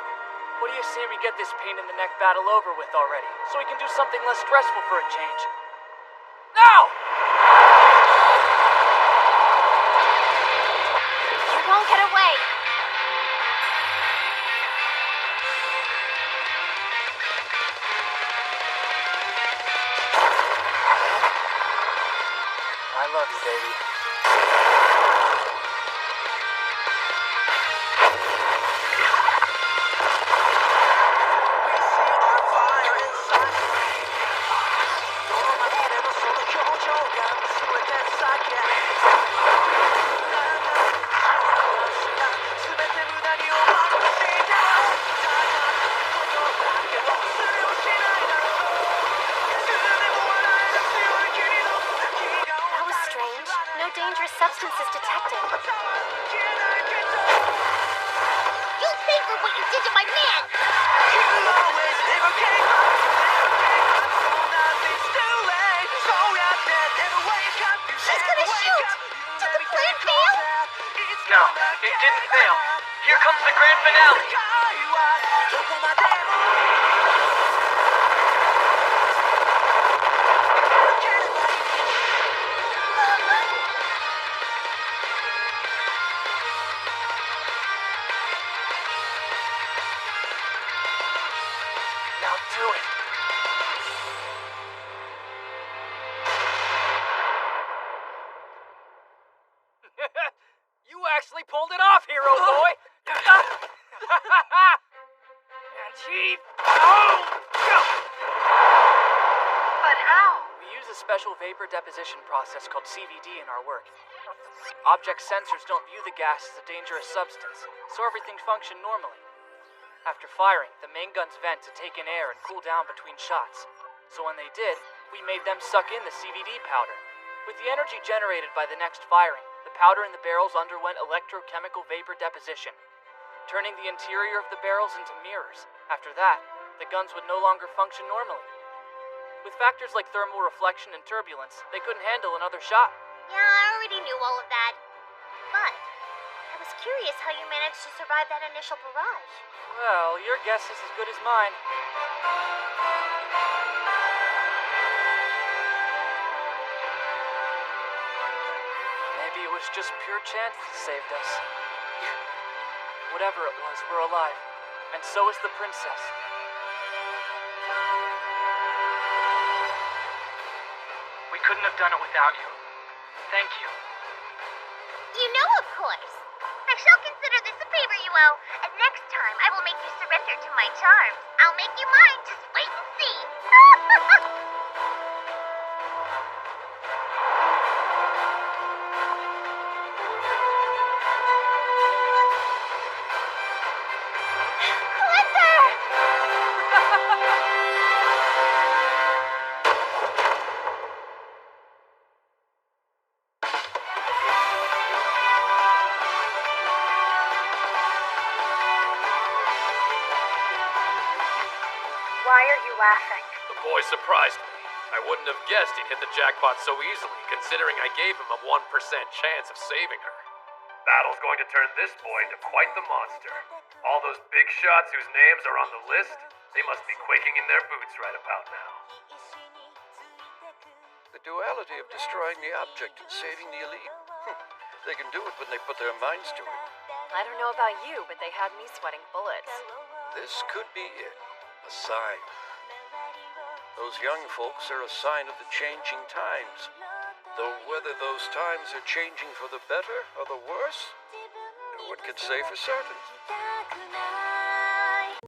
What do you say we get this pain in the neck battle over with already, so we can do something less stressful for a change? Now! You won't get away. I love you, baby. That was strange. No dangerous substances detected. You'll pay for what you did to my man! She's gonna shoot! Did the plan fail? No, it didn't fail. Here comes the grand finale. Now do it. You actually pulled it off, hero boy! And he... Oh! a special vapor deposition process called CVD in our work. Object sensors don't view the gas as a dangerous substance, so everything functioned normally. After firing, the main guns vent to take in air and cool down between shots. So when they did, we made them suck in the CVD powder. With the energy generated by the next firing, the powder in the barrels underwent electrochemical vapor deposition, turning the interior of the barrels into mirrors. After that, the guns would no longer function normally. With factors like thermal reflection and turbulence, they couldn't handle another shot. Yeah, I already knew all of that. But I was curious how you managed to survive that initial barrage. Well, your guess is as good as mine. Maybe it was just pure chance that saved us. Whatever it was, we're alive. And so is the princess. We couldn't have done it without you. Thank you. You know, of course. I shall consider this a favor you owe, and next time I will make you surrender to my charms. I'll make you mine. Just wait and see. Why are you laughing? The boy surprised me. I wouldn't have guessed he'd hit the jackpot so easily, considering I gave him a 1% chance of saving her. Battle's going to turn this boy into quite the monster. All those big shots whose names are on the list, they must be quaking in their boots right about now. The duality of destroying the object and saving the elite. They can do it when they put their minds to it. I don't know about you, but they had me sweating bullets. This could be it. A sign. Those young folks are a sign of the changing times. Though whether those times are changing for the better or the worse, no one can say for certain.